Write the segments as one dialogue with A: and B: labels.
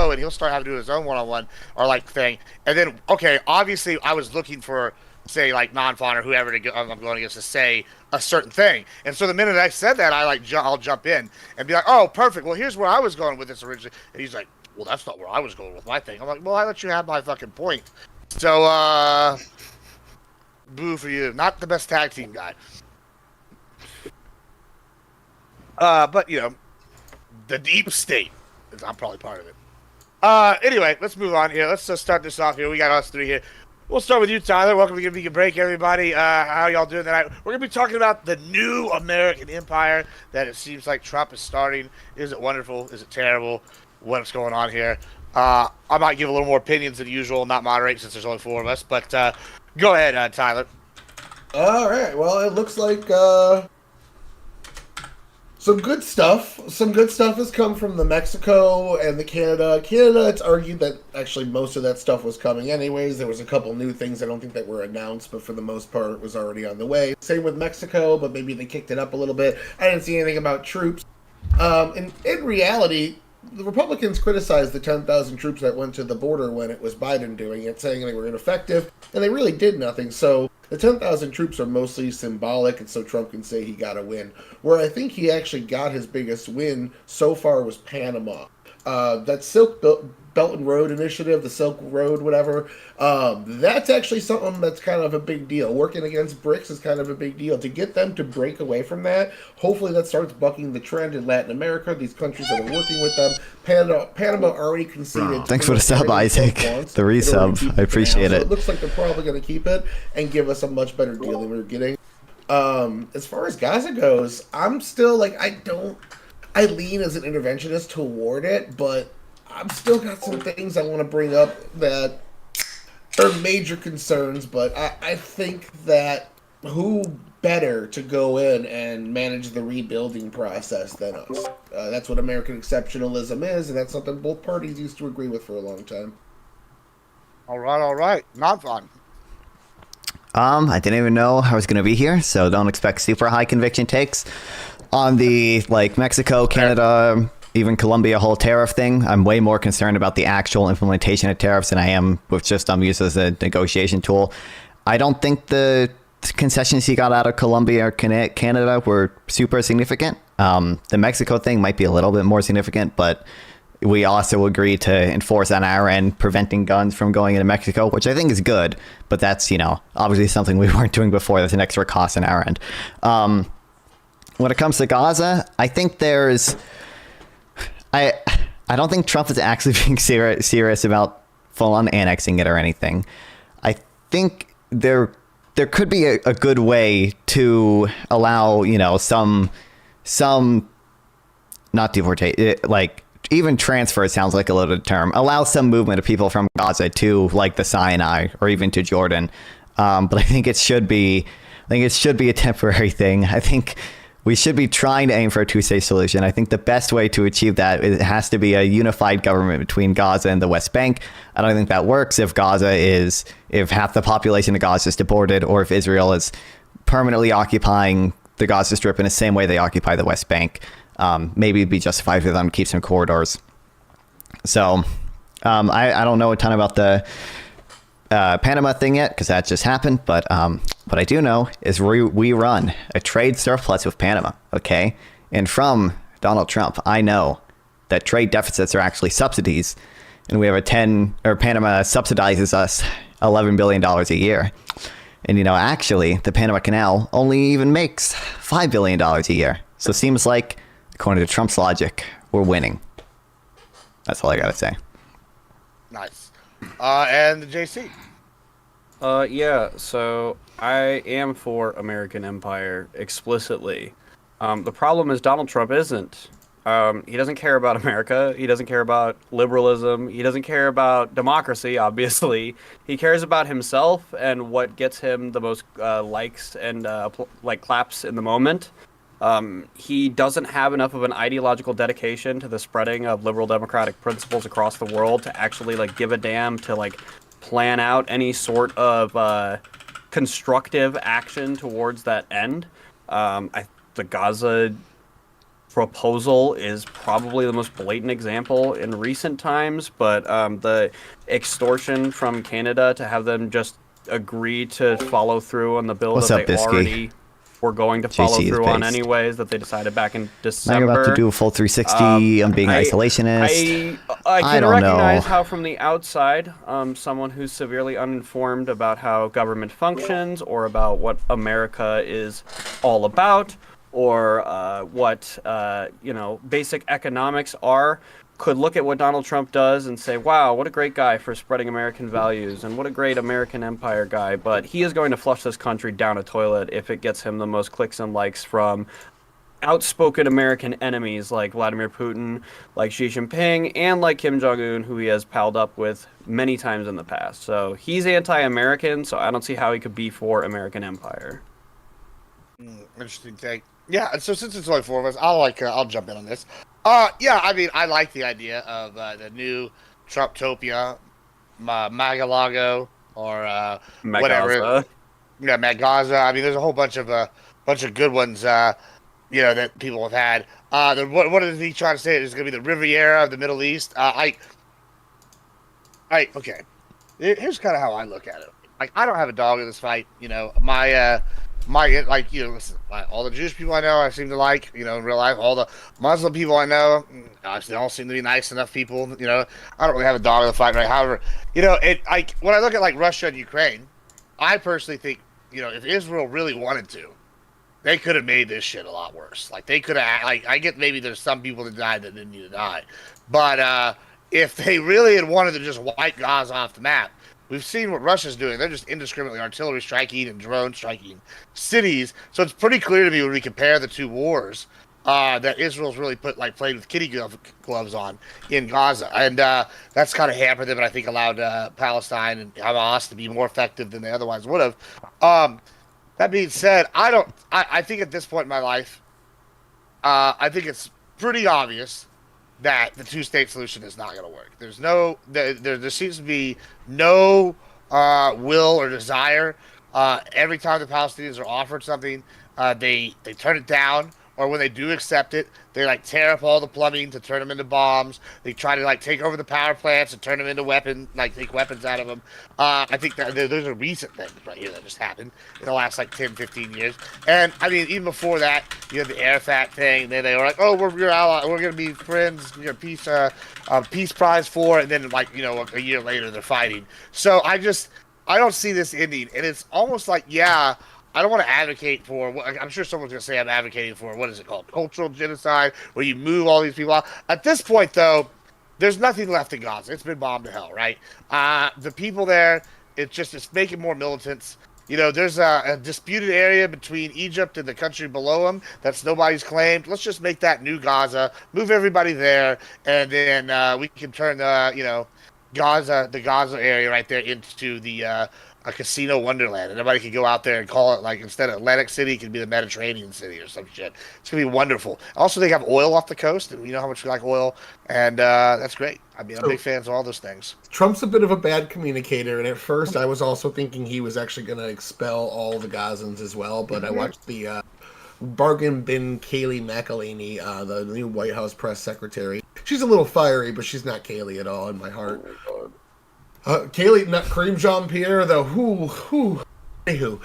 A: go and he'll start having to do his own one-on-one or like thing. And then, okay, obviously I was looking for, say, like non-fawn or whoever I'm going against to say a certain thing. And so the minute I said that, I'll jump in and be like, oh, perfect. Well, here's where I was going with this originally. And he's like, well, that's not where I was going with my thing. I'm like, well, I let you have my fucking point. So, boo for you. Not the best tag team guy. But, you know, the deep state. I'm probably part of it. Anyway, let's move on here. Let's just start this off here. We got us three here. We'll start with you, Tyler. Welcome to Give Me a Break, everybody. How y'all doing tonight? We're going to be talking about the new American empire that it seems like Trump is starting. Is it wonderful? Is it terrible? What's going on here? I might give a little more opinions than usual, not moderate since there's only four of us. But go ahead, Tyler.
B: All right. Well, it looks like some good stuff. Some good stuff has come from the Mexico and the Canada. Canada, it's argued that actually most of that stuff was coming anyways. There was a couple new things I don't think that were announced, but for the most part, it was already on the way. Same with Mexico, but maybe they kicked it up a little bit. I didn't see anything about troops. In reality, the Republicans criticized the 10,000 troops that went to the border when it was Biden doing it, saying they were ineffective, and they really did nothing. So the 10,000 troops are mostly symbolic, and so Trump can say he got a win. Where I think he actually got his biggest win so far was Panama. That Belt and Road Initiative, the Silk Road, whatever, that's actually something that's kind of a big deal. Working against BRICS is kind of a big deal. To get them to break away from that, hopefully that starts bucking the trend in Latin America. These countries that are working with them, Panama already conceded.
C: Thanks for the sub, Isaac. The resub. I appreciate it.
B: So it looks like they're probably going to keep it and give us a much better deal than we were getting. As far as Gaza goes, I'm still like, I lean as an interventionist toward it, but I've still got some things I want to bring up that are major concerns, but I think that who better to go in and manage the rebuilding process than us? That's what American exceptionalism is, and that's something both parties used to agree with for a long time.
A: All right. Not fun.
C: I didn't even know I was going to be here, so don't expect super high conviction takes. On the, like, Mexico, Canada, even Colombia whole tariff thing, I'm way more concerned about the actual implementation of tariffs than I am with just them used as a negotiation tool. I don't think the concessions he got out of Colombia or Canada were super significant. The Mexico thing might be a little bit more significant, but we also agreed to enforce on our end preventing guns from going into Mexico, which I think is good, but that's, obviously something we weren't doing before. That's an extra cost on our end. When it comes to Gaza, I think I don't think Trump is actually being serious about full-on annexing it or anything. I think there could be a good way to allow, some not deportation, like even transfer sounds like a loaded term. Allow some movement of people from Gaza to like the Sinai or even to Jordan. But I think it should be a temporary thing. I think we should be trying to aim for a two-state solution. I think the best way to achieve that, it has to be a unified government between Gaza and the West Bank. I don't think that works if half the population of Gaza is deported, or if Israel is permanently occupying the Gaza Strip in the same way they occupy the West Bank. Maybe it'd be justified for them to keep some corridors. So I don't know a ton about the Panama thing yet, because that just happened, but what I do know is we run a trade surplus with Panama, okay? And from Donald Trump, I know that trade deficits are actually subsidies, and we have Panama subsidizes us $11 billion a year. And, actually, the Panama Canal only even makes $5 billion a year. So it seems like, according to Trump's logic, we're winning. That's all I gotta say.
A: Nice. And the JC.
D: Yeah, so I am for American empire explicitly. The problem is Donald Trump isn't. He doesn't care about America. He doesn't care about liberalism. He doesn't care about democracy, obviously. He cares about himself and what gets him the most likes and claps in the moment. He doesn't have enough of an ideological dedication to the spreading of liberal democratic principles across the world to actually give a damn to plan out any sort of constructive action towards that end. The Gaza proposal is probably the most blatant example in recent times, but the extortion from Canada to have them just agree to follow through on the bill
C: What's
D: that
C: up,
D: they
C: Bisky?
D: already were going to follow
C: JC is
D: through on
C: based.
D: anyways, that they decided back in
C: Now
D: December.
C: you're about to do a full 360 on being an isolationist.
D: I can
C: don't
D: recognize
C: know.
D: how from the outside, someone who's severely uninformed about how government functions or about what America is all about or what basic economics are, could look at what Donald Trump does and say, wow, what a great guy for spreading American values and what a great American empire guy. But he is going to flush this country down a toilet if it gets him the most clicks and likes from outspoken American enemies like Vladimir Putin, like Xi Jinping, and like Kim Jong-un, who he has palled up with many times in the past. So he's anti-American, so I don't see how he could be for American empire.
A: Interesting take. Yeah, so since it's only four of us, I'll jump in on this. Yeah, I mean, I like the idea of the new Trumptopia, Magalago, or whatever.
D: Magaza.
A: Yeah, Gaza. I mean, there's a whole bunch of good ones. That people have had. What is he trying to say? It's going to be the Riviera of the Middle East. Okay. Here's kind of how I look at it. Like, I don't have a dog in this fight. Listen, all the Jewish people I know, I seem to like, in real life. All the Muslim people I know, they all seem to be nice enough people. I don't really have a dog in the fight, right? However, when I look at like Russia and Ukraine, I personally think, if Israel really wanted to, they could have made this shit a lot worse. Like, they could have, I get maybe there's some people that died that didn't need to die. But if they really had wanted to just wipe Gaza off the map, we've seen what Russia's doing. They're just indiscriminately artillery striking and drone striking cities. So it's pretty clear to me when we compare the two wars that Israel's really played with kitty gloves on in Gaza. And that's kind of hampered them and I think allowed Palestine and Hamas to be more effective than they otherwise would have. That being said, I think at this point in my life, I think it's pretty obvious that the two-state solution is not going to work. There seems to be no will or desire. Every time the Palestinians are offered something, they turn it down, or when they do accept it, they tear up all the plumbing to turn them into bombs. They try to take over the power plants and turn them into weapons, take weapons out of them. I think that those are recent things right here that just happened in the last 10, 15 years. And I mean, even before that, you had the Arafat thing. And then they were like, "Oh, we're your ally. We're gonna be friends. You're peace prize for." And then a year later, they're fighting. So I don't see this ending. And it's almost like, yeah, I don't want to advocate for. I'm sure someone's going to say I'm advocating for, what is it called? Cultural genocide, where you move all these people out. At this point, though, there's nothing left in Gaza. It's been bombed to hell, right? The people there, it's making more militants. There's a disputed area between Egypt and the country below them that's nobody's claimed. Let's just make that new Gaza, move everybody there, and then we can turn the Gaza area right there into a casino wonderland, and everybody could go out there and call it, instead of Atlantic City, it could be the Mediterranean City or some shit. It's gonna be wonderful. Also, they have oil off the coast, and we know how much we like oil, and that's great. I mean, I'm big fans of all those things.
B: Trump's a bit of a bad communicator, and at first I was also thinking he was actually going to expel all the Gazans as well, but I watched the bargain bin Kayleigh McEnany, the new White House press secretary. She's a little fiery, but she's not Kayleigh at all in my heart.
D: Oh my God.
B: Kayleigh, not Kareem Jean-Pierre, though. Anywho.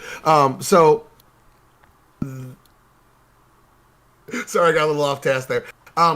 B: Sorry, I got a little off task there.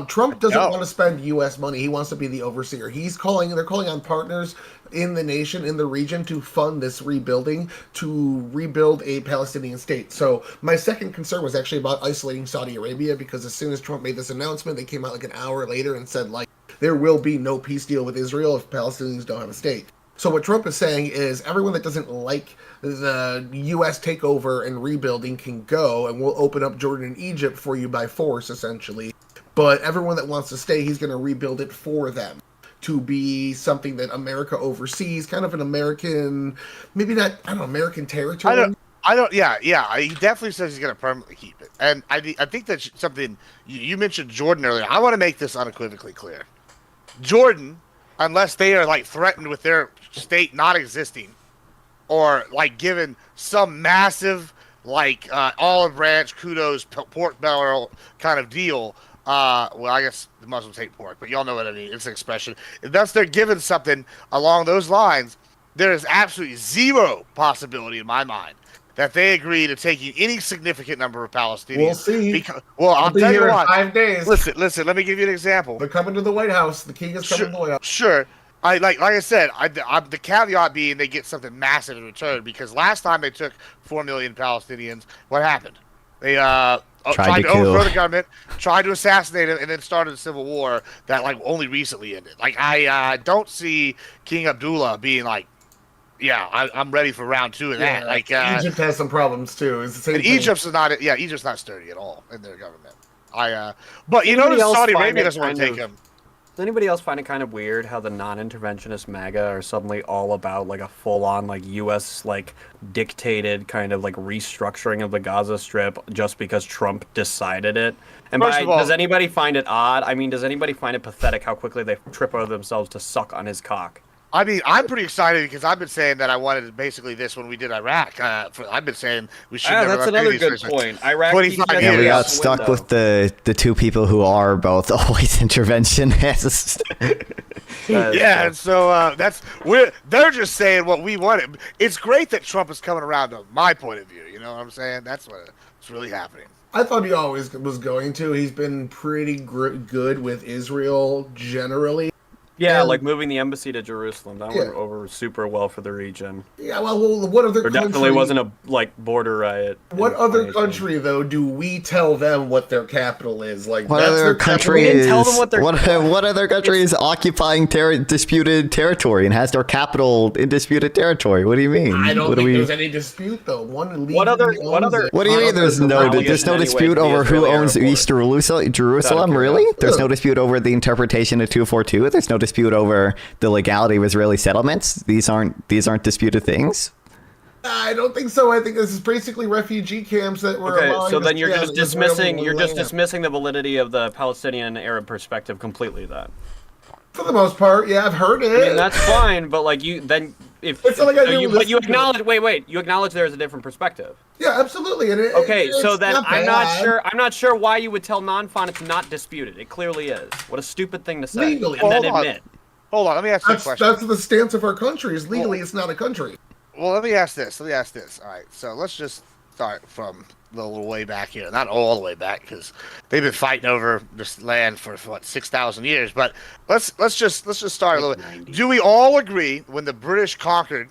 B: Trump doesn't want to spend U.S. money. He wants to be the overseer. They're calling on partners in the nation, in the region, to fund this rebuilding, to rebuild a Palestinian state. So my second concern was actually about isolating Saudi Arabia, because as soon as Trump made this announcement, they came out an hour later and said, there will be no peace deal with Israel if Palestinians don't have a state. So what Trump is saying is everyone that doesn't like the U.S. takeover and rebuilding can go, and we'll open up Jordan and Egypt for you by force, essentially. But everyone that wants to stay, he's going to rebuild it for them to be something that America oversees, kind of an American, maybe not, American territory.
A: Yeah. He definitely says he's going to permanently keep it. And I think that's something, you mentioned Jordan earlier. I want to make this unequivocally clear. Jordan, unless they are threatened with their state not existing, or given some massive olive branch, kudos, pork barrel kind of deal, Well, I guess the Muslims hate pork, but y'all know what I mean. It's an expression. Thus, they're given something along those lines. There is absolutely zero possibility in my mind that they agree to taking any significant number of Palestinians.
B: We'll see.
A: Because, well, I'll
B: be
A: tell you
B: here in
A: what.
B: 5 days.
A: Listen. Let me give you an example.
B: They're coming to the White House. The king is coming to the White House.
A: Sure. Like I said, the caveat being they get something massive in return, because last time they took 4 million Palestinians, what happened? They tried to overthrow the government, tried to assassinate him, and then started a civil war that like only recently ended. Like I don't see King Abdullah being like, yeah, I'm ready for round 2 of that. Like
B: Egypt has some problems too. It's the same
A: and
B: thing.
A: Egypt's not sturdy at all in their government. But you notice Saudi Arabia doesn't want to take him.
D: Does anybody else find it kind of weird how the non-interventionist MAGA are suddenly all about like a full-on like U.S. like dictated kind of like restructuring of the Gaza Strip just because Trump decided it? And does anybody find it odd? I mean, does anybody find it pathetic how quickly they trip over themselves to suck on his cock?
A: I mean, I'm pretty excited because I've been saying that I wanted basically this when we did Iraq. I've been saying we should.
D: That's another good point. Iraq.
C: We got stuck with the two people who are both always interventionists.
A: Yeah, and so they're just saying what we wanted. It's great that Trump is coming around to my point of view. You know what I'm saying? That's what's really happening.
B: I thought he always was going to. He's been pretty good with Israel generally.
D: Yeah, like moving the embassy to Jerusalem. That went over super well for the region.
B: Yeah, well, what other country...
D: There definitely wasn't a, border riot.
B: What other country, though, do we tell them what their capital is? Like,
C: what other country is... What other country is occupying disputed territory and has their capital in disputed territory? What do you mean?
B: I don't think there's any dispute, though.
C: What do you mean there's no dispute over who owns East Jerusalem? Really? There's no dispute over the interpretation of 242? There's no dispute over the legality of Israeli settlements. These aren't disputed things.
B: I don't think so. I think this is basically refugee camps that were.
D: Okay, so then you're just dismissing the validity of the Palestinian Arab perspective completely. Then,
B: for the most part, yeah, I've heard it.
D: I mean, that's fine, but like you then if it's like but you acknowledge. Wait, you acknowledge there is a different perspective.
B: Yeah, absolutely. And
D: so then I'm not sure why you would tell non-fon it's not disputed. It clearly is. What a stupid thing to say.
B: Legally,
D: and then admit.
A: Hold on, let me ask you a question.
B: That's the stance of our country. Is legally, it's not a country.
A: Well, let me ask this. All right, so let's just start from the little way back here. Not all the way back, because they've been fighting over this land for what 6,000 years. But let's just start a little bit. Do we all agree when the British conquered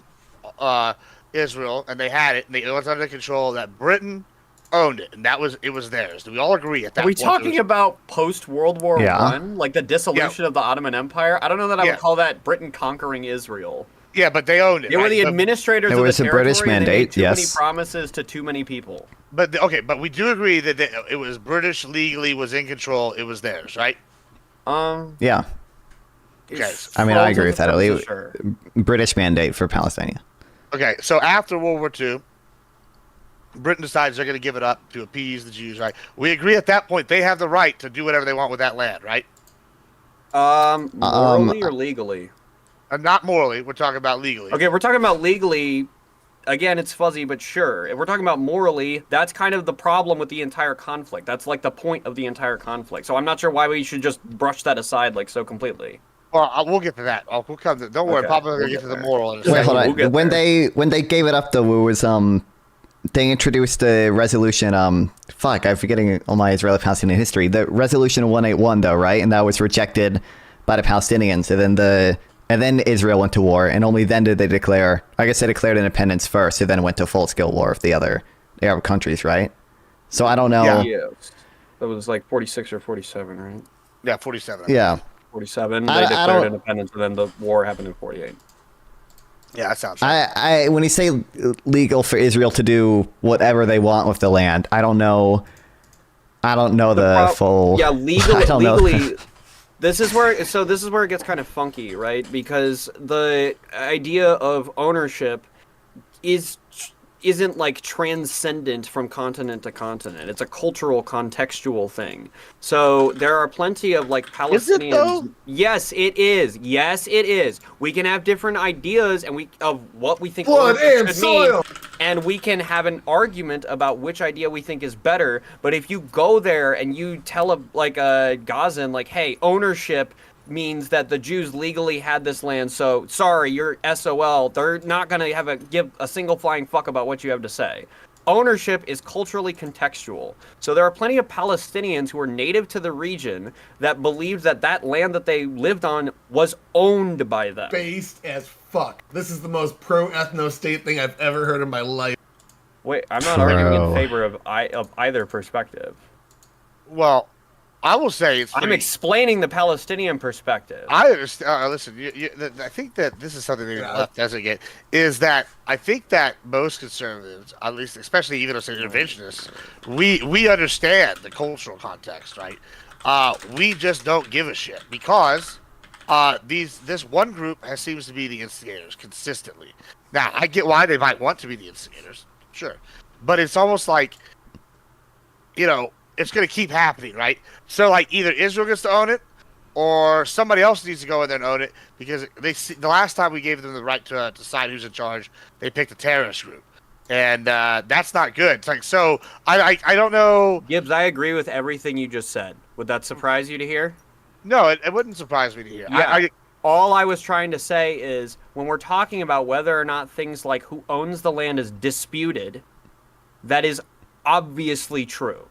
A: Israel and they had it and it was under control that Britain owned it and it was theirs? Do we all agree at that point?
D: Are we talking about post World War I, like the dissolution of the Ottoman Empire? I don't know that I would call that Britain conquering Israel.
A: Yeah, but they owned it.
D: They were the administrators of the territory.
C: It was a British mandate.
D: Too many promises to too many people.
A: But we do agree that it was British legally was in control. It was theirs, right?
C: Yeah.
A: Okay.
C: I mean, I agree with that. Sure. British mandate for Palestine.
A: Okay, so after World War II, Britain decides they're going to give it up to appease the Jews, right? We agree at that point they have the right to do whatever they want with that land, right?
D: Morally or legally?
A: Not morally. We're talking about legally.
D: Okay, we're talking about legally. Again, it's fuzzy, but sure. If we're talking about morally, that's kind of the problem with the entire conflict. That's like the point of the entire conflict. So I'm not sure why we should just brush that aside like so completely.
A: Well, we'll get to that. We'll come to. Don't worry, Papa. We'll get to the moral.
C: Wait, hold on. When they gave it up, though, it was they introduced the resolution. I'm forgetting all my Israeli-Palestinian history. The resolution 181, though, right? And that was rejected by the Palestinians, and then Israel went to war, and only then did they declare. I guess they declared independence first, and then went to full-scale war with the other Arab countries, right? So I don't know.
D: Yeah, that was like 46 or 47, right?
A: Yeah, 47.
C: Yeah.
D: 47. They declared independence, and then the war happened in 48.
A: Yeah, that sounds right.
C: When you say legal for Israel to do whatever they want with the land, I don't know the full.
D: Yeah, legally. This is where it gets kind of funky, right? Because the idea of ownership isn't like transcendent from continent to continent. It's a cultural, contextual thing. So there are plenty of like Palestinians.
A: Is it though?
D: Yes, it is. Yes, it is. We can have different ideas of what we think
B: blood and
D: should
B: soil.
D: mean. and we can have an argument about which idea we think is better. But if you go there and you tell a Gazan, like, hey, ownership means that the Jews legally had this land, so sorry, you're SOL. They're not going to give a single flying fuck about what you have to say. Ownership is culturally contextual. So there are plenty of Palestinians who are native to the region that believed that land that they lived on was owned by them.
B: Based as fuck. This is the most pro-ethno-state thing I've ever heard in my life.
D: Wait, I'm not arguing in favor of either perspective.
A: Well, I will say
D: I'm explaining the Palestinian perspective.
A: I understand. Listen, I think that this is something that the left doesn't get, is that I think that most conservatives, at least, especially even as interventionists, we understand the cultural context, right? We just don't give a shit because this one group seems to be the instigators consistently. Now, I get why they might want to be the instigators, sure, but it's almost like, it's going to keep happening, right? So, like, either Israel gets to own it, or somebody else needs to go in there and own it, because the last time we gave them the right to decide who's in charge, they picked a terrorist group, and that's not good. It's like, so I don't know.
D: Gibbs, I agree with everything you just said. Would that surprise you to hear?
A: No, it wouldn't surprise me to hear.
D: Yeah. All I was trying to say is when we're talking about whether or not things like who owns the land is disputed, that is obviously true.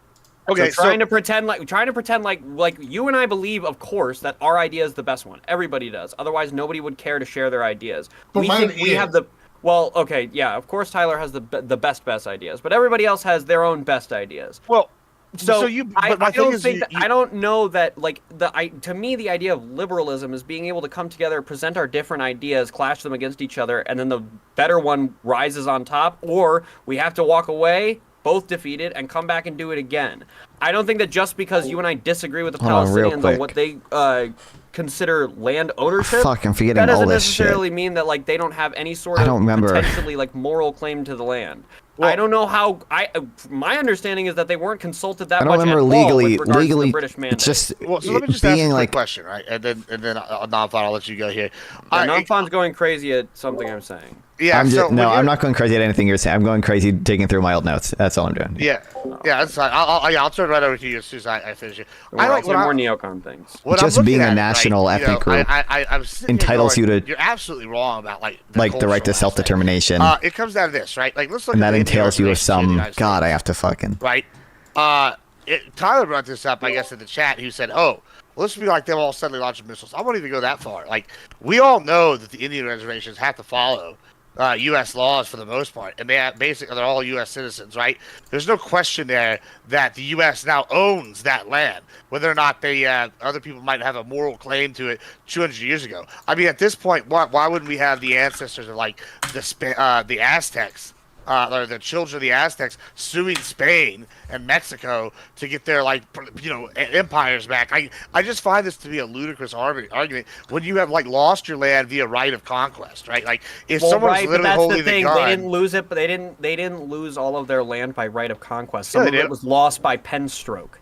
A: Okay,
D: so trying to pretend like you and I believe, of course, that our idea is the best one. Everybody does. Otherwise, nobody would care to share their ideas.
B: But
D: we have the okay, yeah. Of course, Tyler has the best ideas, but everybody else has their own best ideas.
A: Well,
D: I don't know that to me the idea of liberalism is being able to come together, present our different ideas, clash them against each other, and then the better one rises on top, or we have to walk away, both defeated, and come back and do it again. I don't think that just because you and I disagree with the Palestinians on what they consider land ownership,
C: I'm forgetting
D: that doesn't
C: all this
D: necessarily
C: shit.
D: mean that they don't have any sort of potentially moral claim to the land. Well, I don't know how. My understanding is that they weren't consulted that much. I don't remember legally to the British mandate.
C: It's just
A: so let me just ask a quick question, right? And then Nonfon, I'll let you go here.
D: Nonfon's going crazy at something I'm saying.
A: Yeah,
C: I'm not going crazy at anything you're saying. I'm going crazy digging through my old notes. That's all I'm doing.
A: Yeah, that's fine. I'll turn right over to you as soon as I finish it.
D: I like more neocon things.
C: Just being a national ethnic group entitles you to.
A: You're absolutely wrong about
C: the right to self-determination.
A: It comes down to this, right? Like, let's look.
C: And
A: at
C: that entails you of some. God, I have to fucking.
A: Right. Tyler brought this up, I guess, in the chat. He said, "Oh, well, this would be like them all suddenly launching missiles." I won't even go that far. Like, we all know that the Indian reservations have to follow U.S. laws for the most part, and they're all U.S. citizens, right? There's no question there that the U.S. now owns that land, whether or not other people might have a moral claim to it 200 years ago. I mean, at this point, why wouldn't we have the ancestors of the Aztecs? Or the children of the Aztecs suing Spain and Mexico to get their empires back. I just find this to be a ludicrous argument when you have lost your land via right of conquest, right? Like if someone's literally holding the gun,
D: they didn't lose it, but they didn't lose all of their land by right of conquest. Some of it was lost by pen stroke.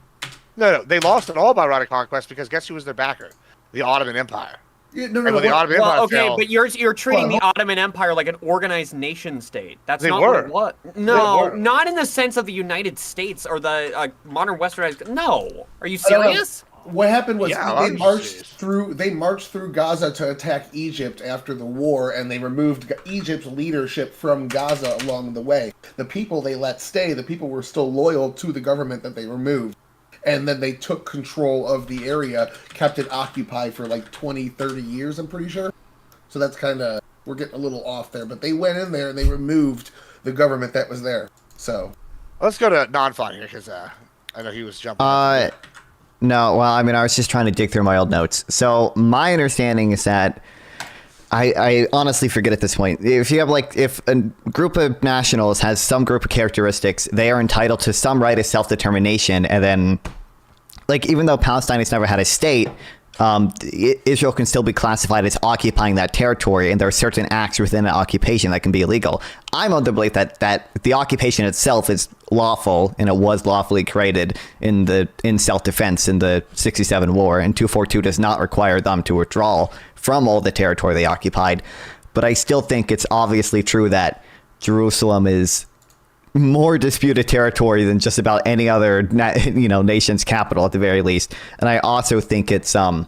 A: No, they lost it all by right of conquest because guess who was their backer? The Ottoman Empire.
B: Yeah,
D: but you're treating the Ottoman Empire like an organized nation state. That's not what it was. No, not in the sense of the United States or the modern westernized. No, are you serious?
B: What happened was they marched through Gaza to attack Egypt after the war, and they removed Egypt's leadership from Gaza along the way. The people they let stay, the people were still loyal to the government that they removed. And then they took control of the area, kept it occupied for 20, 30 years, I'm pretty sure. So that's we're getting a little off there. But they went in there and they removed the government that was there. So
A: let's go to Nonfon here, because I know he was jumping.
C: No, well, I mean, I was just trying to dig through my old notes. So my understanding is that I honestly forget at this point. If you have if a group of nationals has some group of characteristics, they are entitled to some right of self-determination. And then, even though Palestine has never had a state, Israel can still be classified as occupying that territory, and there are certain acts within an occupation that can be illegal. I'm of the belief that the occupation itself is lawful, and it was lawfully created in self-defense in the 67 war, and 242 does not require them to withdraw from all the territory they occupied. But I still think it's obviously true that Jerusalem is more disputed territory than just about any other nation's capital at the very least. And I also think it's I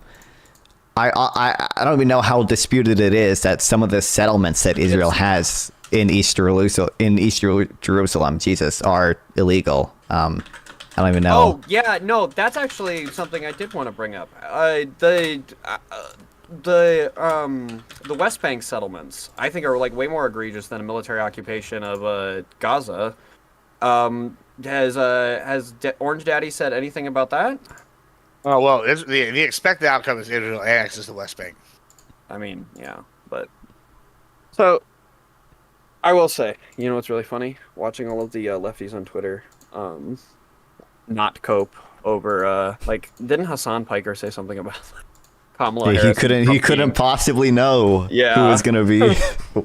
C: don't even know how disputed it is that some of the settlements that Israel has in East Jerusalem, Jesus, are illegal. I don't even know.
D: Oh yeah, no, that's actually something I did want to bring up. The West Bank settlements, I think, are like way more egregious than a military occupation of Gaza. Has Orange Daddy said anything about that?
A: Oh well, the expected outcome is Israel annexes the West Bank.
D: I mean, yeah, but so I will say, you know what's really funny? Watching all of the lefties on Twitter, not cope over like, didn't Hassan Piker say something about Kamala Harris?
C: He couldn't possibly know who was going to be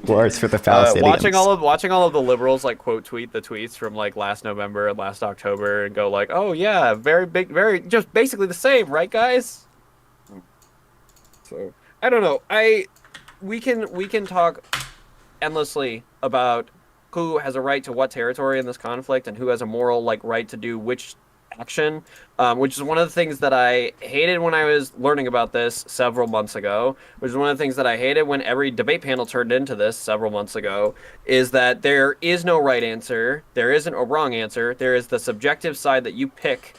C: worse for the Palestinians.
D: Watching all of the liberals like quote tweet the tweets from like last November and last October and go like, oh yeah, very just basically the same, right guys? So I don't know. We can talk endlessly about who has a right to what territory in this conflict and who has a moral like right to do which action, which is one of the things that I hated when I was learning about this several months ago, which is one of the things that I hated when every debate panel turned into this several months ago, is that there is no right answer, there isn't a wrong answer, there is the subjective side that you pick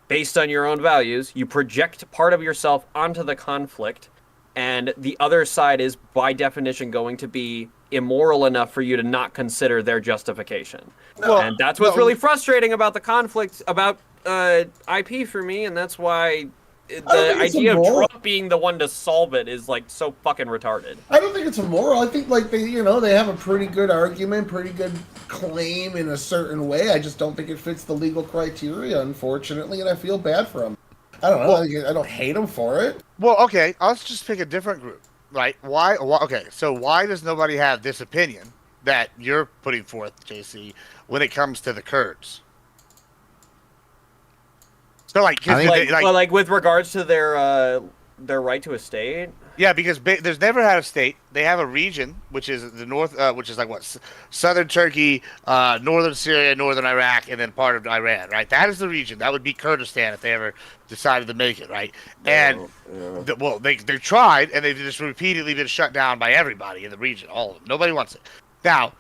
D: based on your own values, you project part of yourself onto the conflict, and the other side is by definition going to be immoral enough for you to not consider their justification. And that's what's really frustrating about the conflict about IP for me, and that's why the idea of Trump being the one to solve it is like so fucking retarded.
B: I don't think it's immoral. I think like they have a pretty good argument, pretty good claim in a certain way. I just don't think it fits the legal criteria, unfortunately, and I feel bad for them. I don't know. I don't hate them for it.
A: Well, okay, let's just pick a different group. Right? Why? Okay, so why does nobody have this opinion that you're putting forth, JC, when it comes to the Kurds? So, like,
D: with regards to their right to a state.
A: Yeah, because there's never had a state. They have a region, which is the north, which is like what, southern Turkey, northern Syria, northern Iraq, and then part of Iran. Right? That is the region. That would be Kurdistan if they ever decided to make it. Right? And they tried, and they've just repeatedly been shut down by everybody in the region. All of them. Nobody wants it. Now,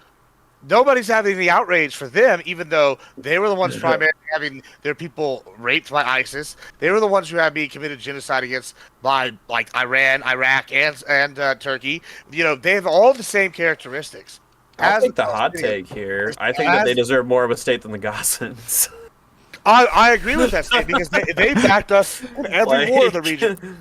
A: nobody's having the outrage for them, even though they were the ones primarily having their people raped by ISIS. They were the ones who had being committed genocide against by like Iran, Iraq, and Turkey. They have all the same characteristics.
D: I think the hot take here. I think that they deserve more of a state than the Gazans.
A: I agree with that state because they backed us in every war in the region.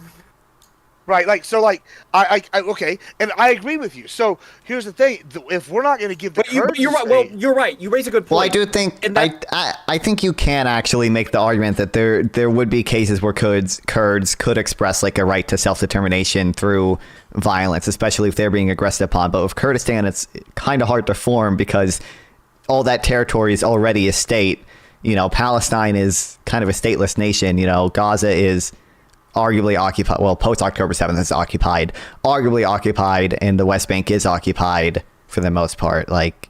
A: Right, okay, and I agree with you. So here's the thing: if we're not going to give the Kurds,
D: you're right. Well, you're right. You raise a good point.
C: Well, I do think I think you can actually make the argument that there would be cases where Kurds could express like a right to self-determination through violence, especially if they're being aggressed upon. But with Kurdistan, it's kind of hard to form because all that territory is already a state. Palestine is kind of a stateless nation. Gaza is arguably occupied. Well, post October 7th is arguably occupied, and the West Bank is occupied for the most part. Like,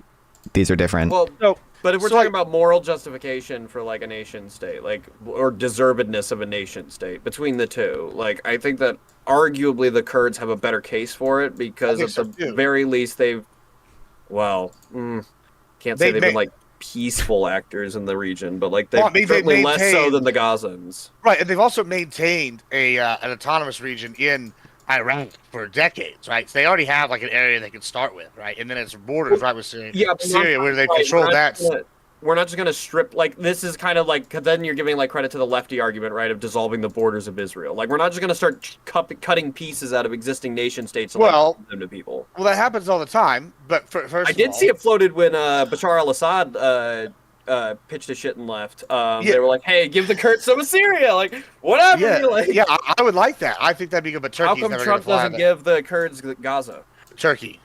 C: these are different.
D: Well, no, but if we're talking about moral justification for like a nation state, like, or deservedness of a nation state between the two, like, I think that arguably the Kurds have a better case for it because at the very least they've, can't say they've been like peaceful actors in the region, but like they've certainly less so than the Gazans.
A: Right, and they've also maintained an autonomous region in Iraq for decades, right? So they already have like an area they can start with, right? And then it's borders right with Syria where they've controlled that.
D: We're not just going to strip, like, this is kind of like, cause then you're giving like credit to the lefty argument, right, of dissolving the borders of Israel. Like, we're not just going to start cutting pieces out of existing nation states to them to people.
A: Well, that happens all the time, but first
D: I did see it floated when Bashar al-Assad pitched his shit and left. They were like, hey, give the Kurds some of Syria, like, whatever.
A: I would like that. I think that'd be good, but Turkey's
D: how come Trump doesn't give the Kurds Gaza?
A: Turkey.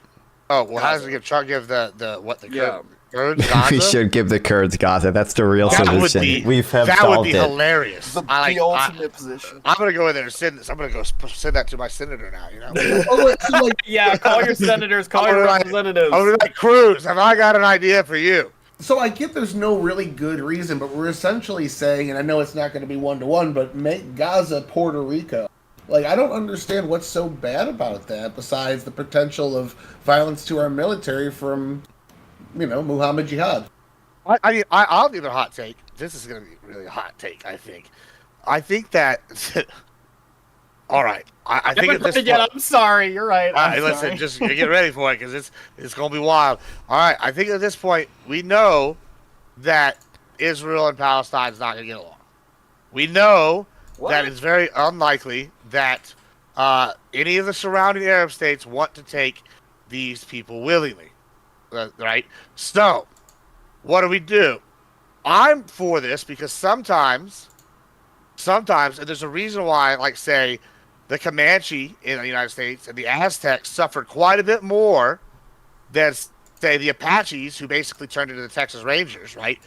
A: Oh, well, how does it give the Kurds? Kurds,
C: We
A: Gaza.
C: should give the Kurds Gaza. That's the real
A: That would
C: solution.
A: be
C: We've have
A: that would
C: solved
A: be
C: it.
A: hilarious.
E: The ultimate position.
A: I'm gonna go in there and send this. I'm gonna go send that to my senator now. You know.
B: Oh, wait, so like,
D: Yeah, call your senators, call your representatives.
A: I was like, Cruz, have I got an idea for you?
B: so I get there's no really good reason, but we're essentially saying, and I know it's not going to be 1-to-1, but make Gaza Puerto Rico. Like, I don't understand what's so bad about that, besides the potential of violence to our military from, Muhammad Jihad.
A: I'll give it a hot take. This is gonna be really a hot take. I think that. All right. I think at this point,
D: I'm sorry. You're right. I'm
A: listen,
D: sorry.
A: just get ready for it because it's gonna be wild. All right. I think at this point we know that Israel and Palestine is not gonna get along. We know that it's very unlikely that any of the surrounding Arab states want to take these people willingly. Right? So, what do? I'm for this because sometimes, and there's a reason why, like, say, the Comanche in the United States and the Aztecs suffered quite a bit more than, say, the Apaches, who basically turned into the Texas Rangers, right?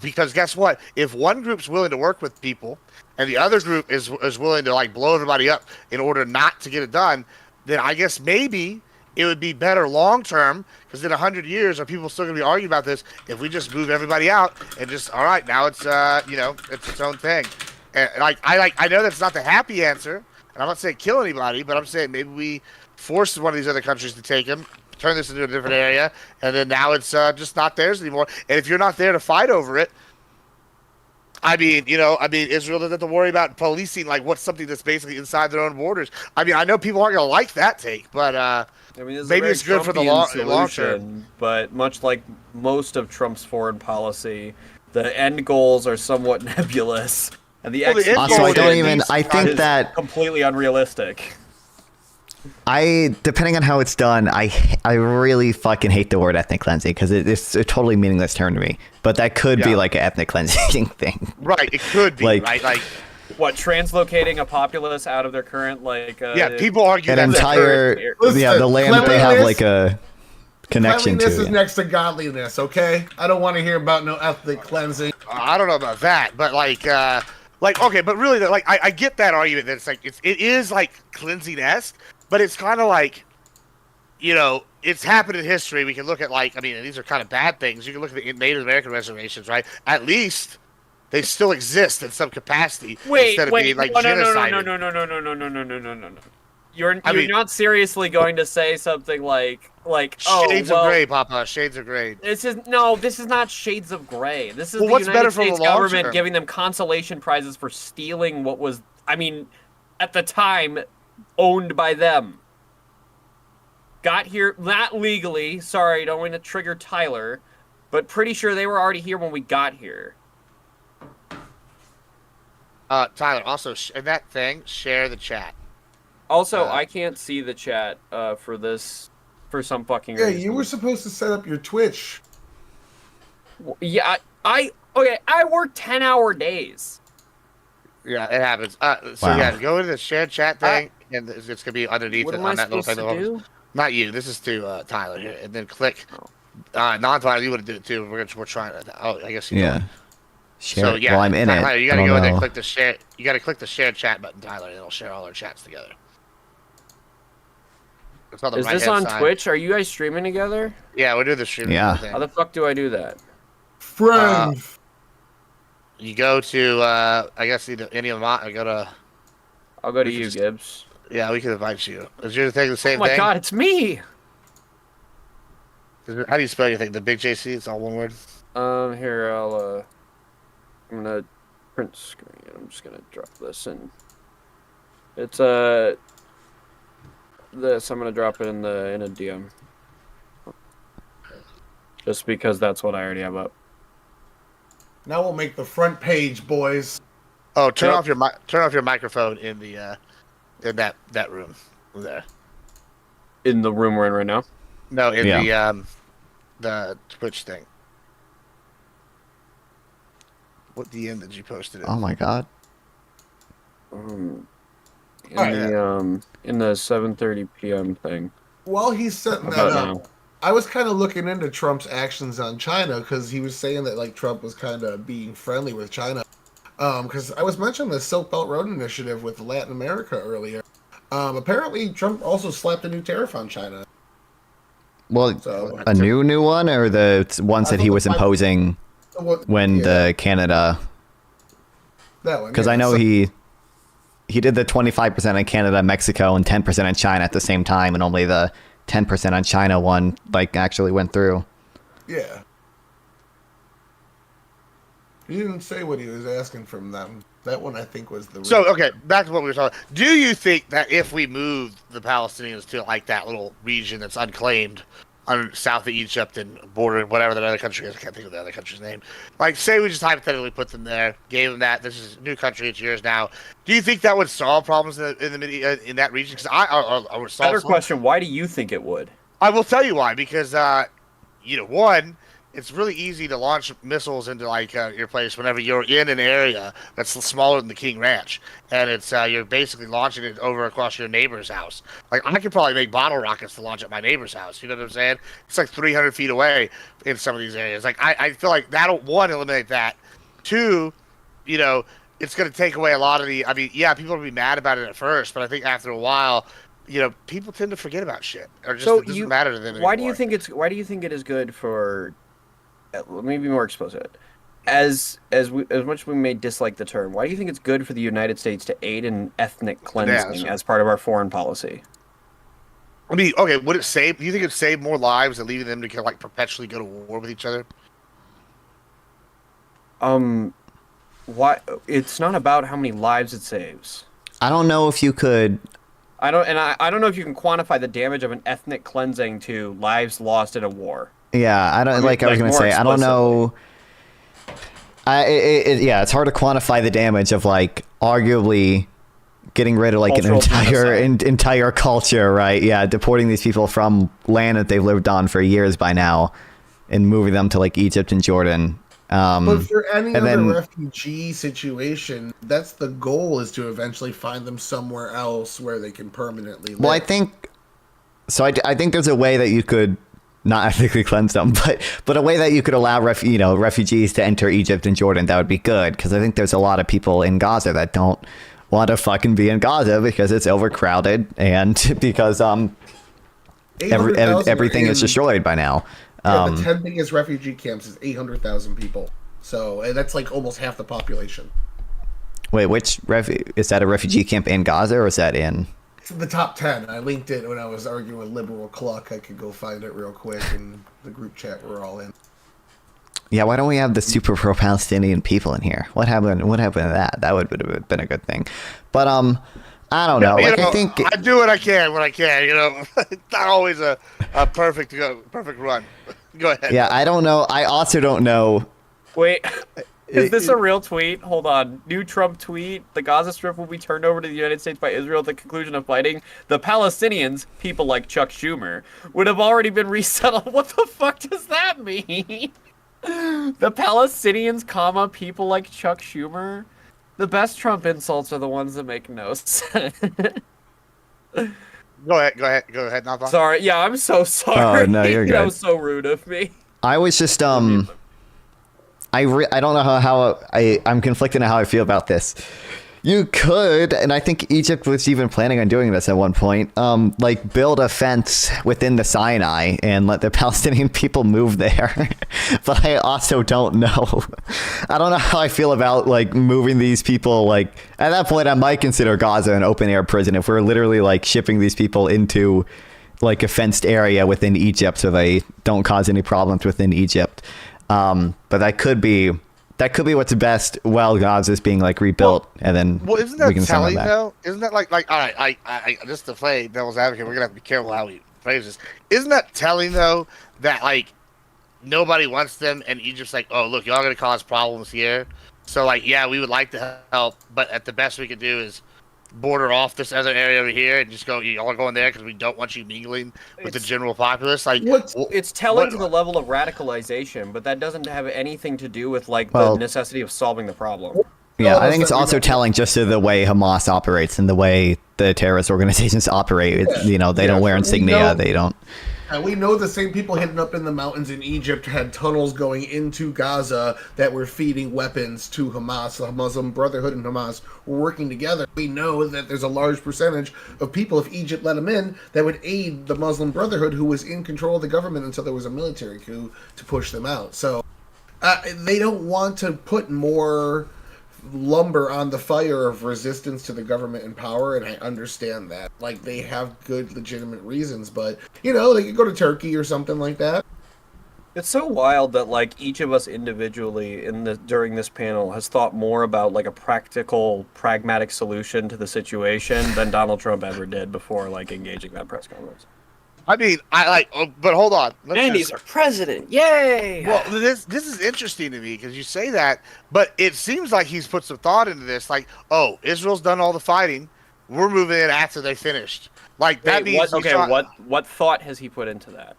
A: Because guess what? If one group's willing to work with people and the other group is willing to, like, blow everybody up in order not to get it done, then I guess maybe it would be better long term, because in 100 years, are people still going to be arguing about this if we just move everybody out and just, all right, now it's it's its own thing. And I know that's not the happy answer, and I'm not saying kill anybody, but I'm saying maybe we force one of these other countries to take them, turn this into a different area, and then now it's just not theirs anymore. And if you're not there to fight over it, Israel doesn't have to worry about policing like what's something that's basically inside their own borders. I know people aren't gonna like that take, but maybe it's good for the long term.
D: But much like most of Trump's foreign policy, the end goals are somewhat nebulous, and the
A: end
C: Also,
A: goal
C: I don't
A: is-
C: even. I think
D: is
C: that
D: completely unrealistic.
C: depending on how it's done, I really fucking hate the word ethnic cleansing because it's a totally meaningless term to me. But that could be like an ethnic cleansing thing.
A: Right, it could be,
C: Like-
A: right? Like,
D: What, translocating a populace out of their current
A: people argue
C: An
A: that
C: entire
B: Listen,
C: the land that they have
B: cleanliness-
C: like a connection
B: Cleanliness
C: to.
B: is next to godliness, okay? I don't want to hear about no ethnic cleansing.
A: I don't know about that, but okay, but really, I get that argument that it's like it is like cleansing-esque, but it's kind of like, it's happened in history. We can look at these are kind of bad things. You can look at the Native American reservations, right? At least they still exist in some capacity instead of being like genocided.
D: No. You're not seriously going to say something like
A: Shades of gray, Papa. Shades of gray.
D: This is not shades of gray. This is the
A: what's
D: United
A: better for the
D: States
A: long
D: government
A: term?
D: giving them consolation prizes for stealing what was, at the time, owned by them. Got here, not legally, sorry, don't want to trigger Tyler, but pretty sure they were already here when we got here.
A: Tyler, also in that thing, share the chat.
D: Also, I can't see the chat for this for some fucking
B: Yeah,
D: reason.
B: you were supposed to set up your Twitch.
D: Yeah, I work 10-hour days.
A: Yeah, it happens. So
C: Wow.
A: yeah, go into the shared chat thing, and it's gonna be underneath
D: What
A: it
D: am
A: on
D: I
A: that little
D: supposed
A: thing.
D: to do?
A: Not you. This is to Tyler here, and then click. Non-Tyler, you would do it too. We're trying to. Oh, I guess you.
C: Yeah.
A: Don't.
C: Share.
A: So yeah,
C: Well, I'm in
A: Tyler,
C: it.
A: you
C: I
A: gotta
C: don't
A: go in there,
C: know.
A: and click the share. You gotta click the shared chat button, Tyler, and it'll share all our chats together. It's on the
D: Is this
A: right-hand
D: on
A: side.
D: Twitch? Are you guys streaming together?
A: Yeah, we're doing the streaming.
C: Yeah.
A: thing.
D: How the fuck do I do that?
B: Friends.
A: You go to I guess either any of my. I go to.
D: I'll go to
A: We can
D: you,
A: just-
D: Gibbs.
A: Yeah, we can invite you. Is your thing the same
D: Oh my
A: thing?
D: god, it's me!
A: How do you spell your thing? The big JC? It's all one word.
D: Here, I'm gonna print screen. I'm just gonna drop this in. It's, this, I'm gonna drop it in a DM. Just because that's what I already have up.
B: Now we'll make the front page, boys.
A: Oh, turn
D: Yep.
A: off your microphone in the in that room there.
D: In the room we're in right now?
A: No, in
C: Yeah.
A: the Twitch thing. What DM did you post it in?
C: Oh my god.
D: In
A: Oh, yeah.
D: the 7:30 p.m. thing.
B: While he's setting that
D: About
B: up,
D: now.
B: I was kind of looking into Trump's actions on China because he was saying that like Trump was kind of being friendly with China. Because I was mentioning the Silk Belt Road Initiative with Latin America earlier. Apparently, Trump also slapped a new tariff on China.
C: Well,
B: So,
C: a new one, or the ones that he was imposing when the Canada?
B: That one.
C: Because I know he did the 25% in Canada, Mexico, and 10% in China at the same time, and only the 10% on China one like actually went through.
B: Yeah. He didn't say what he was asking from them. That one, I think, was the...
A: So, okay, back to what we were talking about. Do you think that if we moved the Palestinians to, like, that little region that's unclaimed on south of Egypt and bordering whatever that other country is, I can't think of the other country's name. Like, say we just hypothetically put them there, gave them that, this is a new country, it's yours now. Do you think that would solve problems in that region? Because I would solve...
D: Better question, why do you think it would?
A: I will tell you why, because, one... It's really easy to launch missiles into like your place whenever you're in an area that's smaller than the King Ranch, and it's you're basically launching it over across your neighbor's house. Like I could probably make bottle rockets to launch at my neighbor's house. You know what I'm saying? It's like 300 feet away in some of these areas. Like I feel like that'll one eliminate that. Two, it's going to take away a lot of the. I mean, yeah, people will be mad about it at first, but I think after a while, people tend to forget about shit, or just it doesn't matter to them anymore.
D: Why do you think it is good for? Let me be more explicit. As much as we may dislike the term, why do you think it's good for the United States to aid in ethnic cleansing as part of our foreign policy?
A: I mean, okay, would it save? Do you think it'd save more lives than leaving them to like perpetually go to war with each other?
D: Why? It's not about how many lives it saves.
C: I don't know if you could.
D: I don't know if you can quantify the damage of an ethnic cleansing to lives lost in a war.
C: Yeah, I don't I was gonna say. I don't know. It's hard to quantify the damage of like arguably getting rid of like
D: Cultural
C: an entire culture, right? Yeah, deporting these people from land that they've lived on for years by now, and moving them to like Egypt and Jordan.
B: But for any other refugee situation, that's the goal, is to eventually find them somewhere else where they can permanently live.
C: Well, I think so. I think there's a way that you could not ethically cleanse them, but a way that you could allow refugees to enter Egypt and Jordan. That would be good, because I think there's a lot of people in Gaza that don't want to fucking be in Gaza because it's overcrowded and because everything is destroyed by now.
B: The 10 biggest refugee camps is 800,000 people, so that's like almost half the population.
C: Wait, is that a refugee camp in Gaza, or is that in?
B: It's the top 10. I linked it when I was arguing with Liberal Cluck. I could go find it real quick in the group chat we're all in.
C: Yeah, why don't we have the super pro-Palestinian people in here? What happened to that? That would have been a good thing. But I don't know. I think
A: I do what I can when I can. It's not always a perfect run. Go ahead.
C: Yeah, I don't know. I also don't know.
D: Wait. Is this a real tweet? Hold on. New Trump tweet. The Gaza Strip will be turned over to the United States by Israel at the conclusion of fighting. The Palestinians, people like Chuck Schumer, would have already been resettled. What the fuck does that mean? The Palestinians, comma, people like Chuck Schumer? The best Trump insults are the ones that make no sense.
A: Go ahead. Not
D: sorry. Yeah, I'm so sorry.
C: Oh, no, you're good.
D: That was so rude of me.
C: I was just, I don't know how I'm conflicted on how I feel about this. You could, and I think Egypt was even planning on doing this at one point, like build a fence within the Sinai and let the Palestinian people move there. But I also don't know. I don't know how I feel about like moving these people. Like at that point, I might consider Gaza an open air prison if we're literally like shipping these people into like a fenced area within Egypt so they don't cause any problems within Egypt. But that could be what's best while Gaza's being like rebuilt, and then
A: isn't that telling though? Isn't that like all right? I just to play devil's advocate, we're gonna have to be careful how we phrase this. Isn't that telling though that like nobody wants them, and Egypt's like, oh look, y'all gonna cause problems here, so like yeah, we would like to help, but at the best we could do is border off this other area over here and just go, y'all are going there because we don't want you mingling with the general populace. Like
D: it's telling to the level of radicalization, but that doesn't have anything to do with like the necessity of solving the problem.
C: Yeah, I think it's also telling just to the way Hamas operates and the way the terrorist organizations operate. They don't wear insignia. They don't.
B: And we know the same people hidden up in the mountains in Egypt had tunnels going into Gaza that were feeding weapons to Hamas. The Muslim Brotherhood and Hamas were working together. We know that there's a large percentage of people, if Egypt let them in, that would aid the Muslim Brotherhood, who was in control of the government until there was a military coup to push them out. So they don't want to put more lumber on the fire of resistance to the government in power, and I understand that. Like, they have good, legitimate reasons, but, you know, they could go to Turkey or something like that.
D: It's so wild that, like, each of us individually during this panel has thought more about, like, a practical, pragmatic solution to the situation than Donald Trump ever did before, like, engaging that press conference.
A: I mean, but hold on.
D: And he's our president. Yay!
A: Well, this is interesting to me because you say that, but it seems like he's put some thought into this. Like, oh, Israel's done all the fighting. We're moving in after they finished. Like, that means...
D: What thought has he put into that?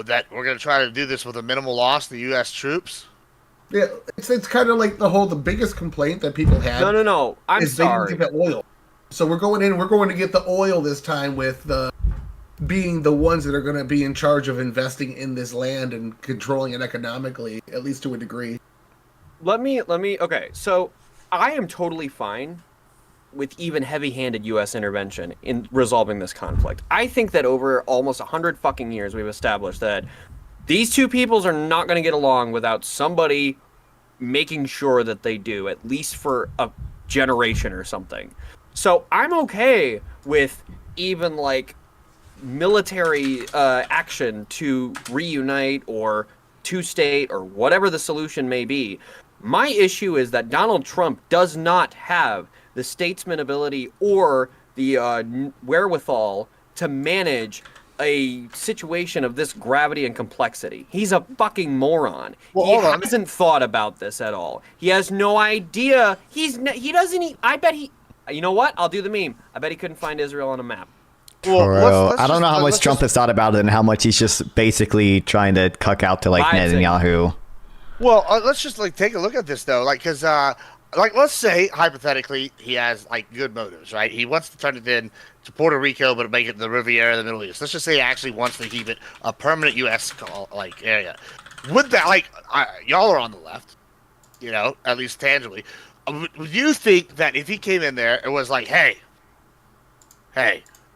A: That we're going to try to do this with a minimal loss to U.S. troops?
B: Yeah, it's kind of like the biggest complaint that people have.
D: No. I'm sorry.
B: They didn't get the oil. So we're going to get the oil this time with the... being the ones that are going to be in charge of investing in this land and controlling it economically, at least to a degree.
D: Okay, so I am totally fine with even heavy-handed U.S. intervention in resolving this conflict. I think that over almost 100 fucking years, we've established that these two peoples are not going to get along without somebody making sure that they do, at least for a generation or something. So I'm okay with even, like, military action to reunite or two-state or whatever the solution may be. My issue is that Donald Trump does not have the statesman ability or the wherewithal to manage a situation of this gravity and complexity. He's a fucking moron. He hasn't thought about this at all. He has no idea. He doesn't. I bet he. You know what? I'll do the meme. I bet he couldn't find Israel on a map.
C: Well, I don't know how much Trump has thought about it and how much he's just basically trying to cuck out to, like, Netanyahu.
A: Well, let's just, like, take a look at this, though. Like, because, like, let's say, hypothetically, he has, like, good motives, right? He wants to turn it in to Puerto Rico, but make it the Riviera of the Middle East. Let's just say he actually wants to keep it a permanent U.S. area. Would that, like, y'all are on the left, you know, at least tangibly. Would you think that if he came in there and was like, hey,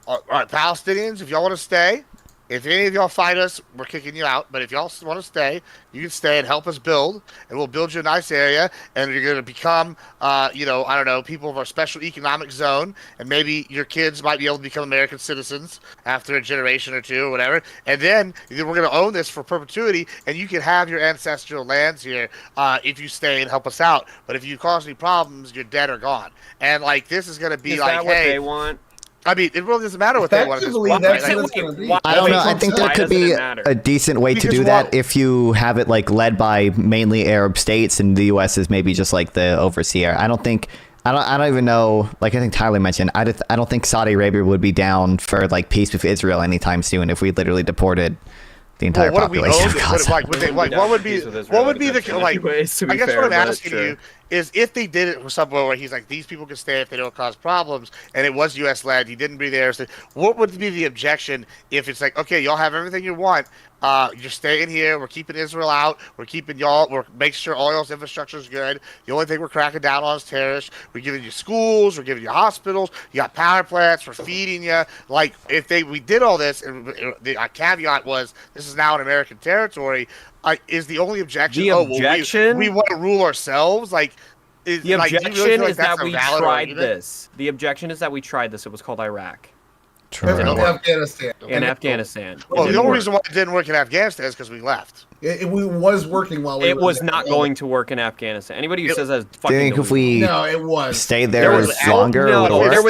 A: all right, Palestinians, if y'all want to stay, if any of y'all fight us, we're kicking you out. But if y'all want to stay, you can stay and help us build, and we'll build you a nice area, and you're going to become, you know, I don't know, people of our special economic zone, and maybe your kids might be able to become American citizens after a generation or two or whatever. And then we're going to own this for perpetuity, and you can have your ancestral lands here if you stay and help us out. But if you cause any problems, you're dead or gone. And, like, this is going to be like,
D: that what they want?
A: I mean, it really doesn't matter what they want at this point.
B: That's
A: Right?
B: what it's gonna be.
C: I don't know. I think there could be a decent way to do that if you have it, like, led by mainly Arab states and the U.S. is maybe just like the overseer. I don't even know. Like, I think Tyler mentioned, I don't think Saudi Arabia would be down for, like, peace with Israel anytime soon if we literally deported the entire population of Gaza.
A: What would be the, like, I guess what I'm asking you is if they did it with somewhere where he's like, these people can stay if they don't cause problems, and it was U.S. led, he didn't breathe air, so what would be the objection if it's like, okay, y'all have everything you want, you're staying here, we're keeping Israel out, we're keeping y'all, we're making sure all y'all's infrastructure is good, the only thing we're cracking down on is terrorists, we're giving you schools, we're giving you hospitals, you got power plants, we're feeding you. Like, if we did all this, and the caveat was, this is now an American territory, is the only objection, we want to rule ourselves? Like,
D: the objection is that we tried this. The objection is that we tried this. It was called Iraq.
B: In
D: Afghanistan.
A: Well, the only reason why it didn't work in Afghanistan is because we left.
B: It was working while we were
D: It was not going to work in Afghanistan. Anybody who says that is fucking
C: think if we stayed there longer,
D: there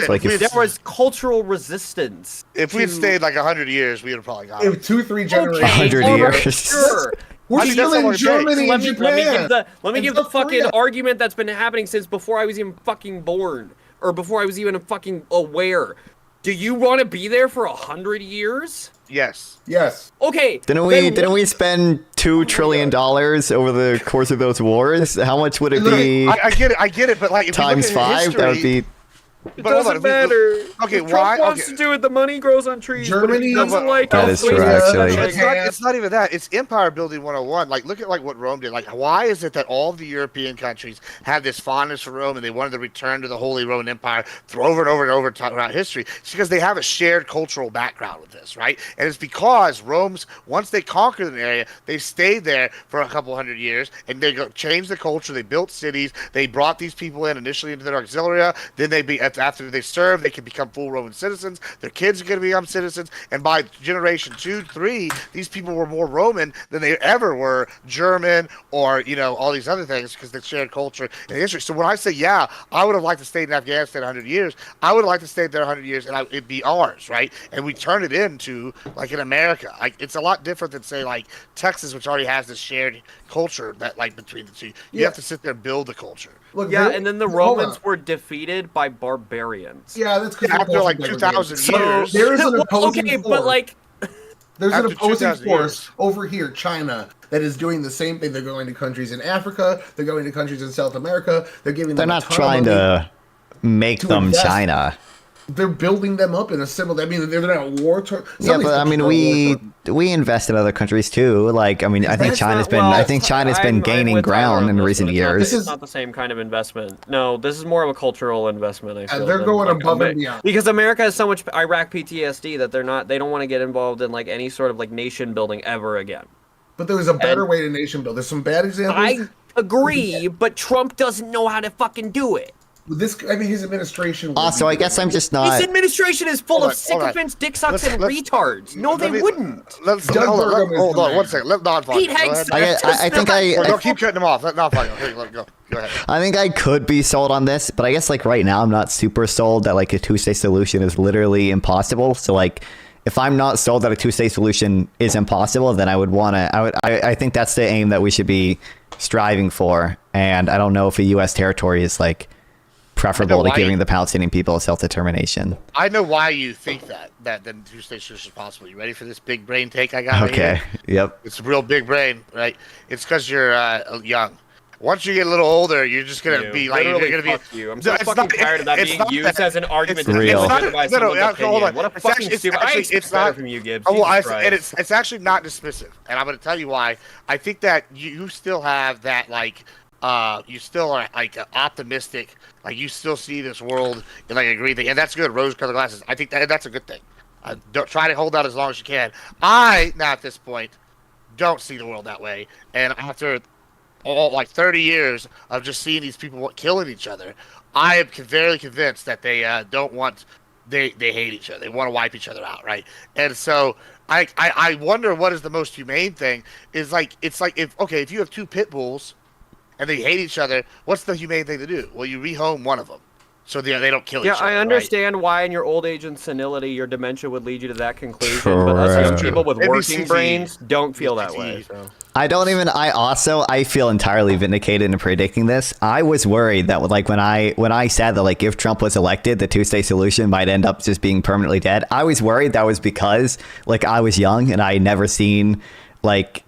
D: was cultural resistance.
A: If we'd stayed like 100 years, we would have probably got it.
B: 2-3 generations.
C: 100 years.
D: Sure.
B: We're still in Germany and Japan.
D: Let me give the fucking argument that's been happening since before I was even fucking born, or before I was even fucking aware. Do you want to be there for 100 years?
A: Yes.
C: Okay. Didn't we spend $2 trillion over the course of those wars? How much would it be?
A: I get it, but like if
C: times 5, that would be.
D: It
A: But hold on,
D: doesn't matter.
A: okay,
D: If
A: why?
D: Trump wants
A: Okay.
D: to do it, the money grows on trees. but if
B: Germany-
D: he doesn't like
C: That
D: it,
C: is true,
B: Austria,
C: actually.
A: It's not even that. It's empire building 101. Like, look at like what Rome did. Like, why is it that all the European countries have this fondness for Rome and they wanted to return to the Holy Roman Empire over and over and over throughout history? It's because they have a shared cultural background with this, right? And it's because Rome's, once they conquered an area, they stayed there for a couple hundred years and they changed the culture. They built cities. They brought these people in initially into their auxilia. Then after they serve, they can become full Roman citizens. Their kids are going to become citizens, and by generation 2, 3, these people were more Roman than they ever were German or all these other things because they shared culture and history. So when I say I would have liked to stay in Afghanistan 100 years, I would have liked to stay there 100 years, and it'd be ours, right? And we turn it into like in America. Like it's a lot different than say like Texas, which already has this shared culture that like between the two. You have to sit there and build the culture.
B: Look,
D: Yeah,
B: there-
D: and then the
B: hold
D: Romans
B: on.
D: were defeated by barbarians.
B: Yeah, that's because
A: After like 2,000 years.
B: There is an
D: Well,
B: opposing
D: okay,
B: force.
D: but like,
B: There's an
A: after
B: opposing
A: 2,000
B: force
A: years.
B: over here, China, that is doing the same thing. They're going to countries in Africa. They're going to countries in South America. They're giving
C: They're
B: them
C: not
B: a ton
C: trying
B: of money.
C: to make
B: to
C: them
B: invest.
C: China.
B: They're building them up in a similar. I mean, they're not war.
C: Yeah, but I mean, we invest in other countries too. Like, I mean, I think
B: That's
C: China's
B: not-
C: been
B: well,
C: I think China's been
D: I'm
C: gaining
D: with Tyler
C: ground
D: on
C: in
D: this
C: recent
D: one. It's not-
C: years.
D: It's not the same kind of investment. No, this is more of a cultural investment. I feel
B: they're
D: than,
B: going
D: like,
B: above and beyond.
D: because America has so much Iraq PTSD that they don't want to get involved in like any sort of like nation building ever again.
B: But there was a better way to nation build. There's some bad examples.
D: I agree, but Trump doesn't know how to fucking do it.
B: His administration. will
C: Also,
B: be
C: I guess
B: doing
C: I'm
B: it.
C: just not.
D: His administration is full
A: Hold
D: of
A: on, hold on.
D: sycophants, dick sucks, and
A: Let's-
D: retards. No, they
A: let me-
D: wouldn't.
A: Let's
B: Doug
A: hold
B: Burgum
A: on.
B: is
A: Hold
B: the
A: on
B: man.
A: one second. Let Don
D: Pete
A: Go
D: Hanks.
A: ahead.
C: I think
A: Don't keep cutting him off. Let Don go. Here, let go. Go ahead.
C: I think I could be sold on this, but I guess like right now I'm not super sold that like a two-state solution is literally impossible. So like if I'm not sold that a two-state solution is impossible, then I would want to. I think that's the aim that we should be striving for. And I don't know if a U.S. territory is like preferable to
A: why
C: giving
A: you-
C: the Palestinian people self-determination.
A: I know why you think that the two-state solution is possible. You ready for this big brain take I got? right
C: Okay.
A: here?
C: Yep.
A: It's a real big brain, right? It's because you're young. Once you get a little older, you're just gonna be like
D: Literally,
A: you're gonna
D: fuck
A: be.
D: you. I'm so
A: It's
D: fucking
A: not-
D: tired of that
A: it's
D: being
A: not
D: used
A: that-
D: as an argument
C: it's
D: to
C: real.
D: legitimize
A: No,
D: someone's
A: hold
D: opinion.
A: on.
D: What a
A: It's
D: fucking
A: actually- it's
D: stupid.
A: actually-
D: I expect
A: it's
D: better
A: not-
D: from you, Gibbs.
A: Oh, well,
D: Jesus
A: and
D: Christ.
A: it's actually not dismissive, and I'm going to tell you why. I think that you still have that you still are like optimistic, like you still see this world in like a green thing, and that's good. Rose-colored glasses. I think that's a good thing. Don't try to hold out as long as you can. I now at this point don't see the world that way, and after all like 30 years of just seeing these people killing each other, I am very convinced that they don't want. They hate each other. They want to wipe each other out, right? And so I wonder what is the most humane thing. Is like it's like if you have two pit bulls and they hate each other, what's the humane thing to do? Well, you rehome one of them so they don't kill
D: Yeah,
A: each other.
D: I
A: right?
D: understand why in your old age and senility your dementia would lead you to that conclusion, but us young
C: Correct.
D: people with
A: Maybe
D: working
A: CTE.
D: brains don't feel that
A: CTE.
D: way. So.
C: I feel entirely vindicated in predicting this. I was worried that like when I said that like if Trump was elected, the two-state solution might end up just being permanently dead. I was worried that was because like I was young and I had never seen like,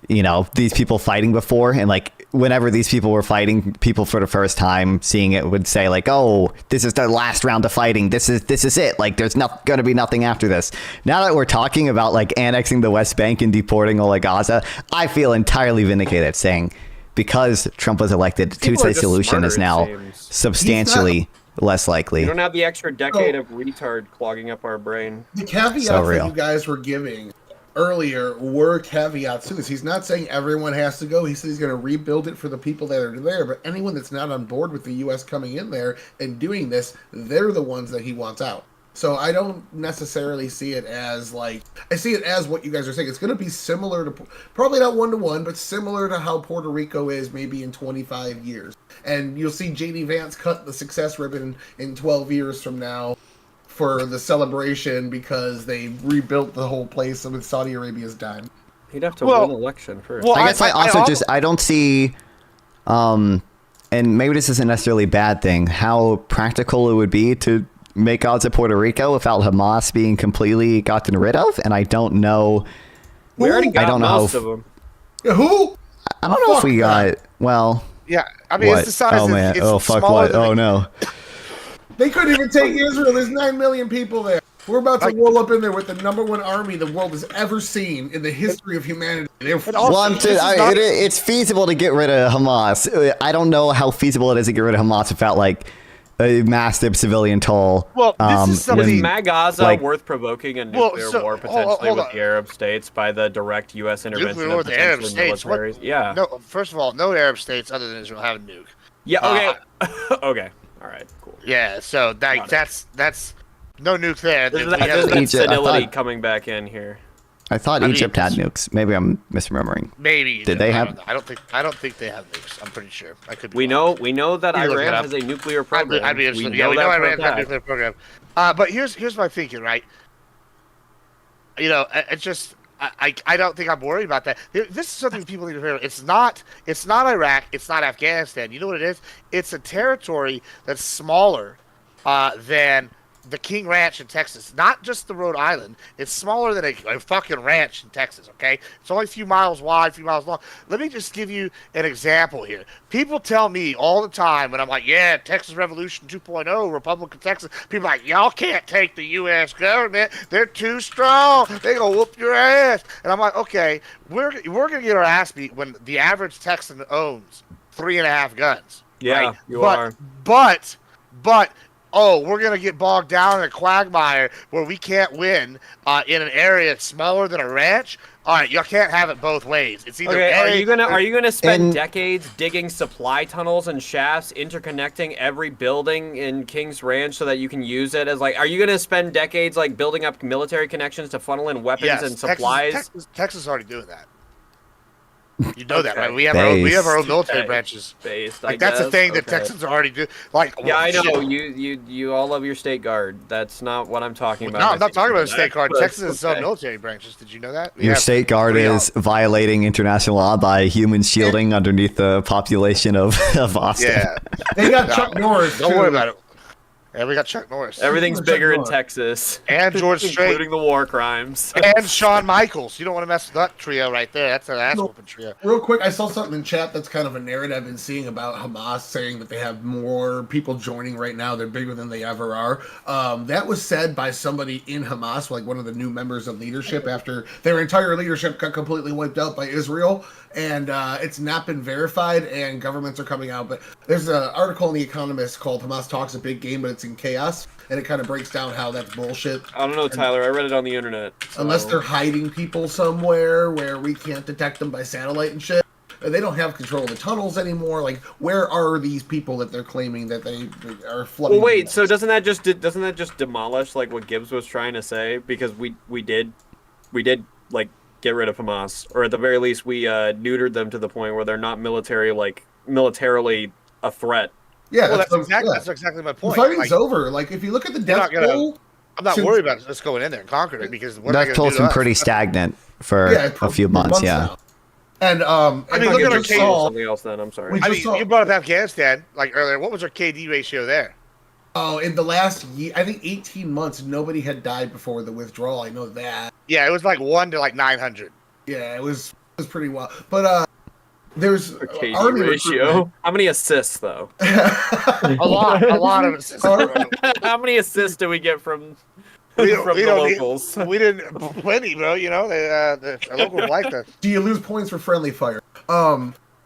C: these people fighting before, and like whenever these people were fighting people for the first time, seeing it would say like, oh, this is the last round of fighting. This is it. Like there's not going to be nothing after this. Now that we're talking about like annexing the West Bank and deporting all of Gaza, I feel entirely vindicated saying because Trump was elected, the
D: People are
C: two-state
D: just
C: solution
D: smarter,
C: is
D: it
C: now
D: seems.
C: substantially less likely.
D: You don't have the extra decade of retard clogging up our brain.
B: The caveats
C: So
B: that
C: real.
B: you guys were giving earlier were caveats to this. He's not saying everyone has to go. He said he's going to rebuild it for the people that are there, but anyone that's not on board with the U.S. coming in there and doing this, they're the ones that he wants out. So I don't necessarily see it as like, I see it as what you guys are saying. It's going to be similar to, probably not one-to-one, but similar to how Puerto Rico is maybe in 25 years. And you'll see J.D. Vance cut the success ribbon in 12 years from now for the celebration because they rebuilt the whole place with Saudi Arabia's dime.
D: He'd have to
A: Well-
D: win an election first.
A: Well,
C: I guess I don't see, and maybe this isn't necessarily a bad thing, how practical it would be to make Gaza Puerto Rico without Hamas being completely gotten rid of. And I don't know.
D: we already got
C: I don't know how
D: most of them.
B: Who?
C: I don't know if
B: Fuck
C: we
B: that.
C: got, well,
A: Yeah, I mean
C: what?
A: it's the size.
C: Oh man.
A: It's
C: Oh fuck
A: smaller
C: what?
A: than
C: Oh no.
B: They couldn't even take Israel. There's 9 million people there. We're about to roll up in there with the #1 army the world has ever seen in the history of humanity.
C: It's feasible to get rid of Hamas. I don't know how feasible it is to get rid of Hamas without like a massive civilian toll.
A: Well, this is something.
D: Is Gaza worth provoking a nuclear war potentially
A: hold
D: with
A: on.
D: the Arab states by the direct U.S. intervention
A: Nuclear war
D: of
A: with the Arab
D: potentially
A: states?
D: militaries? Yeah.
A: No, first of all, no Arab states other than Israel have a nuke.
D: Yeah. Okay. Okay. All right. Cool.
A: Yeah. So that's no nuke there.
D: There's
A: We have-
D: that
C: Egypt, I
D: senility
C: thought-
D: coming back in here.
C: I thought Egypt had nukes. Maybe I'm misremembering.
A: Maybe
C: Did they have?
A: I don't think they have nukes. I'm pretty sure. I could. Be
D: We
A: wrong.
D: know that
A: You look it
D: Iran
A: up.
D: has a nuclear program.
A: I'd be interested.
D: We
A: Yeah, we know
D: that for a
A: Iran has a
D: fact.
A: nuclear program. But here's my thinking, right? You know, it's just I don't think I'm worried about that. This is something people need to hear. It's not Iraq. It's not Afghanistan. You know what it is? It's a territory that's smaller than the King Ranch in Texas, not just the Rhode Island. It's smaller than a fucking ranch in Texas, okay? It's only a few miles wide, a few miles long. Let me just give you an example here. People tell me all the time when I'm like, yeah, Texas Revolution 2.0, Republic of Texas. People are like, y'all can't take the U.S. government. They're too strong. They gonna whoop your ass. And I'm like, okay, we're gonna get our ass beat when the average Texan owns 3.5 guns.
D: Yeah,
A: right?
D: you are.
A: But oh, we're going to get bogged down in a quagmire where we can't win in an area that's smaller than a ranch. All right, you can't have it both ways. It's either
D: Okay, are you gonna spend
C: And-
D: decades digging supply tunnels and shafts, interconnecting every building in King's Ranch so that you can use it as are you gonna spend decades building up military connections to funnel in weapons
A: yes,
D: and supplies?
A: Texas is already doing that. You know that,
D: Okay.
A: right? We have our own military
D: Okay.
A: branches.
D: Based,
A: Like that's a
D: guess.
A: thing that
D: Okay.
A: Texans are already doing.
D: Yeah, I know.
A: shit.
D: You all love your state guard. That's not what I'm talking about.
A: No, I'm not talking about the
D: That,
A: state guard.
D: but
A: Texas has
D: okay.
A: some military branches. Did you know that? We
C: Your
A: have
C: state guard
A: 3
C: is violating international law by human shielding underneath the population of Austin.
A: Yeah.
B: They got Chuck Norris.
A: Don't
B: too.
A: worry about it. Yeah, we got Chuck Norris.
D: Everything's
B: Chuck
D: bigger in
B: Norris.
D: Texas,
A: And George Strait.
D: including the war crimes.
A: And Shawn Michaels. You don't want to mess with that trio right there. That's an ass whooping trio.
B: Real quick, I saw something in chat that's kind of a narrative I've been seeing about Hamas saying that they have more people joining right now. They're bigger than they ever are. That was said by somebody in Hamas, like one of the new members of leadership, after their entire leadership got completely wiped out by Israel. And it's not been verified, and governments are coming out. But there's an article in The Economist called Hamas Talks a Big Game, but it's in chaos. And it kind of breaks down how that's bullshit.
D: I don't know, Tyler. I read it on the internet. so-
B: Unless they're hiding people somewhere where we can't detect them by satellite and shit. They don't have control of the tunnels anymore. Like, where are these people that they're claiming that they are flooding?
D: Well, wait. So doesn't that just demolish what Gibbs was trying to say? Because we did get rid of Hamas, or at the very least we neutered them to the point where they're not militarily a threat.
B: Yeah,
A: Well, that's
B: yeah.
A: exactly my
B: The
A: point.
B: fighting's
A: Like,
B: over. Like, if you look at the
A: They're
B: death
A: not gonna-
B: toll,
A: I'm not
B: since-
A: worried about us going in there and conquering it because what are they
C: That
A: going
C: toll's
A: to do
C: been
A: to us?
C: pretty stagnant for a few months. Yeah.
B: now. And
A: mean, look at our
B: just
A: case.
B: saw,
D: Something else then. I'm sorry.
B: We
A: I
B: just
A: mean,
B: saw-
A: you brought up Afghanistan earlier. What was our KD ratio there?
B: in the last year, I think 18 months, nobody had died before the withdrawal. I know that.
A: Yeah, it was 1 to 900.
B: Yeah, it was pretty well. But there's
D: KD
B: army
D: ratio. How many assists though?
B: recruitment.
A: A lot of it.
D: How many assists do we get from
A: We
D: from
A: don't
D: the
A: need-
D: locals?
A: We didn't plenty, bro. You know, the locals like that.
B: Do you lose points for friendly fire?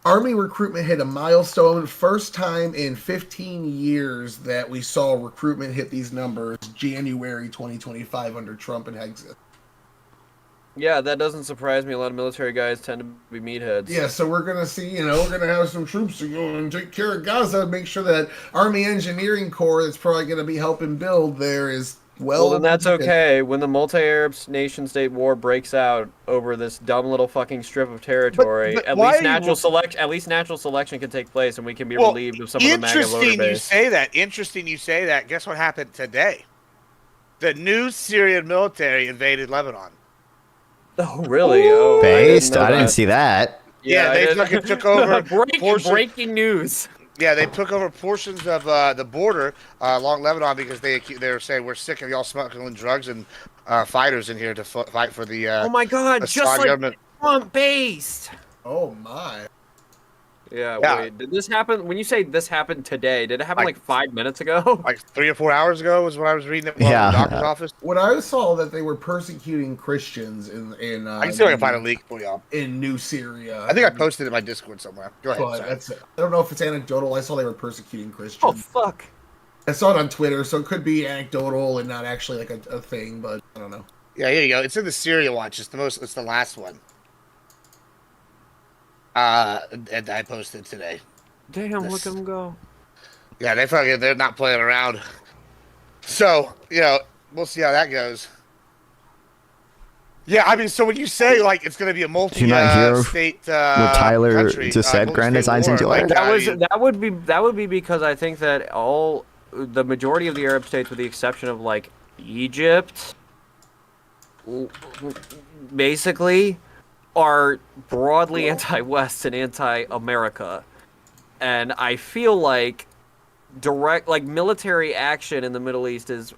B: Army recruitment hit a milestone. First time in 15 years that we saw recruitment hit these numbers. January 2025 under Trump and Hegseth.
D: Yeah, that doesn't surprise me. A lot of military guys tend to be meatheads.
B: Yeah, so we're gonna see. We're gonna have some troops to go and take care of Gaza. Make sure that Army Engineering Corps that's probably gonna be helping build there is
D: Well, then that's okay. When the multi-Arab nation-state war breaks out over this dumb little fucking strip of territory,
A: But
D: at
A: why
D: least
A: are you-
D: natural selection can take place, and we can be relieved of some of the MAGA voter
A: interesting you
D: base.
A: say that. Interesting you say that. Guess what happened today? The new Syrian military invaded Lebanon.
D: Oh, really? Oh,
C: Based? I
D: know
C: didn't
D: that.
C: see that.
A: Yeah, they fucking took over
D: breaking news.
A: Yeah, they took over portions of the border along Lebanon because they were saying we're sick of y'all smuggling drugs and fighters in here to fight for the.
D: Oh my God!
A: Assad
D: Just like
A: government.
D: Trump based.
B: Oh my!
D: Yeah,
A: Yeah.
D: wait. Did this happen? When you say this happened today, did it happen
A: Like-
D: like 5 minutes ago?
A: Like 3 or 4 hours ago was when I was reading it while I was in the doctor's office.
B: When I saw that they were persecuting Christians
A: I can see if I can find a leak for y'all.
B: in New Syria.
A: I think I posted it in my Discord somewhere. Go ahead.
B: But
A: sorry.
B: that's it. I don't know if it's anecdotal. I saw they were persecuting Christians.
D: Oh fuck!
B: I saw it on Twitter, so it could be anecdotal and not actually like a thing, but I don't know.
A: Yeah, here you go. It's in the Syria watch. It's the last one. And I posted today.
D: Damn,
A: This-
D: look at him go.
A: Yeah, they're not playing around. So, we'll see how that goes. Yeah, I mean, so when you say like it's going to be a
C: Do you not hear
A: state
C: what Tyler
A: country,
C: just said, Grand
A: multi-state
C: Designs
A: war,
C: enjoy?
A: like, I mean,
D: That would be because I think that the majority of the Arab states, with the exception of like Egypt, basically are broadly anti-West and anti-America, and I feel like direct military action in the Middle East is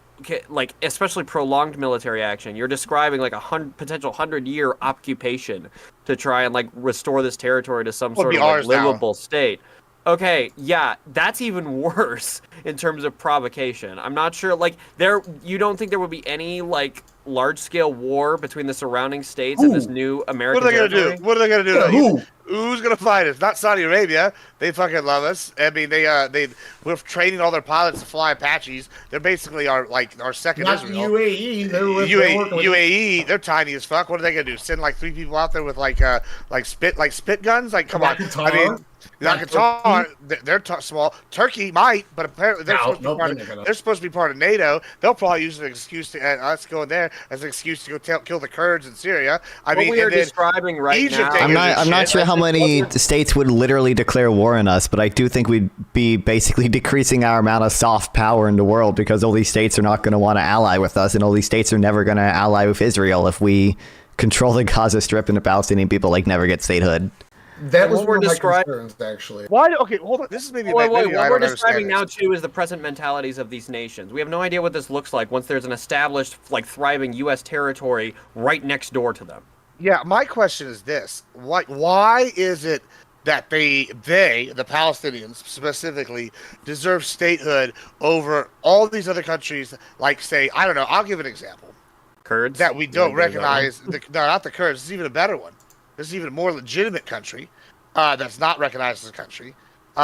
D: like, especially prolonged military action. You're describing like a potential 100-year occupation to try and like restore this territory to some
A: Would
D: sort
A: be
D: of like,
A: ours now.
D: livable state. Okay, yeah, that's even worse in terms of provocation. I'm not sure, like, you don't think there would be any like large-scale war between the surrounding states and this new American
A: what are they going
D: territory?
A: to do? What are they going to do?
B: Yeah, who?
A: Who's going to fight us? Not Saudi Arabia. They fucking love us. I mean, we're training all their pilots to fly Apaches. They're basically our second
B: Not
A: Israel.
B: UAE. They're working with
A: UAE, they're tiny as fuck. What are they gonna do? Send like 3 people out there with like spit guns? Like, come on.
B: Qatar?
A: I mean, not Qatar. They're small. Turkey might, but apparently they're
B: No,
A: supposed to be
B: they're not gonna.
A: they're supposed to be part of NATO. They'll probably use an excuse to us go in there as an excuse to go kill the Kurds in Syria. I
D: What
A: mean,
D: we are
A: and then
D: describing right
A: Egypt
D: now.
A: ain't
C: I'm not
A: shit.
C: sure how many states would literally declare war on us, but I do think we'd be basically decreasing our amount of soft power in the world because all these states are not going to want to ally with us, and all these states are never going to ally with Israel if we control the Gaza Strip and the Palestinian people like never get statehood.
B: That was
D: What we're
B: one of my
D: describing-
B: concerns, actually.
A: Why? Okay, hold on. This is maybe.
D: Wait,
A: maybe I
D: what we're
A: don't
D: describing now
A: understand
D: too is the present mentalities of these nations. We have no idea what this looks like once there's an established, like, thriving U.S. territory right next door to them.
A: this. Yeah, my question is this: why is it that the Palestinians specifically, deserve statehood over all these other countries? Like, say, I don't know. I'll give an example
D: Kurds
A: that we don't
D: You wanna go that one?
A: recognize. No, not the Kurds. This is even a better one. This is even a more legitimate country that's not recognized as a country.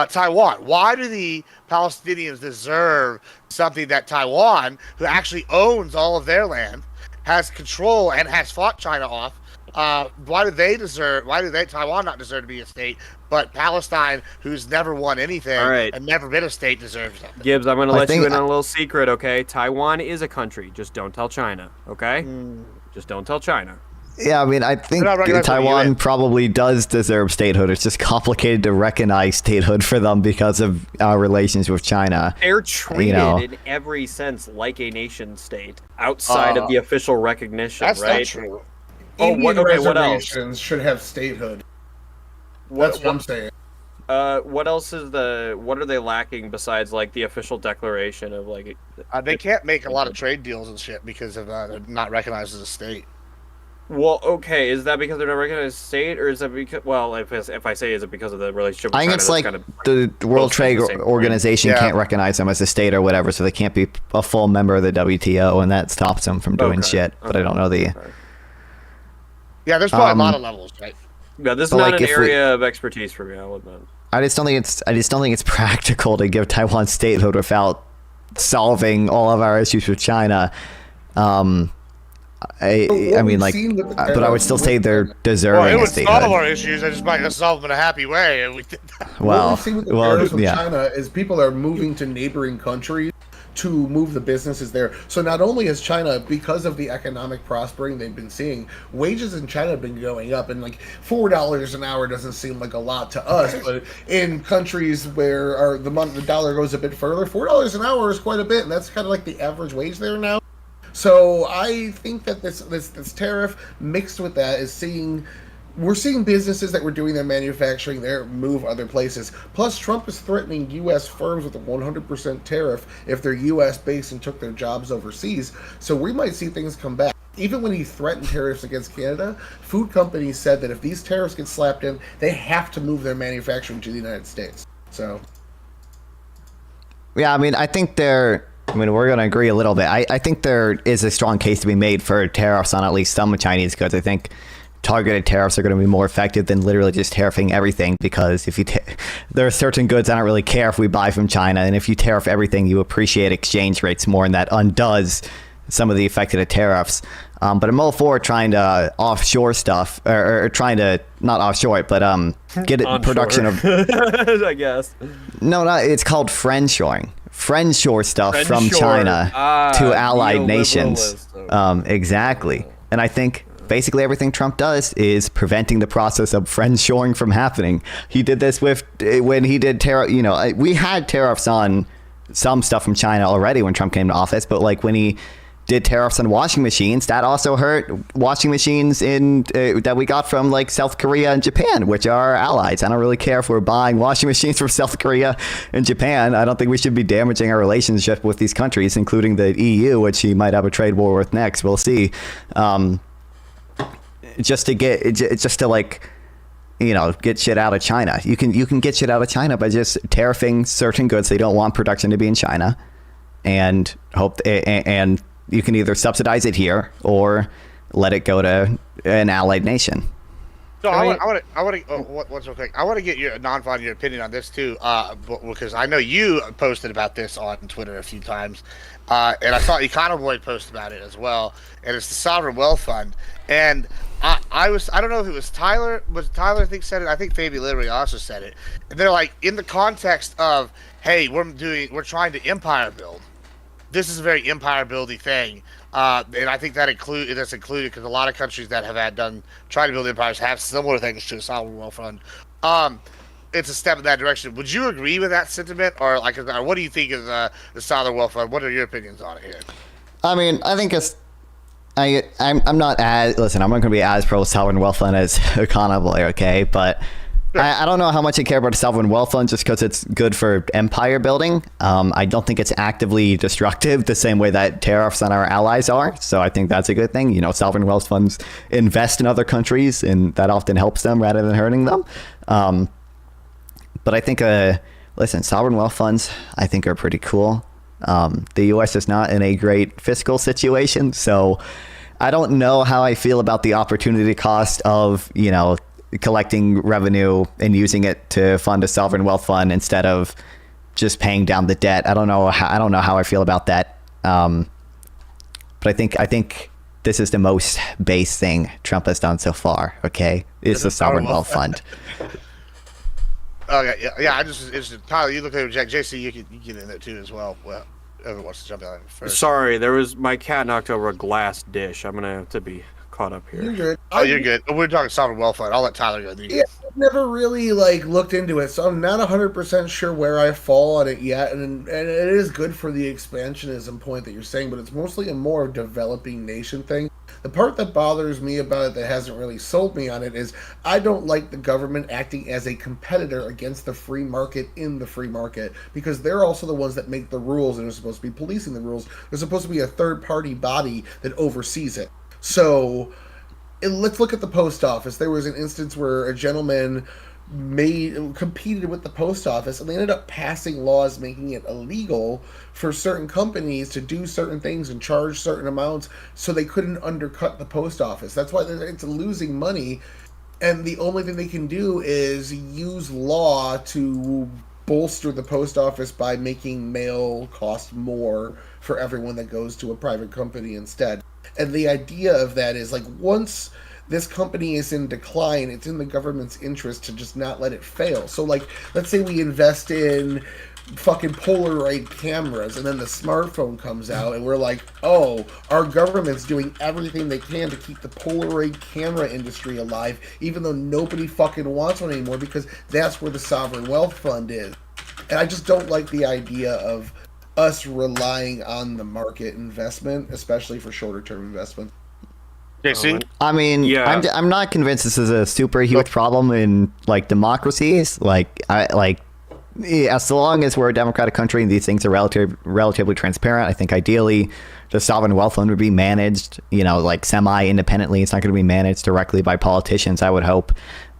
A: Taiwan. Why do the Palestinians deserve something that Taiwan, who actually owns all of their land, has control and has fought China off? Why do Taiwan not deserve to be a state, but Palestine, who's never won anything
D: All right.
A: and never been a state, deserves something?
D: Gibbs, I'm going to
C: I
D: let you
C: think-
D: in on a little secret, okay? Taiwan is a country. Just don't tell China, okay? Just don't tell China.
C: Yeah, I mean, I think
A: They're not recognized by the
C: Taiwan
A: UN.
C: probably does deserve statehood. It's just complicated to recognize statehood for them because of our relations with China.
D: They're treated
C: know.
D: in every sense like a nation state outside of the official recognition,
A: That's
D: right?
A: not true.
D: Oh,
B: Indian
D: what else?
B: reservations should have statehood. That's what I'm saying.
D: What else what are they lacking besides like the official declaration of like?
A: They can't make a lot of trade deals and shit because of they're not recognized as a state.
D: Well, okay, is that because they're not recognized as a state, or is that because? Well, if I say is it because of the relationship with
C: I think
D: China,
C: it's
D: that's
C: like
D: kind of
C: the World
D: both
C: Trade
D: the same point.
C: Organization
A: Yeah.
C: can't recognize them as a state or whatever, so they can't be a full member of the WTO, and that stops them from doing
D: Okay,
C: shit. But I don't know the.
A: Yeah, there's probably a lot
C: Um,
A: of levels, right?
D: Yeah, this is
C: But,
D: not
C: like,
D: an
C: if we-
D: area of expertise for me. I'll admit.
C: I just don't think it's practical to give Taiwan statehood without solving all of our issues with China. I mean,
B: we've
C: like,
B: seen with the
C: but I would still say they're
A: Well,
C: deserving
A: it
C: of
A: would solve
C: statehood.
A: our issues. I just might not solve them in a happy way. And we did that.
B: What
C: Well,
B: we've seen with the tariffs with
C: yeah.
B: China is people are moving to neighboring countries to move the businesses there. So not only has China, because of the economic prospering they've been seeing, wages in China have been going up, and like $4 an hour doesn't seem like a lot to us, but in countries where the dollar goes a bit further, $4 an hour is quite a bit, and that's kind of like the average wage there now. So I think that this tariff mixed with that is we're seeing businesses that were doing their manufacturing there move other places. Plus, Trump is threatening U.S. firms with a 100% tariff if they're U.S. based and took their jobs overseas. So we might see things come back. even when he threatened tariffs against Canada, food companies said that if these tariffs get slapped in, they have to move their manufacturing to the United States. So,
C: yeah, I mean, we're going to agree a little bit. I think there is a strong case to be made for tariffs on at least some Chinese goods. I think targeted tariffs are going to be more effective than literally just tariffing everything, because if there are certain goods I don't really care if we buy from China, and if you tariff everything, you appreciate exchange rates more, and that undoes some of the effect of the tariffs. But I'm all for trying to offshore stuff, or trying to not offshore it, but get it production of.
D: I guess.
C: No, it's called friendshoring. Friendshore stuff from China to allied nations. Exactly. And I think basically everything Trump does is preventing the process of friendshoring from happening. He did this when he did tariff. We had tariffs on some stuff from China already when Trump came to office, but like when he did tariffs on washing machines, that also hurt washing machines that we got from like South Korea and Japan, which are our allies. I don't really care if we're buying washing machines from South Korea and Japan. I don't think we should be damaging our relationship with these countries, including the EU, which he might have a trade war with next. We'll see. Just to get shit out of China. You can get shit out of China by just tariffing certain goods they don't want production to be in China, and you can either subsidize it here or let it go to an allied nation.
A: So I want to. What's real quick? I want to get your your opinion on this too, because I know you posted about this on Twitter a few times, and I saw Econoboy post about it as well. And it's the Sovereign Wealth Fund, and I don't know if it was Tyler. Was Tyler I think said it? I think Fabi literally also said it. And they're like, in the context of, hey, we're trying to empire build. This is a very empire building thing, and I think that's included because a lot of countries that have tried to build empires have similar things to the Sovereign Wealth Fund. It's a step in that direction. Would you agree with that sentiment, or what do you think of the Sovereign Wealth Fund? What are your opinions on it here?
C: I mean, I think I'm not going to be as pro Sovereign Wealth Fund as Econoboy, okay, but. I don't know how much I care about the Sovereign Wealth Fund just because it's good for empire building. I don't think it's actively destructive the same way that tariffs on our allies are. So I think that's a good thing. Sovereign wealth funds invest in other countries, and that often helps them rather than hurting them. But I think, sovereign wealth funds, I think, are pretty cool. The U.S. is not in a great fiscal situation, so I don't know how I feel about the opportunity cost of, collecting revenue and using it to fund a sovereign wealth fund instead of just paying down the debt. I don't know how I feel about that. But I think this is the most base thing Trump has done so far. Okay, is the sovereign wealth fund.
A: Okay, yeah. It's Tyler. You look at Jack. JC, you can get in there too as well. Well, whoever wants to jump in first.
D: Sorry, my cat knocked over a glass dish. I'm gonna have to be caught up here.
B: You're good.
A: Oh, you're good. We're talking sovereign wealth fund. I'll let Tyler go.
B: Yeah, I've never really looked into it, so I'm not 100% sure where I fall on it yet. And it is good for the expansionism point that you're saying, but it's mostly a more developing nation thing. The part that bothers me about it that hasn't really sold me on it is I don't like the government acting as a competitor against the free market in the free market, because they're also the ones that make the rules and are supposed to be policing the rules. There's supposed to be a third-party body that oversees it. So let's look at the post office. There was an instance where a gentleman competed with the post office, and they ended up passing laws making it illegal for certain companies to do certain things and charge certain amounts, so they couldn't undercut the post office. That's why it's losing money, and the only thing they can do is use law to bolster the post office by making mail cost more for everyone that goes to a private company instead. And the idea of that is, once this company is in decline, it's in the government's interest to just not let it fail. So, let's say we invest in fucking Polaroid cameras, and then the smartphone comes out, and we're like, oh, our government's doing everything they can to keep the Polaroid camera industry alive, even though nobody fucking wants one anymore, because that's where the Sovereign Wealth Fund is. And I just don't like the idea of us relying on the market investment, especially for shorter term investment.
A: JC?
C: I mean,
D: yeah.
C: I'm not convinced this is a super huge problem in democracies. Yeah, so long as we're a democratic country and these things are relatively transparent, I think ideally the sovereign wealth fund would be managed, like semi-independently. It's not going to be managed directly by politicians, I would hope.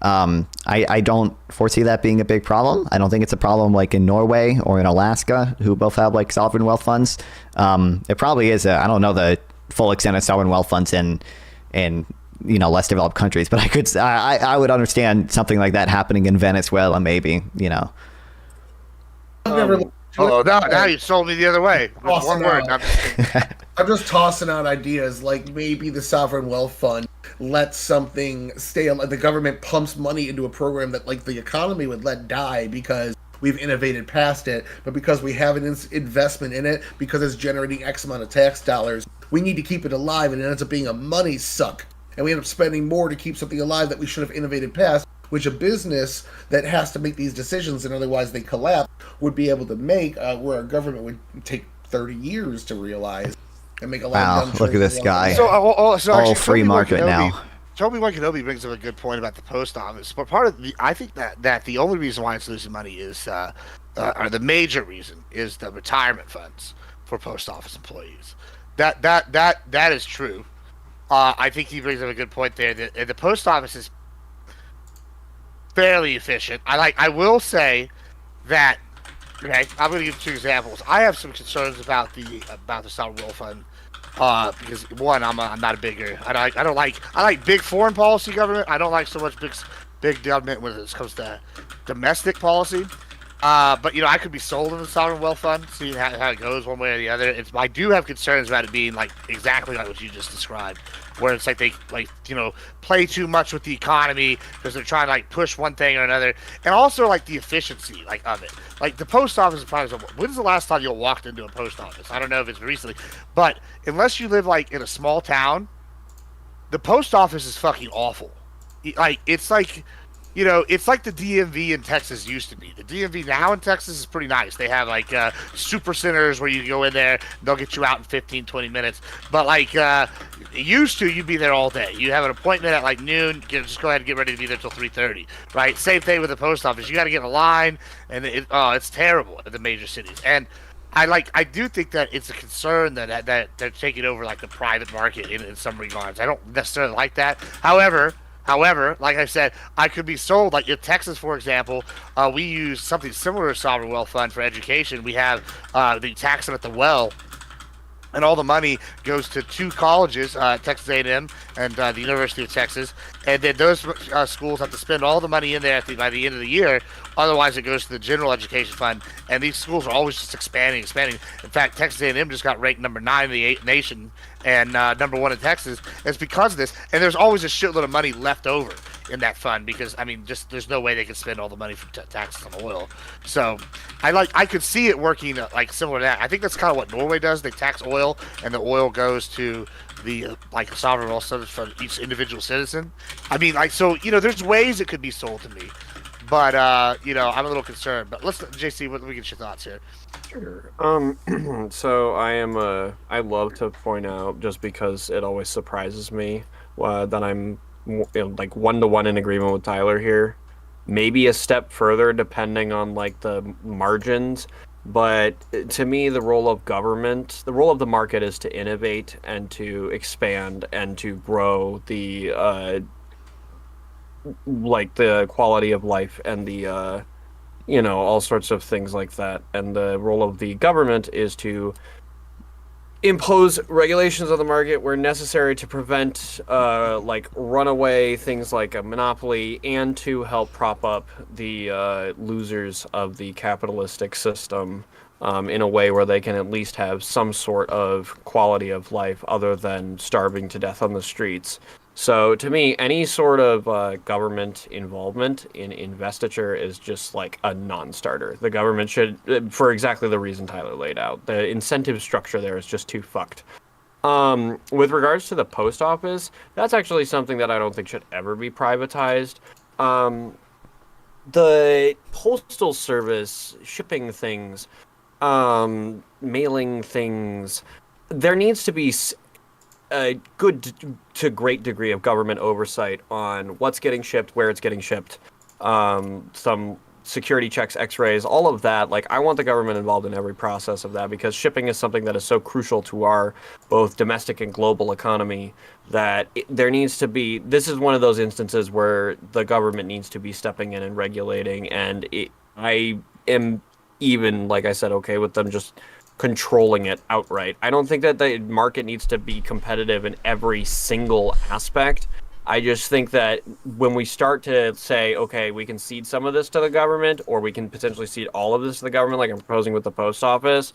C: I don't foresee that being a big problem. I don't think it's a problem like in Norway or in Alaska, who both have like sovereign wealth funds. It probably is. I don't know the full extent of sovereign wealth funds in less developed countries, but I would understand something like that happening in Venezuela, maybe.
B: I've never looked into it.
A: Now you sold me the other way. With
B: Awesome.
A: one word.
B: I'm just tossing out ideas like maybe the sovereign wealth fund lets something stay. The government pumps money into a program that like the economy would let die because we've innovated past it, but because we have an investment in it, because it's generating X amount of tax dollars, we need to keep it alive, and it ends up being a money suck. And we end up spending more to keep something alive that we should have innovated past, which a business that has to make these decisions and otherwise they collapse would be able to make, where our government would take 30 years to realize and make a lot of dumb
C: look at this
B: choices
C: guy.
B: along
A: So
C: All
A: actually,
C: free market now.
A: Toby Kenobi brings up a good point about the post office, but part of I think that the only reason why it's losing money is, or the major reason is the retirement funds for post office employees. That is true. I think he brings up a good point there. The post office is fairly efficient. I will say that. Okay, I'm going to give 2 examples. I have some concerns about the sovereign wealth fund because one, I'm not a bigger. I like big foreign policy government. I don't like so much big government when it comes to domestic policy. But I could be sold in the sovereign wealth fund, seeing how it goes one way or the other. I do have concerns about it being like exactly like what you just described, where it's like they play too much with the economy because they're trying to like push one thing or another, and also like the efficiency of it. Like the post office is probably. When's the last time you walked into a post office? I don't know if it's recently, but unless you live like in a small town, the post office is fucking awful. It's like the DMV in Texas used to be. The DMV now in Texas is pretty nice. They have like super centers where you go in there, they'll get you out in 15, 20 minutes. But like it used to, you'd be there all day. You have an appointment at like noon, just go ahead and get ready to be there till 3:30, right? Same thing with the post office. You got to get in a line, and it's terrible at the major cities. And I do think that it's a concern that they're taking over like the private market in some regards. I don't necessarily like that. However, like I said, I could be sold. Like in Texas, for example, we use something similar to sovereign wealth fund for education. We have the tax at the well, and all the money goes to 2 colleges, Texas A&M and the University of Texas, and then those schools have to spend all the money in there by the end of the year. Otherwise, it goes to the general education fund, and these schools are always just expanding. In fact, Texas A&M just got ranked number 9 in the nation and number 1 in Texas. It's because of this, and there's always a shitload of money left over in that fund because just there's no way they can spend all the money from taxes on oil. So I could see it working like similar to that. I think that's kind of what Norway does. They tax oil, and the oil goes to the sovereign wealth fund for each individual citizen. There's ways it could be sold to me. But I'm a little concerned. But JC, what we get your thoughts here?
D: Sure. So I love to point out, just because it always surprises me, that I'm like 1-to-1 in agreement with Tyler here. Maybe a step further depending on like the margins. But to me, the role of the market is to innovate and to expand and to grow the the quality of life and the all sorts of things like that. And the role of the government is to impose regulations on the market where necessary to prevent runaway things like a monopoly, and to help prop up the losers of the capitalistic system in a way where they can at least have some sort of quality of life other than starving to death on the streets. So to me, any sort of government involvement in investiture is just like a non-starter. The government should, for exactly the reason Tyler laid out, the incentive structure there is just too fucked. With regards to the post office, that's actually something that I don't think should ever be privatized. The postal service, shipping things, mailing things, there needs to be a good to great degree of government oversight on what's getting shipped, where it's getting shipped, some security checks, x-rays, all of that. Like, I want the government involved in every process of that, because shipping is something that is so crucial to our both domestic and global economy that there needs to be, this is one of those instances where the government needs to be stepping in and regulating, and I am even, like I said, okay with them just controlling it outright. I don't think that the market needs to be competitive in every single aspect. I just think that when we start to say, okay, we can cede some of this to the government, or we can potentially cede all of this to the government, like I'm proposing with the post office,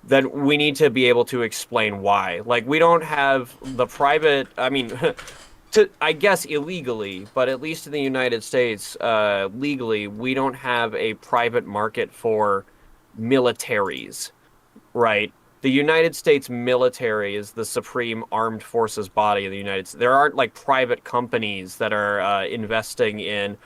D: then we need to be able to explain why. Like, we don't have the private, I mean, I guess illegally, but at least in the United States, legally, we don't have a private market for militaries, right? The United States military is the supreme armed forces body of the United States. There aren't like private companies that are investing in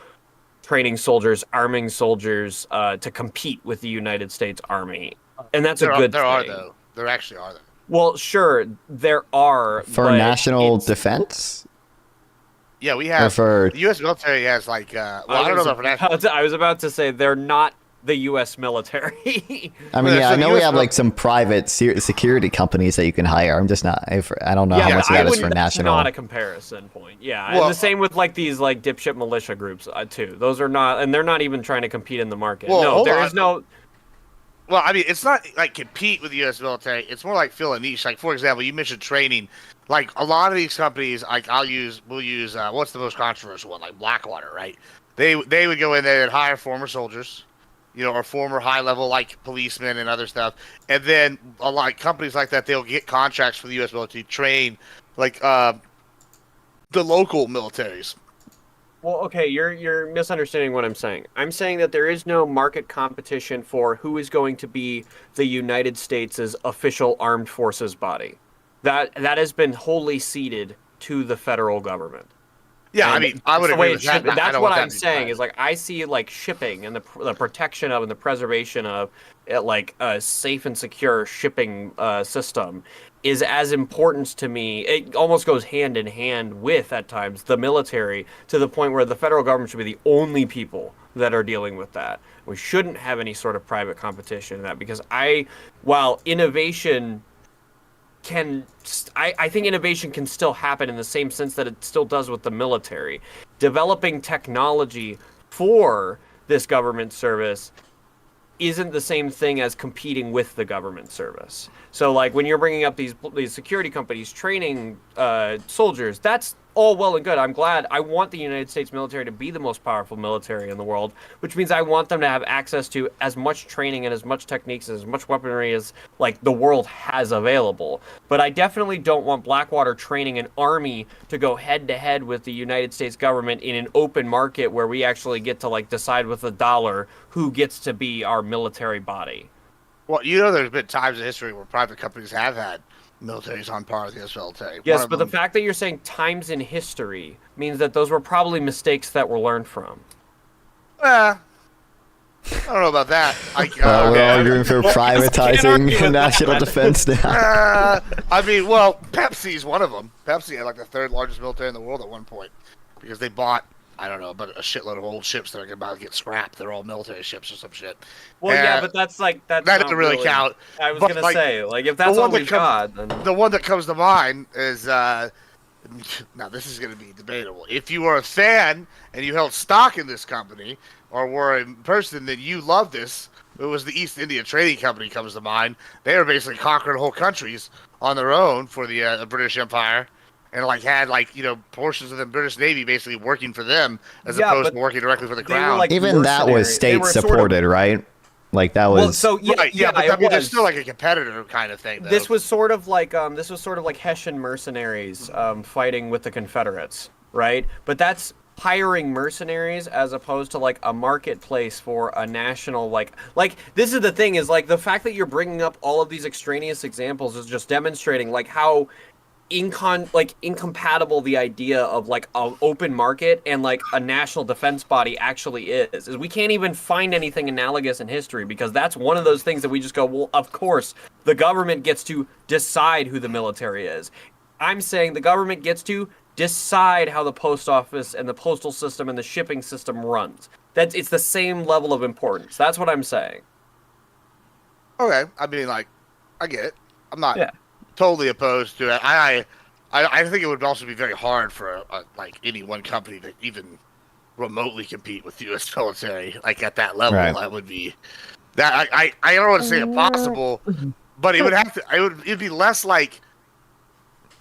D: training soldiers, arming soldiers to compete with the United States Army. And that's a good thing.
A: There are, though. There actually are, though.
D: Well, sure, there are.
C: For national defense?
A: Yeah, we have. The U.S. military has, like, well, I don't know about for national.
D: I was about to say they're not the U.S. military.
C: I mean, yeah, I know we have like some private security companies that you can hire. I'm just not. I don't know how much that is for national.
D: Not a comparison point. Yeah, well, and the same with like these like dipshit militia groups too. Those are not, and they're not even trying to compete in the market.
A: Well,
D: no, there is no.
A: Well, I mean, it's not like compete with the U.S. military. It's more like fill a niche. Like, for example, you mentioned training. Like a lot of these companies, like we'll use what's the most controversial one? Like Blackwater, right? They would go in there and hire former soldiers, you know, or former high-level, like, policemen and other stuff. And then a lot of companies like that, they'll get contracts for the U.S. military to train, like, the local militaries.
D: Well, okay, you're misunderstanding what I'm saying. I'm saying that there is no market competition for who is going to be the United States' official armed forces body. That has been wholly ceded to the federal government.
A: Yeah, and I mean, I would agree with that.
D: That's what I'm saying is, like, I see, like, shipping and the protection of and the preservation of, like, a safe and secure shipping system is as important to me. It almost goes hand in hand with, at times, the military, to the point where the federal government should be the only people that are dealing with that. We shouldn't have any sort of private competition in that, because while innovation I think innovation can still happen in the same sense that it still does with the military. Developing technology for this government service isn't the same thing as competing with the government service. So, like, when you're bringing up these security companies training soldiers, that's all well and good. I'm glad. I want the United States military to be the most powerful military in the world, which means I want them to have access to as much training and as much techniques and as much weaponry as, like, the world has available. But I definitely don't want Blackwater training an army to go head-to-head with the United States government in an open market where we actually get to, like, decide with a dollar who gets to be our military body.
A: Well, you know, there's been times in history where private companies have had militaries on par with the U.S. military.
D: Yes, but the fact that you're saying times in history means that those were probably mistakes that were learned from.
A: I don't know about that.
C: We're arguing for privatizing national defense now.
A: I mean, well, Pepsi's one of them. Pepsi had like the third largest military in the world at one point because they bought, I don't know, but a shitload of old ships that are about to get scrapped. They're all military ships or some shit.
D: Well, yeah, but that
A: doesn't really count.
D: I was gonna say, like, if that's all we've got, then
A: the one that comes to mind is now this is gonna be debatable. If you were a fan and you held stock in this company or were a person that you loved this, it was the East India Trading Company comes to mind. They were basically conquering whole countries on their own for the British Empire. And like had portions of the British Navy basically working for them as opposed to working directly for the crown.
D: Like
C: even that was state supported, right? Like that was.
D: Well, so
A: but I mean, there's still like a competitor kind of thing. Though.
D: This was sort of like Hessian mercenaries fighting with the Confederates, right? But that's hiring mercenaries as opposed to like a marketplace for a national like this is the thing is like the fact that you're bringing up all of these extraneous examples is just demonstrating like how incompatible the idea of like an open market and like a national defense body actually is we can't even find anything analogous in history because that's one of those things that we just go, well, of course the government gets to decide who the military is. I'm saying the government gets to decide how the post office and the postal system and the shipping system runs. It's the same level of importance. That's what I'm saying.
A: Okay, I mean, like, I get it. I'm not
D: Yeah.
A: totally opposed to it. I think it would also be very hard for like any one company to even remotely compete with the U.S. military, like at that level.
C: Right.
A: That would be that. I don't want to say impossible, but it would have to. It'd be less like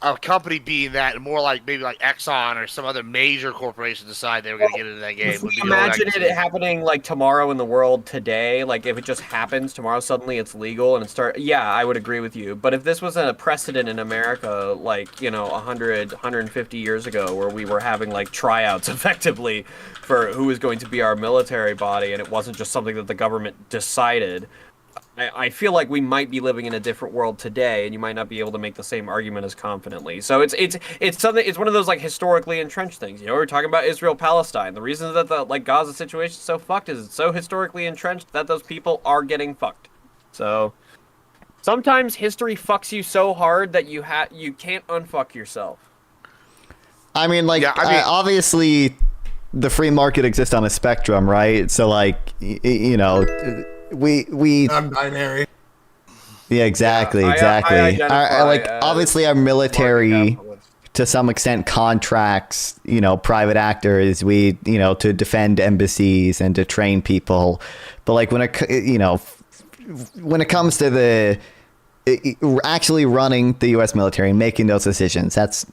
A: a company being that, and more like maybe like Exxon or some other major corporation decide they were going to get into that game. Would be
D: Imagine it happening like tomorrow in the world today. Like if it just happens tomorrow, suddenly it's legal and it start. Yeah, I would agree with you. But if this was a precedent in America, like 100, 150 years ago, where we were having like tryouts effectively for who was going to be our military body, and it wasn't just something that the government decided. I feel like we might be living in a different world today, and you might not be able to make the same argument as confidently. So it's something. It's one of those like historically entrenched things. We're talking about Israel Palestine. The reason that the like Gaza situation is so fucked is it's so historically entrenched that those people are getting fucked. So sometimes history fucks you so hard that you can't unfuck yourself.
C: I mean, like,
A: Yeah, I mean-
C: obviously, the free market exists on a spectrum, right? So, like, we
B: Non-binary.
C: yeah, exactly,
D: I
C: exactly.
D: identify
C: Like,
D: as
C: obviously, our
D: market
C: military,
D: capitalist.
C: to some extent, contracts, private actors, to defend embassies and to train people. But like when it comes to the actually running the U.S. military and making those decisions, that's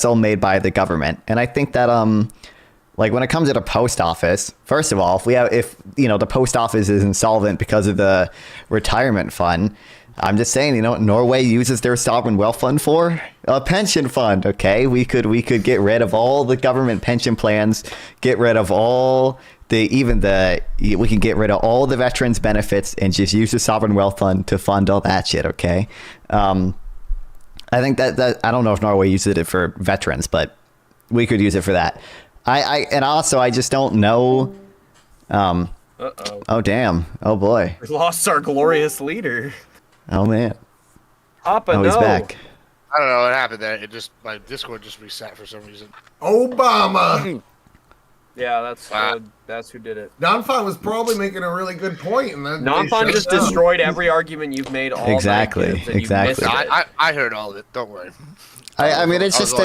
C: all made by the government. And I think that like when it comes to the post office, first of all, if the post office is insolvent because of the retirement fund, I'm just saying, what Norway uses their sovereign wealth fund for? A pension fund, okay? We could get rid of all the government pension plans, get rid of we can get rid of all the veterans benefits and just use the sovereign wealth fund to fund all that shit, okay? I think that I don't know if Norway uses it for veterans, but we could use it for that. I just don't know. Oh damn! Oh boy!
D: We lost our glorious leader.
C: Oh man!
D: Papa,
C: Oh, he's
D: no.
C: back.
A: I don't know what happened there. My Discord just reset for some reason.
B: Obama.
D: Yeah, that's who did it.
B: Donfon was probably making a really good point, and then
D: Nonfun just destroyed every argument you've made all
C: Exactly,
D: night, Gibbs, and you
C: exactly.
D: missed it.
A: I heard all of it. Don't worry.
C: I mean, it's just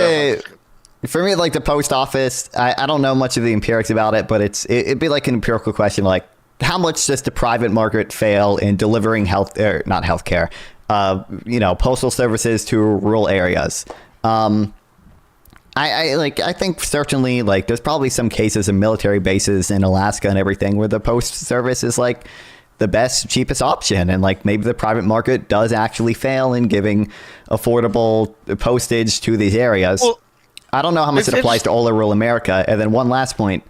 C: for me, like the post office. I don't know much of the empirics about it, but it'd be like an empirical question, like how much does the private market fail in delivering not healthcare, postal services to rural areas? I think certainly like there's probably some cases of military bases in Alaska and everything where the post service is like the best, cheapest option. And like maybe the private market does actually fail in giving affordable postage to these areas. Well, I don't know how much it applies to all of rural America. And then one last point.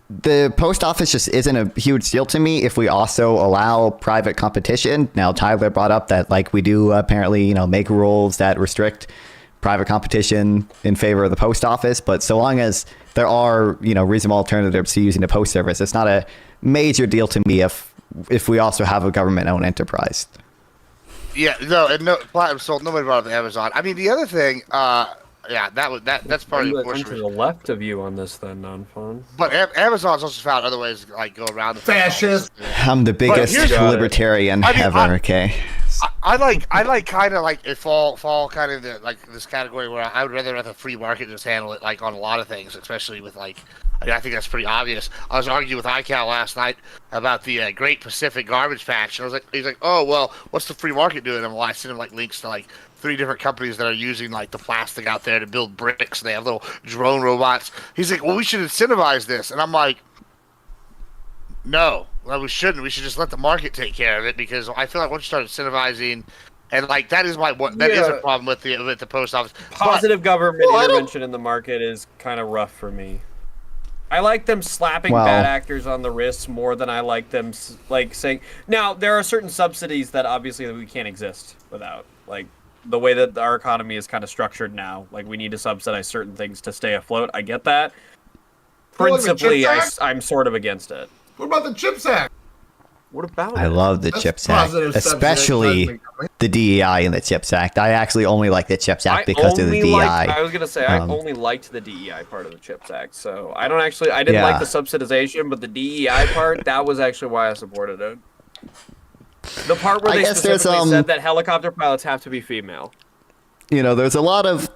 C: The post office just isn't a huge deal to me if we also allow private competition. Now, Tyler brought up that like we do apparently, make rules that restrict private competition in favor of the post office. But so long as there are, reasonable alternatives to using the post service, it's not a major deal to me if we also have a government-owned enterprise.
A: Yeah, Platinum Sold. Nobody brought up Amazon. I mean, the other thing, that's part of the
D: I'm to the left of you on this, then, non-fun.
A: But Amazon's also found other ways to like go around the
B: fascist.
C: I'm the biggest libertarian ever. Okay.
A: I like kind of like it fall kind of the like this category where I would rather have the free market just handle it like on a lot of things, especially with like. I think that's pretty obvious. I was arguing with iCal last night about the Great Pacific Garbage Patch. And he's like, oh, well, what's the free market doing? And I sent him like links to like 3 different companies that are using like the plastic out there to build bricks. They have little drone robots. He's like, well, we should incentivize this. And I'm like, no, well, we shouldn't. We should just let the market take care of it because I feel like once you start incentivizing, and like that is a problem with the post office.
D: Positive government intervention in the market is kind of rough for me. I like them slapping bad actors on the wrists more than I like them like saying. Now there are certain subsidies that obviously we can't exist without, like the way that our economy is kind of structured now. Like we need to subsidize certain things to stay afloat. I get that. Principally, I'm sort of against it.
B: What about the CHIPS Act?
D: What about
C: I
D: it?
C: love the
B: That's
C: CHIPS Act,
B: positive stuff that
C: especially
B: does make-
C: the DEI and the CHIPS Act. I actually only like the CHIPS Act because of the DEI.
D: I was gonna say I only liked the DEI part of the CHIPS Act, so I didn't like the subsidization, but the DEI part, that was actually why I supported it. The part where
C: I
D: they
C: guess there's,
D: specifically said that helicopter pilots have to be female.
C: There's a lot of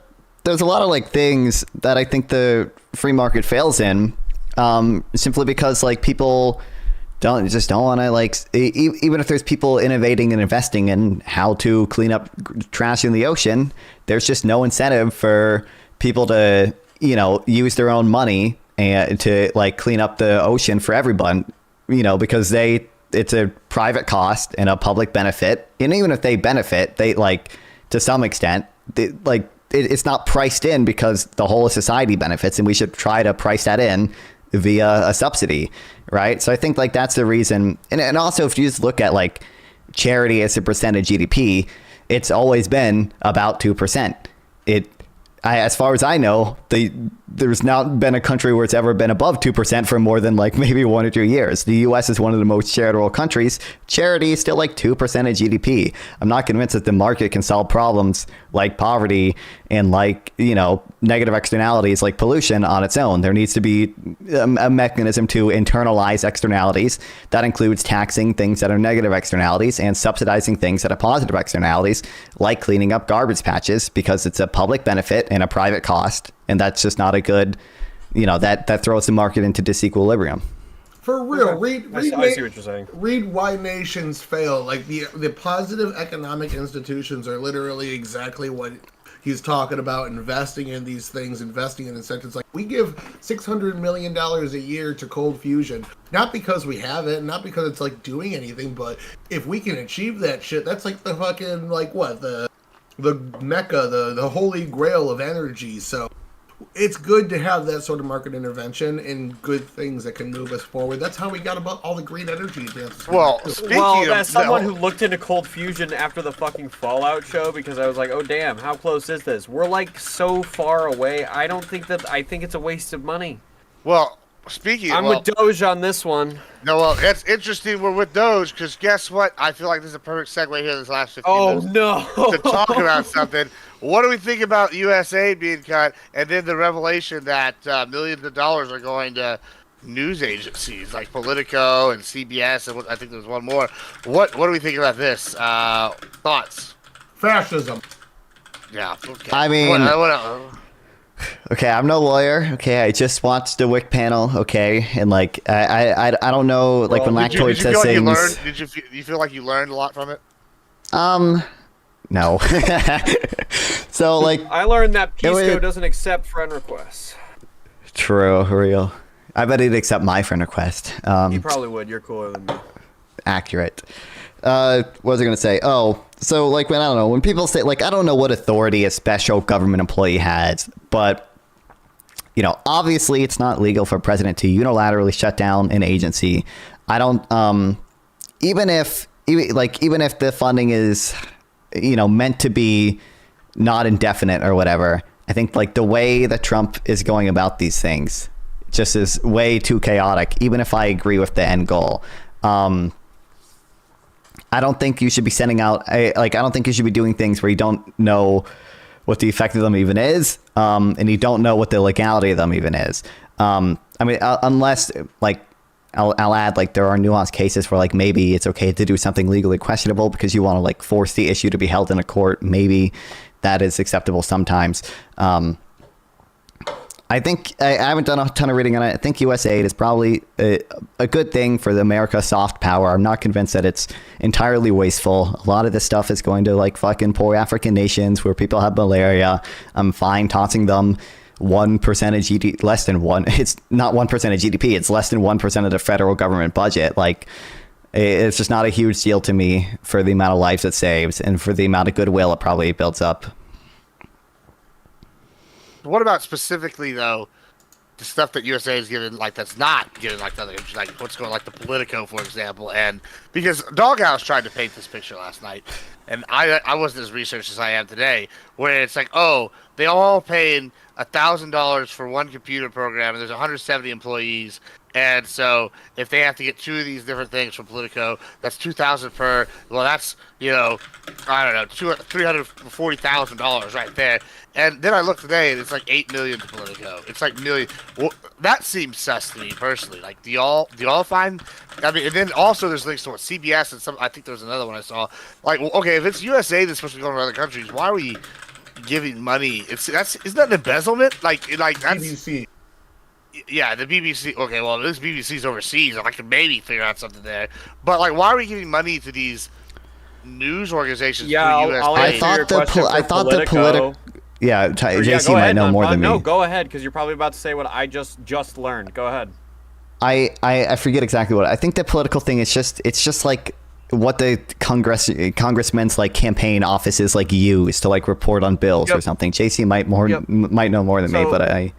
C: like things that I think the free market fails in, simply because like people don't want to like even if there's people innovating and investing in how to clean up trash in the ocean, there's just no incentive for people to use their own money and to like clean up the ocean for everyone, because it's a private cost and a public benefit, and even if they benefit, they like to some extent it's not priced in because the whole of society benefits, and we should try to price that in via a subsidy, right? So I think like that's the reason. And also if you just look at like charity as a percent of GDP, it's always been about 2%. As far as I know, there's not been a country where it's ever been above 2% for more than like maybe 1 or 2 years. The US is one of the most charitable countries. Charity is still like 2% of GDP. I'm not convinced that the market can solve problems like poverty and like, negative externalities like pollution on its own. There needs to be a mechanism to internalize externalities. That includes taxing things that are negative externalities and subsidizing things that are positive externalities, like cleaning up garbage patches, because it's a public benefit and a private cost. And that's just not a good, that throws the market into disequilibrium.
B: For real,
D: Okay. I see what you're saying.
B: Read Why Nations Fail. Like the positive economic institutions are literally exactly what he's talking about, investing in these things, investing in incentives. Like we give $600 million a year to cold fusion, not because we have it, not because it's like doing anything, but if we can achieve that shit, that's like the fucking like what the mecca, the holy grail of energy. So it's good to have that sort of market intervention and good things that can move us forward. That's how we got about all the green energy advances.
A: Well, speaking
D: as
A: of
D: someone who looked into cold fusion after the fucking Fallout show, because I was like, oh damn, how close is this? We're like so far away. I think it's a waste of money.
A: well, speaking
D: I'm with Doge on this one.
A: No, well, it's interesting we're with Doge, because guess what? I feel like this is a perfect segue here this last 15 minutes
D: No.
A: to talk about something. What do we think about USA being cut, and then the revelation that millions of dollars are going to news agencies like Politico and CBS, and I think there's one more. What do we think about this? Thoughts?
B: Fascism.
A: Yeah. Okay.
C: I mean,
A: what
C: okay, I'm no lawyer. Okay, I just watched the WIC panel. Okay, and like I don't know, like when
A: did you
C: Lactoid
A: feel
C: says
A: like you
C: things.
A: learned? Did you feel like you learned a lot from it?
C: No. So like
D: I learned that Pisco
C: was-
D: doesn't accept friend requests.
C: true, real. I bet he'd accept my friend request.
D: You probably would. You're cooler than me.
C: Accurate. What was I gonna say? Oh, so like when I don't know, when people say like I don't know what authority a special government employee has, but obviously it's not legal for a president to unilaterally shut down an agency. I don't even if the funding is meant to be not indefinite or whatever, I think like the way that Trump is going about these things just is way too chaotic, even if I agree with the end goal. I don't think you should be sending out I don't think you should be doing things where you don't know what the effect of them even is, and you don't know what the legality of them even is. I mean, unless like I'll add like there are nuanced cases where like maybe it's okay to do something legally questionable because you want to like force the issue to be held in a court. Maybe that is acceptable sometimes. I think I haven't done a ton of reading on it. I think USAID is probably a good thing for the America soft power. I'm not convinced that it's entirely wasteful. A lot of this stuff is going to like fucking poor African nations where people have malaria. I'm fine tossing them 1% of GDP, less than one. It's not 1% of GDP. It's less than 1% of the federal government budget. Like, it's just not a huge deal to me for the amount of lives it saves and for the amount of goodwill it probably builds up.
A: What about specifically though the stuff that USA is giving, like that's not giving, like other, like what's going, like the Politico, for example, and because Doghouse tried to paint this picture last night, and I wasn't as researched as I am today, where it's like, oh, they all paying $1,000 for one computer program, and there's 170 employees. And so, if they have to get 2 of these different things from Politico, that's $2,000 per. Well, that's I don't know, $340,000 right there. And then I look today, and it's like $8 million to Politico. It's like million. Well, that seems sus to me personally. Like, do y'all find? I mean, and then also there's links to what CBS and some. I think there was another one I saw. Like, well, okay, if it's USA that's supposed to be going to other countries, why are we giving money? Isn't that an embezzlement? Like that's
B: BBC.
A: Yeah, the BBC. Okay, well, this BBC's overseas. I could maybe figure out something there. But like, why are we giving money to these news organizations?
D: Yeah, I'll
C: I thought the Politico. Yeah, JC might know more than me.
D: No, go ahead, because you're probably about to say what I just learned. Go ahead.
C: I forget exactly what I think. The political thing is just like what the congressmen's like campaign offices like use to like report on bills or something. JC might know more than me, but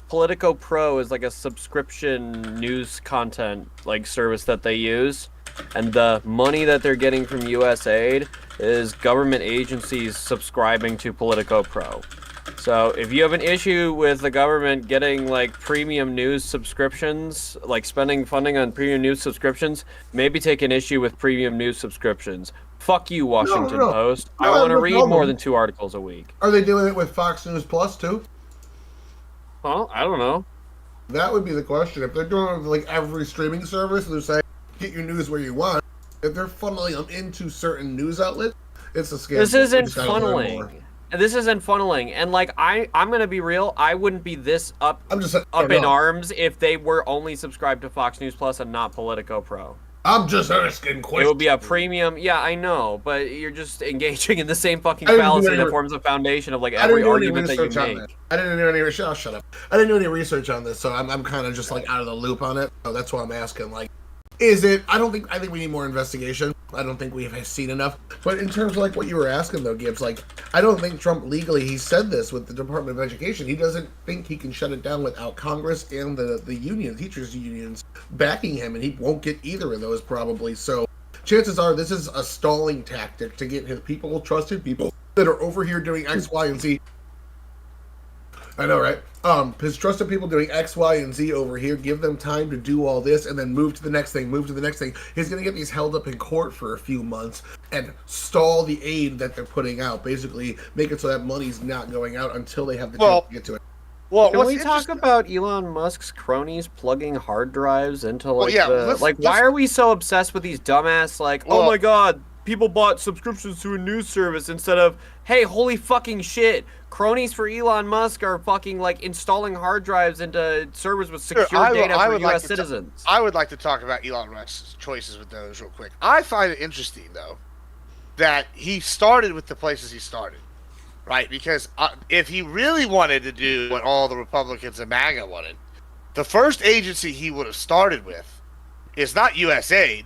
D: Politico Pro is like a subscription news content like service that they use, and the money that they're getting from USAID is government agencies subscribing to Politico Pro. So if you have an issue with the government getting like premium news subscriptions, like spending funding on premium news subscriptions, maybe take an issue with premium news subscriptions. Fuck you, Washington Post. I want to read more than 2 articles a week.
B: Are they doing it with Fox News Plus too?
D: Well, I don't know.
B: That would be the question. If they're doing it with like every streaming service, they're saying get your news where you want. If they're funneling them into certain news outlets, it's a scam.
D: This isn't funneling. This isn't funneling. And like I'm gonna be real, I wouldn't be this up in arms if they were only subscribed to Fox News Plus and not Politico Pro.
B: I'm just asking questions.
D: It would be a premium. Yeah, I know, but you're just engaging in the same fucking fallacy that forms the foundation of like every argument that you make.
B: I didn't do any research. Oh, shut up. I didn't do any research on this, so I'm kind of just like out of the loop on it. So that's why I'm asking. Like, is it? I think we need more investigation. I don't think we have seen enough. But in terms of like what you were asking though, Gibbs, like I don't think Trump legally, he said this with the Department of Education. He doesn't think he can shut it down without Congress and the teachers unions backing him, and he won't get either of those probably. So chances are this is a stalling tactic to get his people, trusted people that are over here doing X, Y, and Z. I know, right? His trusted people doing X, Y, and Z over here, give them time to do all this, and then move to the next thing, He's going to get these held up in court for a few months and stall the aid that they're putting out. Basically, make it so that money's not going out until they have the chance to get to it.
A: Well,
D: can we talk about Elon Musk's cronies plugging hard drives into like why are we so obsessed with these dumbass oh my god, people bought subscriptions to a news service instead of, hey, holy fucking shit, cronies for Elon Musk are fucking like installing hard drives into servers with secure data for U.S. citizens.
A: I would like to talk about Elon Musk's choices with those real quick. I find it interesting though that he started with the places he started. Right, because if he really wanted to do what all the Republicans and MAGA wanted, the first agency he would have started with is not USAID,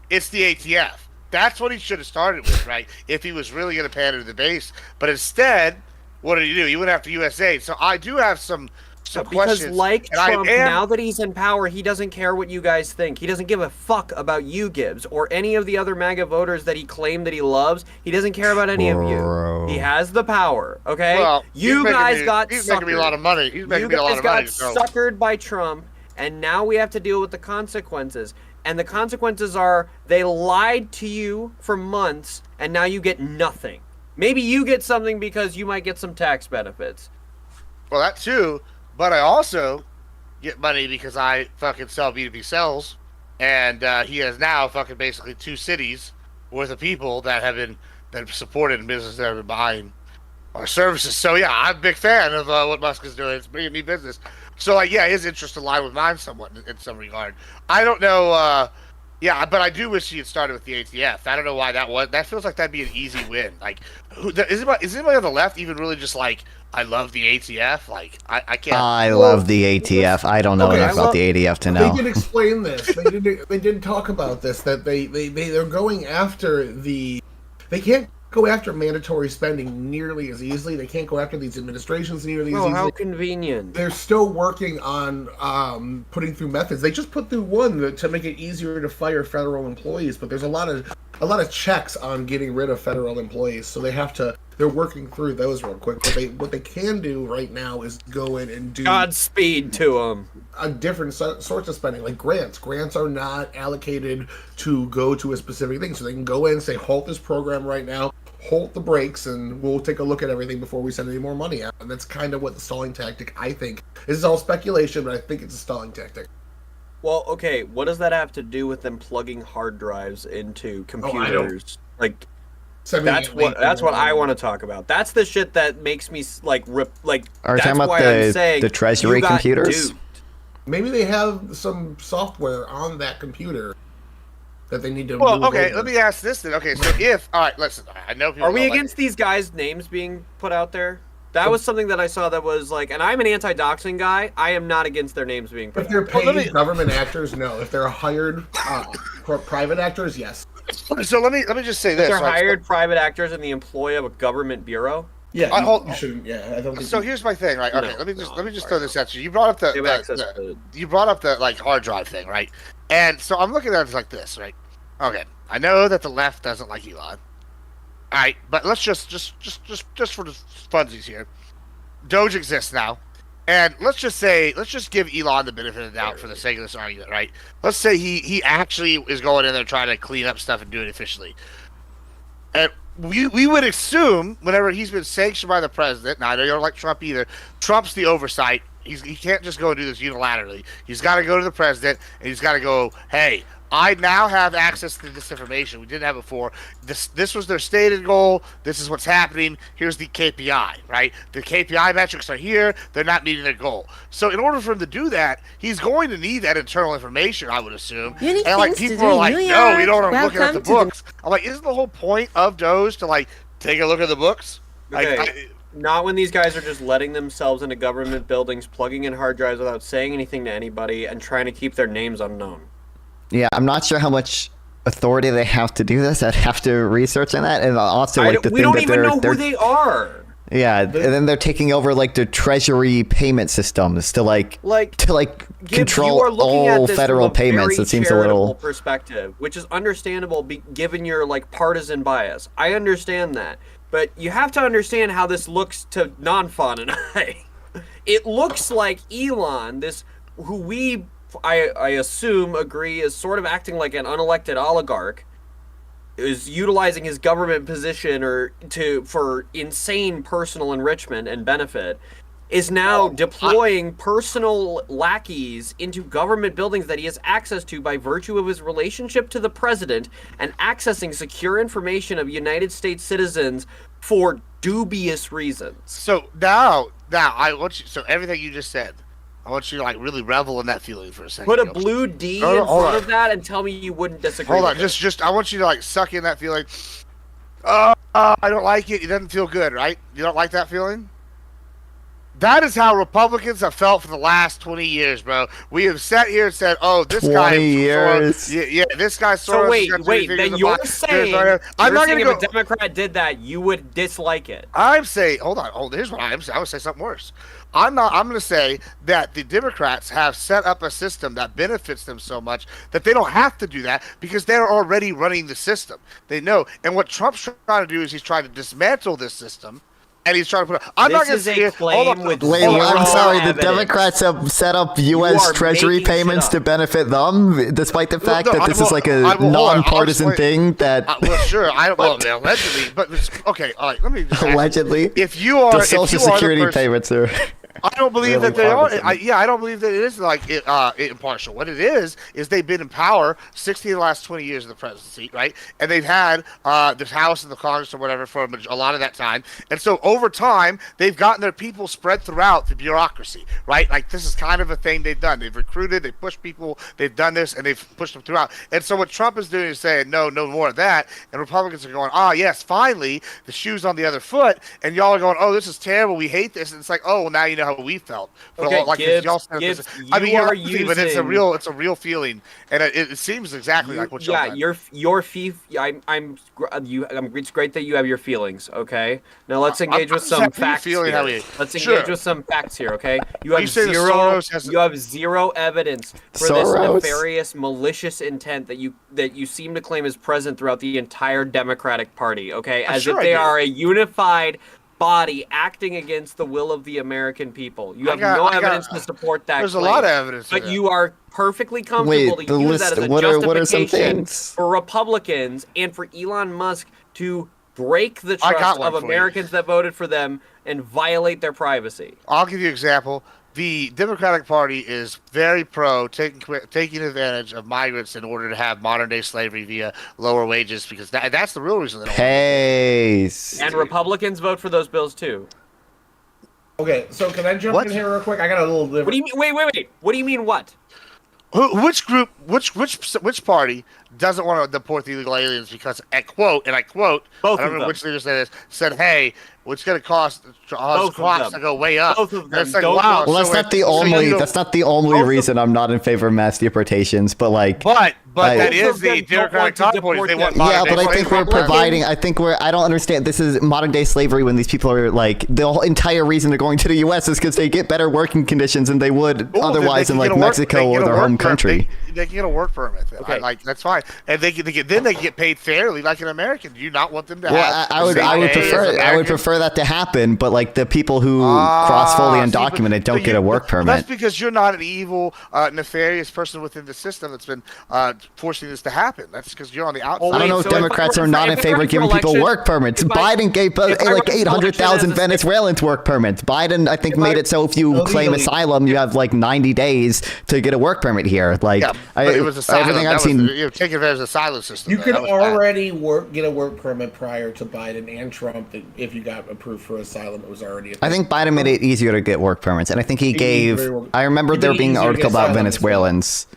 A: it's the ATF. That's what he should have started with, right? If he was really going to pander to the base. But instead, what did he do? He went after USAID. So I do have some questions.
D: Because like Trump, now that he's in power, he doesn't care what you guys think. He doesn't give a fuck about you, Gibbs, or any of the other MAGA voters that he claimed that he loves. He doesn't care about any of you. He has the power, okay? Well, you guys got suckered.
A: He's making me a lot of money. He's making me a lot of money.
D: You guys got suckered by Trump, and now we have to deal with the consequences. And the consequences are they lied to you for months, and now you get nothing. Maybe you get something because you might get some tax benefits.
A: Well, that too. But I also get money because I fucking sell B2B cells, and he has now fucking basically 2 cities worth of people that have been supported in business that have been buying our services. So yeah, I'm a big fan of what Musk is doing. It's bringing me business. So like, yeah, his interests align with mine somewhat in some regard. I don't know. Yeah, but I do wish he had started with the ATF. I don't know why that was. That feels like that'd be an easy win. Like, is anybody on the left even really just like, I love the ATF? Like, I can't.
C: I love the ATF. I don't know enough about the ATF to know.
B: They did explain this. They did talk about this, that they're going after the. They can't go after mandatory spending nearly as easily. They can't go after these administrations nearly as easily.
D: How convenient.
B: They're still working on putting through methods. They just put through one to make it easier to fire federal employees, but there's a lot of checks on getting rid of federal employees, so they have to They're working through those real quick. What they can do right now is go in and do
D: Godspeed to them.
B: a different sorts of spending, like grants. Grants are not allocated to go to a specific thing, so they can go in and say, halt this program right now, halt the brakes, and we'll take a look at everything before we send any more money out. And that's kind of what the stalling tactic, I think. This is all speculation, but I think it's a stalling tactic.
D: Well, okay, what does that have to do with them plugging hard drives into computers? That's what I want to talk about. That's the shit that makes me
C: Are you
D: that's
C: talking about
D: why I'm saying
C: the Treasury
D: you got
C: computers?
D: duped.
B: Maybe they have some software on that computer that they need to.
A: Well,
B: move
A: okay,
B: over.
A: let me ask this then. Okay, so if all right, listen, I know people
D: Are we
A: don't like
D: against these guys' names being put out there? That was something that I saw that was like, and I'm an anti-doxing guy. I am not against their names being put
B: If they're
D: out.
B: paid government actors, no. If they're hired private actors, yes.
A: So let me just say this.
D: They're
A: right?
D: hired private actors in the employ of a government bureau.
B: Yeah,
A: I
B: you shouldn't. Yeah, I don't think.
A: So here's my thing, right? Okay,
D: No,
A: let me just
D: no,
A: throw this at you. You brought up
D: They have access to
A: you brought up the like hard drive thing, right? And so I'm looking at it like this, right? Okay, I know that the left doesn't like Elon. All right, but let's just for the funsies here. Doge exists now, and let's just give Elon the benefit of the doubt for the sake of this argument, right? Let's say he actually is going in there trying to clean up stuff and do it efficiently. And we would assume whenever he's been sanctioned by the president. Now I know you don't like Trump either. Trump's the oversight. He can't just go and do this unilaterally. He's got to go to the president and he's got to go, hey, I now have access to this information we didn't have before. This was their stated goal. This is what's happening. Here's the KPI, right? The KPI metrics are here. They're not meeting their goal. So in order for him to do that, he's going to need that internal information, I would assume.
F: Unique
A: And like
F: things to
A: people are
F: do,
A: like,
F: New
A: no,
F: York.
A: we don't want to look at
F: Welcome
A: the
F: to the-
A: books. I'm like, isn't the whole point of Doge to like take a look at the books?
D: Okay.
A: Like,
D: Not when these guys are just letting themselves into government buildings, plugging in hard drives without saying anything to anybody, and trying to keep their names unknown.
C: Yeah, I'm not sure how much authority they have to do this. I'd have to research on that, and also like the
D: we
C: thing
D: don't
C: that
D: even know
C: they're
D: who they are.
C: yeah, and then they're taking over like the Treasury payment systems to
D: Gibbs,
C: control
D: you are looking
C: all
D: at this
C: federal
D: from a
C: payments.
D: very
C: It seems a
D: charitable
C: little
D: perspective, which is understandable given your like partisan bias. I understand that, but you have to understand how this looks to non-fun and I. It looks like Elon, who I assume agree is sort of acting like an unelected oligarch, is utilizing his government position for insane personal enrichment and benefit, is now deploying personal lackeys into government buildings that he has access to by virtue of his relationship to the president and accessing secure information of United States citizens for dubious reasons.
A: so now I want you. So everything you just said, I want you to like really revel in that feeling for a second.
D: Put a blue D
A: No,
D: in
A: hold
D: front
A: on.
D: of that and tell me you wouldn't disagree.
A: Hold on,
D: with it.
A: just I want you to like suck in that feeling. I don't like it. It doesn't feel good, right? You don't like that feeling? That is how Republicans have felt for the last 20 years, bro. We have sat here and said, "Oh, this
C: 20
A: guy,
C: years.
A: yeah, this guy."
D: So wait. Then you're saying,
A: I'm not
D: saying
A: gonna
D: if a Democrat did that, you would dislike it.
A: I'm saying, hold on. Here's what I'm saying. I would say something worse. I'm going to say that the Democrats have set up a system that benefits them so much that they don't have to do that because they're already running the system. They know. And what Trump's trying to do is he's trying to dismantle this system, and he's trying to put. I'm not going to
D: This is
A: say
D: a claim with
C: Wait,
D: zero
C: I'm sorry. The
D: evidence.
C: Democrats have set up
D: You
C: U.S.
D: are
C: Treasury
D: making shit
C: payments
D: up.
C: to benefit them, despite the fact
A: no,
C: that
A: I
C: this
A: will-
C: is like
A: I
C: a
A: will- hold on, I'll
C: nonpartisan
A: explain-
C: thing that
A: well, sure. I don't. Well, allegedly, but okay. All right. Let me just ask you.
C: allegedly
A: If you are
C: the
A: if
C: Social
A: you are the
C: Security
A: person-
C: payments are.
A: I don't believe
C: really
A: that they are.
C: partisan.
A: I don't believe that it is like impartial. What it is they've been in power 16 of the last 20 years of the presidency, right? And they've had this House and the Congress or whatever for a lot of that time. And so over time, they've gotten their people spread throughout the bureaucracy, right? Like this is kind of a thing they've done. They've recruited, they've pushed people, they've done this, and they've pushed them throughout. And so what Trump is doing is saying, no more of that. And Republicans are going, yes, finally, the shoe's on the other foot. And y'all are going, oh, this is terrible. We hate this. And it's like, oh, well, now you know how we felt.
D: Okay,
A: like
D: Gibbs,
A: y'all said
D: Gibbs,
A: this, I mean,
D: you are
A: you're but it's a real feeling, and it seems exactly like what y'all
D: yeah,
A: had.
D: it's great that you have your feelings. Okay, now let's engage with
A: I'm
D: some
A: happy
D: facts
A: feeling
D: here.
A: how we-
D: Let's
A: Sure.
D: engage with some facts here. Okay, you
A: You
D: have
A: say that
D: zero.
A: Soros has-
D: You have zero evidence for this
C: Soros?
D: nefarious, malicious intent that you seem to claim is present throughout the entire Democratic Party. Okay, as
A: sure
D: if
A: I
D: they
A: do.
D: are a unified body acting against the will of the American people. You have no evidence to support that.
A: There's
D: claim,
A: a lot of evidence.
D: but you are perfectly comfortable
C: Wait,
D: to
C: the
D: use
C: list.
D: that as a
C: What are some
D: justification
C: things?
D: for Republicans and for Elon Musk to break the
A: I got
D: trust
A: one
D: of
A: for you.
D: Americans that voted for them and violate their privacy.
A: I'll give you an example. The Democratic Party is very pro taking advantage of migrants in order to have modern day slavery via lower wages, because that's the real reason they don't.
C: Pace.
D: And Republicans vote for those bills too.
B: Okay, so can I jump
A: What?
B: in here real quick? I got a little different.
D: What do you mean? Wait. What do you mean what?
A: Which group, which party doesn't want to deport the illegal aliens because, and I quote,
D: Both
A: I don't
D: of
A: remember
D: them.
A: which leader said this, said, hey, it's going to cost
D: Both of
A: costs
D: them.
A: to go way up.
D: Both of
A: And
D: them
A: it's like,
D: don't
A: wow.
D: want-
C: Well, that's
A: so
C: not the
A: so
C: only.
A: you know-
C: That's not the only reason I'm not in favor of mass deportations. But like,
A: But that
D: Both
A: is
D: of them
A: the
D: don't
A: Democratic
D: want to
A: Party.
D: deport
A: They want
D: them.
A: modern
C: yeah,
A: day
C: but I think
A: slavery.
C: we're providing. I don't understand. This is modern day slavery when these people are like the whole entire reason they're going to the U.S. is because they get better working conditions than they would
A: Well,
C: otherwise
A: they
C: in
A: can
C: like
A: get a work-
C: Mexico
A: they
C: or
A: get a
C: their
A: work
C: home
A: permit.
C: country.
A: They can get a work permit.
D: Okay.
A: Like that's fine, and they get paid fairly like an American. Do you not want them to
C: Well,
A: have?
C: I would
A: the same pay as
C: prefer
A: Americans?
C: that to happen, but like the people who cross fully
A: See, but-
C: undocumented don't
A: so
C: get a work
A: well,
C: permit.
A: That's because you're not an evil, nefarious person within the system that's been forcing this to happen. That's because you're on the outside.
C: I don't know
D: so
C: if
D: if
C: Democrats
D: I-
C: are not
D: if
C: in
D: I
C: favor
D: run
C: of
D: for
C: giving people
D: election-
C: work permits.
D: if I-
C: Biden gave
D: if I run
C: like
D: for election
C: 800,000
D: as a-
C: Venezuelans work permits. Biden, I think, made it so if you claim
B: Illegally.
C: asylum, you have like 90 days to get a work permit here. Like,
A: Yeah, but it was asylum.
C: everything I've
A: That
C: seen.
A: was, taking advantage of the asylum system.
B: You
A: though.
B: could
A: That was bad.
B: already get a work permit prior to Biden and Trump. If you got approved for asylum, it was already.
C: I think Biden made it easier to get work permits, and I think he gave.
B: very well-
C: I remember
B: he
C: there
B: made it
C: being an
B: easier to
C: article
B: get
C: about
B: asylum as well.
C: Venezuelans.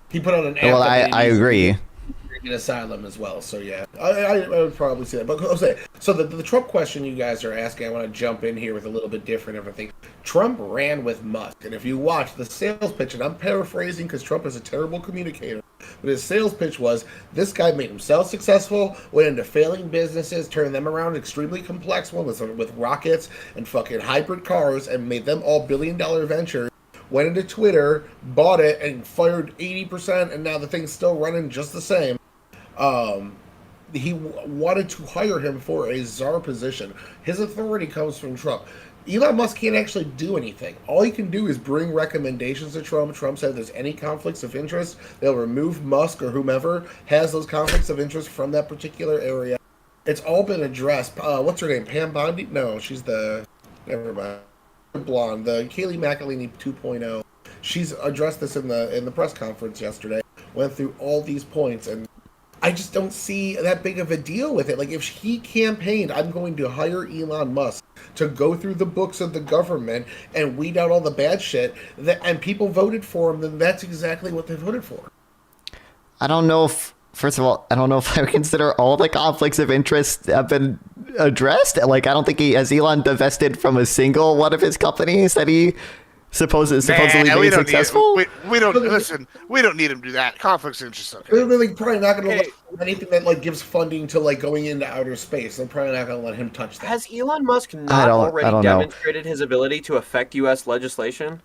B: He put out an app.
C: Well,
B: that made
C: I
B: it easier
C: agree.
B: to get asylum as well. So yeah, I would probably see that. But Jose, so the Trump question you guys are asking, I want to jump in here with a little bit different of a thing. Trump ran with Musk, and if you watch the sales pitch, and I'm paraphrasing because Trump is a terrible communicator, but his sales pitch was this guy made himself successful, went into failing businesses, turned them around extremely complex ones with rockets and fucking hybrid cars, and made them all billion-dollar ventures. Went into Twitter, bought it, and fired 80%, and now the thing's still running just the same. He wanted to hire him for a czar position. His authority comes from Trump. Elon Musk can't actually do anything. All he can do is bring recommendations to Trump. Trump said if there's any conflicts of interest, they'll remove Musk or whomever has those conflicts of interest from that particular area. It's all been addressed. What's her name? Pam Bondi? No, she's the... Never mind. Blonde, the Kayleigh McEnany 2.0. She's addressed this in the press conference yesterday. Went through all these points, and I just don't see that big of a deal with it. Like, if he campaigned, I'm going to hire Elon Musk to go through the books of the government and weed out all the bad shit, and people voted for him, then that's exactly what they voted for.
C: I don't know if. First of all, I don't know if I would consider all the conflicts of interest have been addressed. Like, I don't think has Elon divested from a single one of his companies that he supposedly
A: we
C: made
A: don't
C: successful.
A: we don't listen. We don't need him to do that. Conflicts of interest. Okay.
B: They're like, probably not going to
D: Okay.
B: let anything that like gives funding to like going into outer space. They're probably not going to let him touch that.
D: Has Elon Musk
C: I
D: not
C: don't
D: already
C: know.
D: demonstrated his ability to affect U.S. legislation?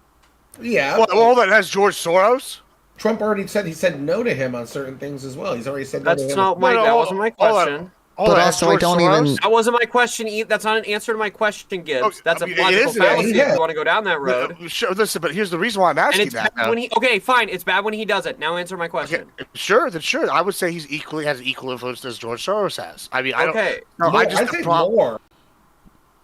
B: Yeah.
A: Well, hold on. That's George Soros.
B: Trump already said he said no to him on certain things as well. He's already said no to
D: That's
B: him.
D: not my.
A: No,
D: That
A: hold-
D: wasn't my
A: hold on.
D: question.
A: Hold
C: But
A: on,
C: also, I
A: George
C: don't
A: Soros?
C: even-
D: That wasn't my question. That's not an answer to my question, Gibbs.
A: Oh,
D: That's
A: I
D: a
A: mean, it
D: logical
A: is,
D: fallacy
B: yeah.
D: if you want to go down that road.
A: Sure, listen, but here's the reason why I'm
D: And
A: asking
D: it's
A: that.
D: bad when he. Okay, fine. It's bad when he does it. Now answer my
A: Okay,
D: question.
A: sure, then sure. I would say he's has equal influence as George Soros has. I mean, I don't.
D: Okay.
A: No,
B: No,
A: I just
B: I'd say
A: the problem.
B: more.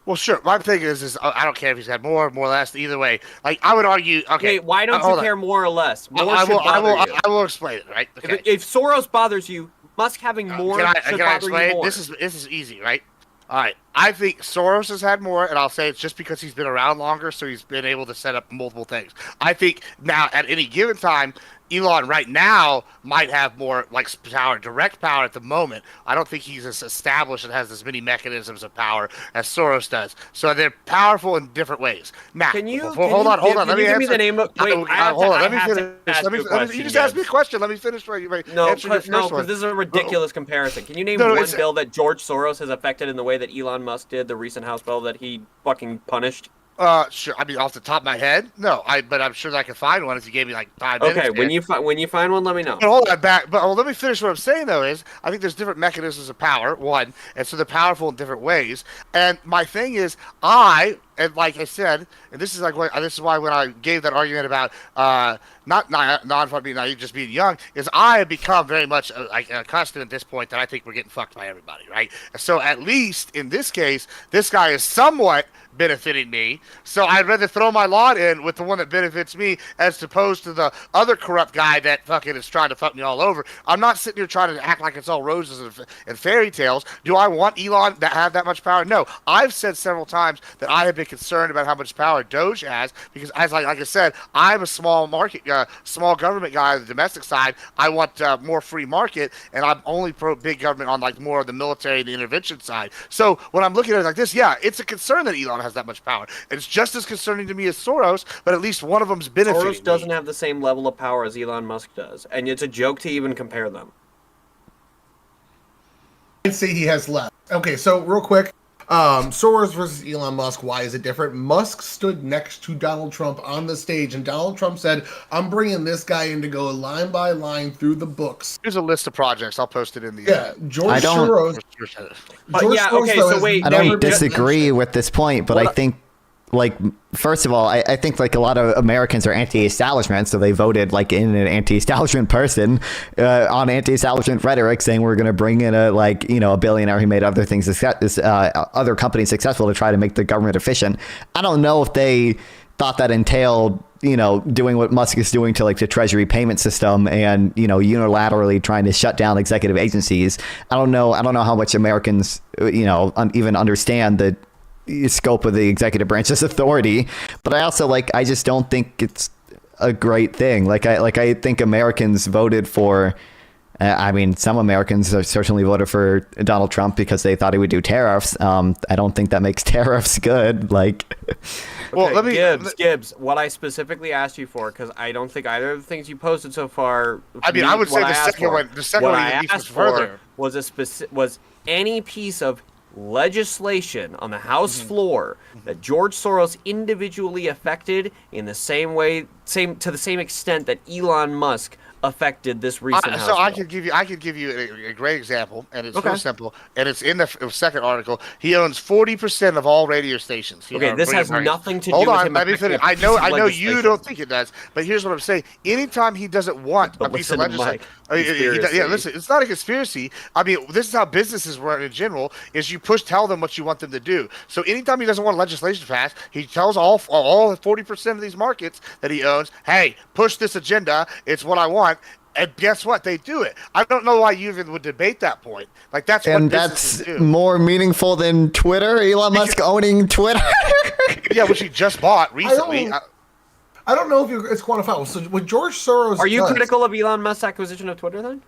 A: Well, sure. My thing is I don't care if he's had more or less. Either way, like I would argue. Okay,
D: Okay, why don't
A: hold
D: you
A: on.
D: care more or less? More
A: I
D: should
A: will.
D: bother you.
A: I will explain it. Right. Okay.
D: If Soros bothers you, Musk having more
A: can I
D: should bother
A: explain?
D: you more.
A: This is easy, right? All right. I think Soros has had more, and I'll say it's just because he's been around longer, so he's been able to set up multiple things. I think now at any given time, Elon right now might have more like power, direct power at the moment. I don't think he's as established and has as many mechanisms of power as Soros does. So they're powerful in different ways. Now, hold on. Let me
D: give
A: answer.
D: me the name of. Wait,
A: hold on. Let me finish. You just asked me a question. Let me finish.
D: No, because this is a ridiculous comparison. Can you name one bill that George Soros has affected in the way that Elon Musk did? The recent House bill that he fucking punished.
A: Sure. I mean, off the top of my head, no. But I'm sure that I can find one if you gave me like 5 minutes.
D: Okay, when you find one, let me know.
A: But hold on, let me finish what I'm saying though. Is I think there's different mechanisms of power. One, and so they're powerful in different ways. And my thing is, and like I said, and this is why when I gave that argument about not being naive, just being young, is I have become very much accustomed at this point that I think we're getting fucked by everybody, right? So at least in this case, this guy is somewhat benefiting me, so I'd rather throw my lot in with the one that benefits me as opposed to the other corrupt guy that fucking is trying to fuck me all over. I'm not sitting here trying to act like it's all roses and fairy tales. Do I want Elon to have that much power? No. I've said several times that I have been concerned about how much power Doge has because, as like I said, I'm a small small government guy on the domestic side. I want more free market, and I'm only pro big government on like more of the military and the intervention side. So when I'm looking at it like this, yeah, it's a concern that Elon has that much power. And it's just as concerning to me as Soros, but at least one of them's benefiting.
D: Soros doesn't have the same level of power as Elon Musk does, and it's a joke to even compare them.
B: I'd say he has less. Okay, so real quick, Soros versus Elon Musk, why is it different? Musk stood next to Donald Trump on the stage, and Donald Trump said, I'm bringing this guy in to go line by line through the books.
A: Here's a list of projects. I'll post it in the...
B: Yeah, George Soros...
C: I don't disagree with this point, but I think, like, first of all, I think like a lot of Americans are anti-establishment, so they voted like in an anti-establishment person on anti-establishment rhetoric, saying we're going to bring in a billionaire who made other things, other companies successful to try to make the government efficient. I don't know if they thought that entailed doing what Musk is doing to like the Treasury payment system and unilaterally trying to shut down executive agencies. I don't know how much Americans even understand the scope of the executive branch's authority, but I just don't think it's a great thing. I think Americans voted for some Americans certainly voted for Donald Trump because they thought he would do tariffs. I don't think that makes tariffs good.
D: Gibbs, what I specifically asked you for, because I don't think either of the things you posted so far.
A: I would say the second one was further.
D: Was any piece of legislation on the House floor that George Soros individually affected in the same way, to the same extent that Elon Musk affected this recent House bill.
A: I could give you a great example, and it's real simple, and it's in the second article. He owns 40% of all radio stations.
D: This has nothing to do with him.
A: Let me finish. I know you don't think it does, but here's what I'm saying. Anytime he doesn't want a piece of legislation, listen, it's not a conspiracy. I mean, this is how businesses work in general. Is you tell them what you want them to do. So anytime he doesn't want legislation passed, he tells all 40% of these markets that he owns, hey, push this agenda. It's what I want. And guess what? They do it. I don't know why you even would debate that point. Like that's
C: more meaningful than Twitter. Elon Musk owning Twitter.
A: Yeah, which he just bought recently.
B: I don't know if it's quantifiable. So with George Soros,
D: are you critical of Elon Musk's acquisition of Twitter then?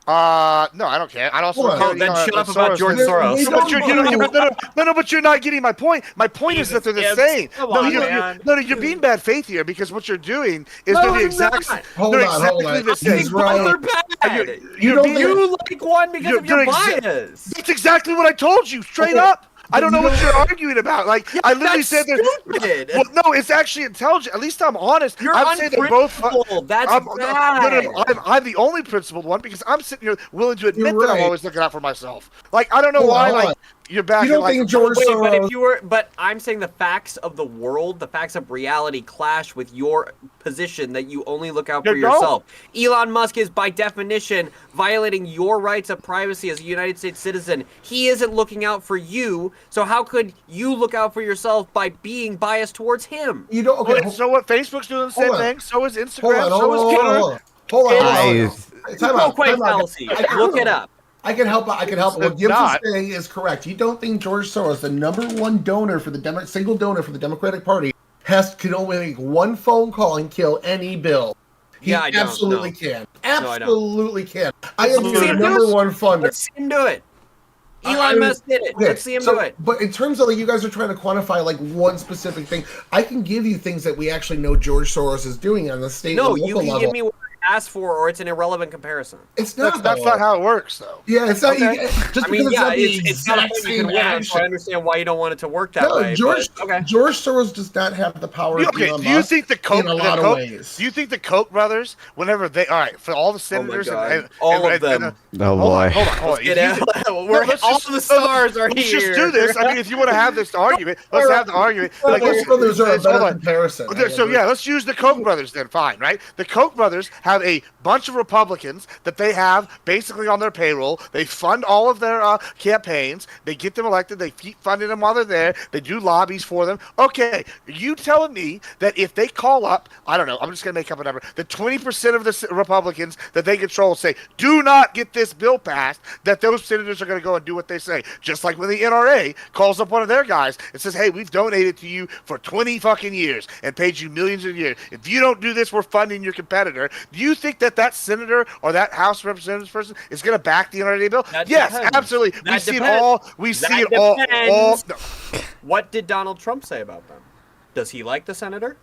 A: No, I don't care. I'd also
D: then shut up about George Soros.
A: But you're not getting my point. My point is that they're the same. You're being bad faith here because what you're doing is they're the exact.
B: Hold on.
A: The same.
D: They're bad. You like one because of your bias.
A: That's exactly what I told you, straight up. I don't know what you're arguing about. I literally said that. Well, no, it's actually intelligent. At least I'm honest.
D: I'm saying they're both. That's bad.
A: I'm the only principled one because I'm sitting here willing to admit that I'm always looking out for myself. I don't know why. You're back.
B: You don't think George Soros?
D: But I'm saying the facts of the world, the facts of reality, clash with your position that you only look out for yourself. Elon Musk is, by definition, violating your rights of privacy as a United States citizen. He isn't looking out for you, so how could you look out for yourself by being biased towards him?
B: You don't. Okay.
A: So what? Facebook's doing the same thing. So is Instagram. So is Twitter.
B: Hold on.
D: Time fallacy. Look it up.
B: I can help. What Gibbs is saying is correct. You don't think George Soros, the number one donor for the single donor for the Democratic Party, can only make one phone call and kill any bill? He
D: Yeah, I don't,
B: absolutely
D: no.
B: can.
D: I don't.
B: Absolutely can. I am
D: Let's see
B: your
D: him do
B: number
D: it.
B: one funder.
D: Let's see him do it.
B: I
D: Elon
B: mean,
D: Musk did it.
B: okay,
D: Let's see him do it.
B: But in terms of like you guys are trying to quantify like one specific thing, I can give you things that we actually know George Soros is doing on the state
D: No,
B: and
D: you
B: local
D: can
B: level.
D: give me what I asked for, or it's an irrelevant comparison.
B: It's not.
A: That's not how it works, though.
B: Yeah, it's not.
A: Okay.
B: Just
D: I mean,
B: because
D: yeah,
B: it's not the
D: it's not a
B: exact
D: point you
B: same
D: can win on, so I
B: action.
D: understand why you don't want it to work that
B: No,
D: way.
B: George.
D: But, okay.
B: George Soros does not have the power of
A: Okay,
B: Elon
A: do you
B: Musk
A: think the Koch,
B: in a lot of ways.
A: Do you think the Koch brothers, whenever they, all right, for all the senators and
D: All of them.
C: Oh boy.
A: hold on.
D: Get out. All the stars are
A: Let's
D: here.
A: just do this. I mean, if you want to have this argument, let's have the argument. Like,
B: Koch brothers are a
A: hold
B: better
A: on.
B: comparison.
A: So yeah, let's use the Koch brothers then. Fine, right? The Koch brothers have a bunch of Republicans that they have basically on their payroll. They fund all of their campaigns. They get them elected. They keep funding them while they're there. They do lobbies for them. Okay, you telling me that if they call up, I don't know, I'm just gonna make up a number, the 20% of the Republicans that they control say, do not get this bill passed, that those senators are gonna go and do what they say. Just like when the NRA calls up one of their guys and says, hey, we've donated to you for 20 fucking years and paid you millions a year. If you don't do this, we're funding your competitor. Do you think that that senator or that House of Representatives person is going to back the NRA bill?
D: That
A: yes,
D: depends.
A: absolutely.
D: That
A: We see it
D: depends.
A: all. We see
D: That
A: it all.
D: depends.
A: No.
D: What did Donald Trump say about them? Does he like the senator?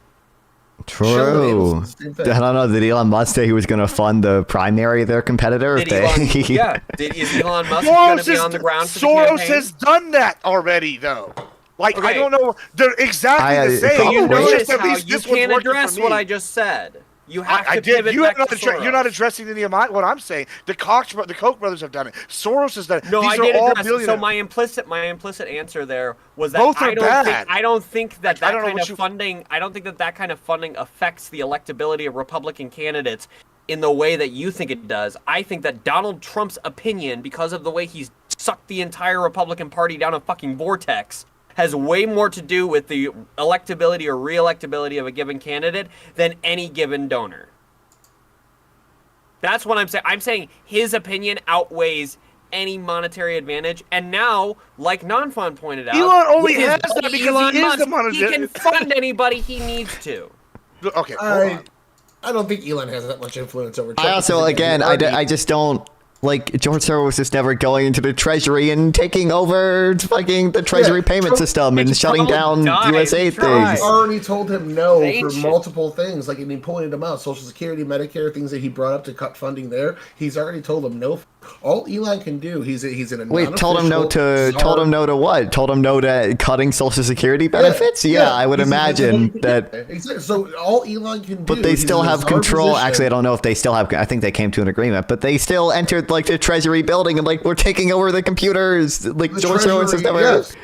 C: True. I don't know. Did Elon Musk say he was going to fund the primary of their competitor?
D: Did is Elon Musk going to be on the ground for the
A: Soros
D: campaign?
A: has done that already, though. Like, I
D: Okay.
A: don't know. They're exactly the same.
C: probably-
D: You
A: It's
D: notice
A: just at
D: how
A: least
D: you
A: this one's
D: can't
A: working for
D: address
A: me.
D: what I just said. You have
A: I
D: to
A: did.
D: pivot
A: You're
D: back
A: not,
D: to Soros.
A: you're not addressing any of what I'm saying. The Koch brothers have done it. Soros has done it.
D: No,
A: These
D: I
A: are
D: did
A: all
D: address it.
A: billionaires.
D: So my implicit answer there was that
A: Both are
D: I don't
A: bad.
D: think I don't think that
A: I don't know
D: kind
A: what
D: of
A: you-
D: funding I don't think that kind of funding affects the electability of Republican candidates in the way that you think it does. I think that Donald Trump's opinion, because of the way he's sucked the entire Republican Party down a fucking vortex, has way more to do with the electability or re-electability of a given candidate than any given donor. That's what I'm saying. I'm saying his opinion outweighs any monetary advantage. And now, like Nonfun pointed out,
A: Elon only
D: with his
A: has that
D: buddy
A: because
D: Elon
A: he is
D: Musk,
A: the monetary-
D: he can fund anybody he needs to.
A: Okay, hold on.
B: I don't think Elon has that much influence over Trump.
C: I also, again, I just don't like George Soros is never going into the Treasury and taking over fucking the Treasury payment
B: Trump-
C: system and
D: He's
C: shutting down
D: probably died.
C: USA
D: He tried.
C: things.
B: already told him no
D: Ain't
B: for
D: shit.
B: multiple things. Like, and he pointed them out. Social Security, Medicare, things that he brought up to cut funding there. He's already told them no. All Elon can do, he's in a
C: Wait, told him no to what? Told him no to cutting Social Security benefits? Yeah, I would
B: He's in
C: imagine
B: a-
C: that.
B: Exactly. So all Elon can do.
C: But they
B: he's
C: still
B: in a
C: have
B: bizarre
C: control.
B: position.
C: Actually, I don't know if they still have. I think they came to an agreement, but they still entered like the Treasury building and like we're taking over the computers. Like
B: The
C: George Soros has
B: Treasury,
C: never.
B: yes.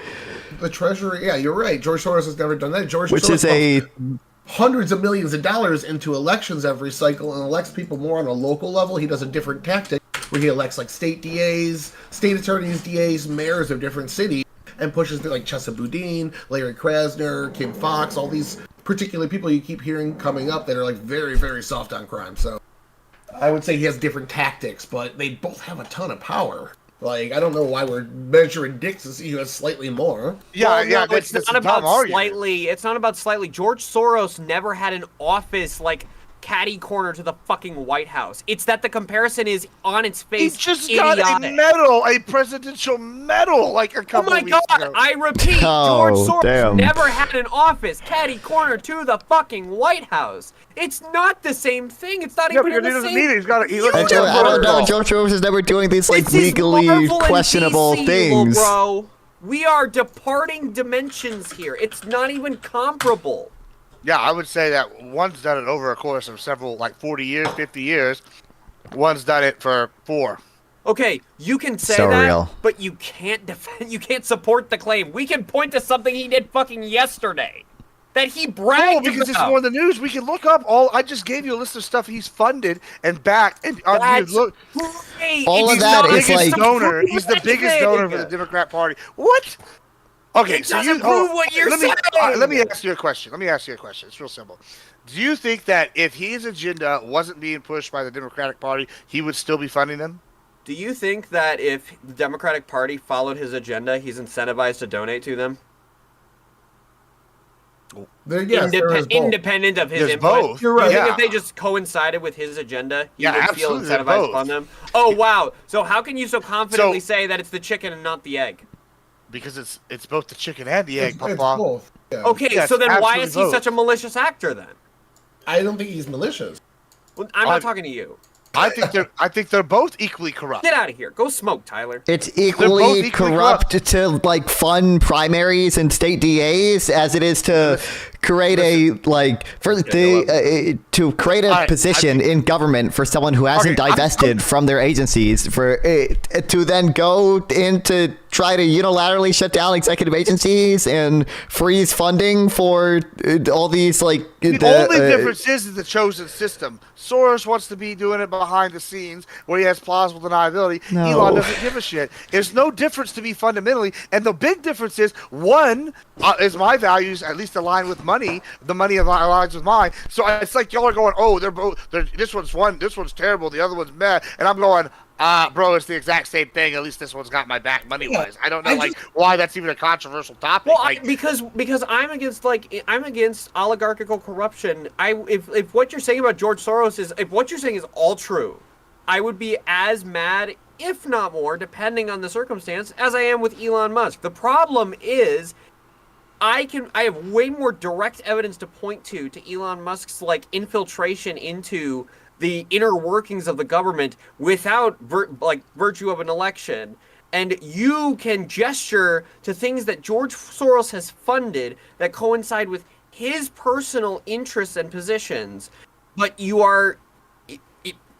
B: The Treasury, yeah, you're right. George Soros has never done that.
C: Which
B: Soros
C: is a
B: pumps hundreds of millions of dollars into elections every cycle and elects people more on a local level. He does a different tactic where he elects like state DAs, state attorneys, DAs, mayors of different cities, and pushes like Chesa Boudin, Larry Krasner, Kim Fox, all these particular people you keep hearing coming up that are like very, very soft on crime. So I would say he has different tactics, but they both have a ton of power. Like, I don't know why we're measuring dicks to see who has slightly more.
A: Yeah,
D: Well,
A: yeah,
D: no,
A: that's
D: it's
A: a
D: not
A: dumb
D: about
A: argument.
D: slightly. It's not about slightly. George Soros never had an office like catty corner to the fucking White House. It's that the comparison is on its
A: He
D: face.
A: just
D: idiotic.
A: got a medal, a presidential medal, like a
D: Oh
A: couple
D: my
A: weeks
D: god,
A: ago.
D: I repeat,
C: Oh,
D: George Soros
C: damn.
D: never had an office catty corner to the fucking White House. It's not the same thing. It's not
A: Yeah,
D: even
A: because
D: in
A: he
D: the
A: doesn't
D: same
A: need it. He's got a. He looks
C: I
A: like
C: don't, I don't know.
A: a
C: George Soros is never doing these like
D: This is
C: legally
D: Marvel and
C: questionable
D: DC,
C: things.
D: bro. We are departing dimensions here. It's not even comparable.
A: Yeah, I would say that one's done it over a course of several, like 40 years, 50 years. One's done it for 4.
D: Okay, you can say
C: So
D: that,
C: real.
D: but you can't defend. You can't support the claim. We can point to something he did fucking yesterday that he bragged
A: Oh, because it's
D: about.
A: more in the news. We can look up all. I just gave you a list of stuff he's funded and backed. And
D: That's
A: look,
D: great.
C: All of
D: It's
C: that
D: not
C: is
A: biggest
C: like-
A: donor. He's the biggest donor for the Democrat Party. What? Okay,
D: It
A: so
D: doesn't
A: you
D: prove what you're
A: let me,
D: saying.
A: let me ask you a question. It's real simple. Do you think that if his agenda wasn't being pushed by the Democratic Party, he would still be funding them?
D: Do you think that if the Democratic Party followed his agenda, he's incentivized to donate to them?
B: Yes, there is both.
F: independent of his
A: There's
F: input.
A: both.
B: You're right.
F: You think
A: Yeah.
F: if they just coincided with his agenda, he
A: Yeah,
F: would feel
A: absolutely, they're
F: incentivized
A: both.
F: on them? Oh, wow. So how can you so confidently
A: So-
F: say that it's the chicken and not the egg?
A: Because it's both the chicken and the egg,
B: It's
A: Papa.
B: both. Yeah.
F: Okay,
A: Yes,
F: so then why is he
A: absolutely
F: such a
A: both.
F: malicious actor then?
B: I don't think he's malicious.
F: Well, I'm not talking to you.
A: I think they're both equally corrupt.
F: Get out of here. Go smoke, Tyler.
C: It's
A: both
C: equally
A: equally
C: corrupt to like fund primaries and state DAs as it is to create to create a
A: I
C: position in government for someone who hasn't
A: Okay,
C: divested from their agencies to then go in to try to unilaterally shut down executive agencies and freeze funding for all these like
A: The only difference is the chosen system. Soros wants to be doing it behind the scenes where he has plausible deniability.
C: No.
A: Elon doesn't give a shit. There's no difference to me fundamentally, and the big difference is one is my values at least align with money. The money aligns with mine. So it's like y'all are going, oh, this one's terrible, the other one's meh, and I'm going, bro, it's the exact same thing. At least this one's got my back money wise. I don't know why that's even a controversial topic.
F: Well,
A: like,
F: because I'm against oligarchical corruption. If what you're saying about George Soros if what you're saying is all true, I would be as mad, if not more, depending on the circumstance, as I am with Elon Musk. The problem is, I have way more direct evidence to point to Elon Musk's like infiltration into the inner workings of the government without virtue of an election. And you can gesture to things that George Soros has funded that coincide with his personal interests and positions, but you are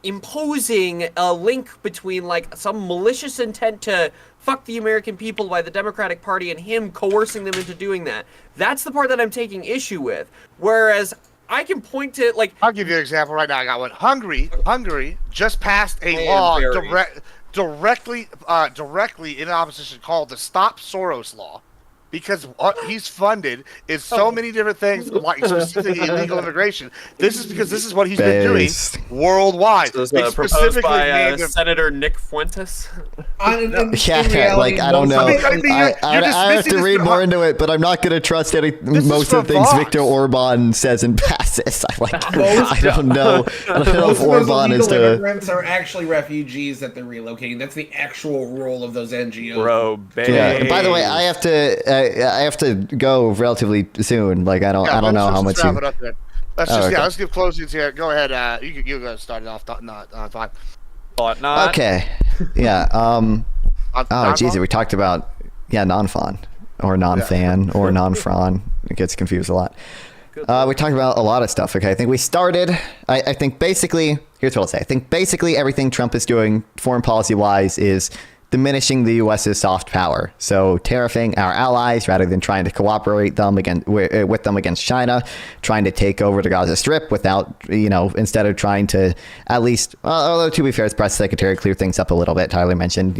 F: imposing a link between like some malicious intent to fuck the American people by the Democratic Party and him coercing them into doing that. That's the part that I'm taking issue with. Whereas I can point to like
A: I'll give you an example right now. I got one. Hungary just passed a law directly in opposition called the Stop Soros Law, because what he's funded is so many different things, like specifically illegal immigration. This is because this is what he's been doing worldwide.
F: this
A: They
F: was proposed
A: specifically
F: by
A: named him-
F: Senator Nick Fuentes.
B: In
C: Yeah, like I don't know.
A: I mean,
C: I have
A: dismissing
C: to
A: this
C: read
A: for-
C: more into it, but I'm not going to trust most
A: for
C: of the things
A: Vox.
C: Viktor Orban says and passes. I don't know. I don't know
B: Most
C: if
B: of those
C: Orban is
B: illegal
C: to.
B: immigrants are actually refugees that they're relocating. That's the actual role of those NGOs.
F: Bro,
C: Yeah. By the way, I have to go relatively soon. Like I don't know how much.
A: wrap it up then. Let's
C: Oh,
A: just
C: okay.
A: let's give closings here. Go ahead. You go ahead and start it off. Fine.
F: Thought not.
C: Okay. Yeah. Oh, jeez, we talked about non-fan or non-fan or non-fran. It gets confused a lot. We talked about a lot of stuff. Okay, I think we started. I think basically, here's what I'll say. I think basically everything Trump is doing, foreign policy-wise, is diminishing the U.S.'s soft power. So tariffing our allies rather than trying to cooperate with them against China, trying to take over the Gaza Strip without, instead of trying to at least, although to be fair, as press secretary clear things up a little bit. Tyler mentioned,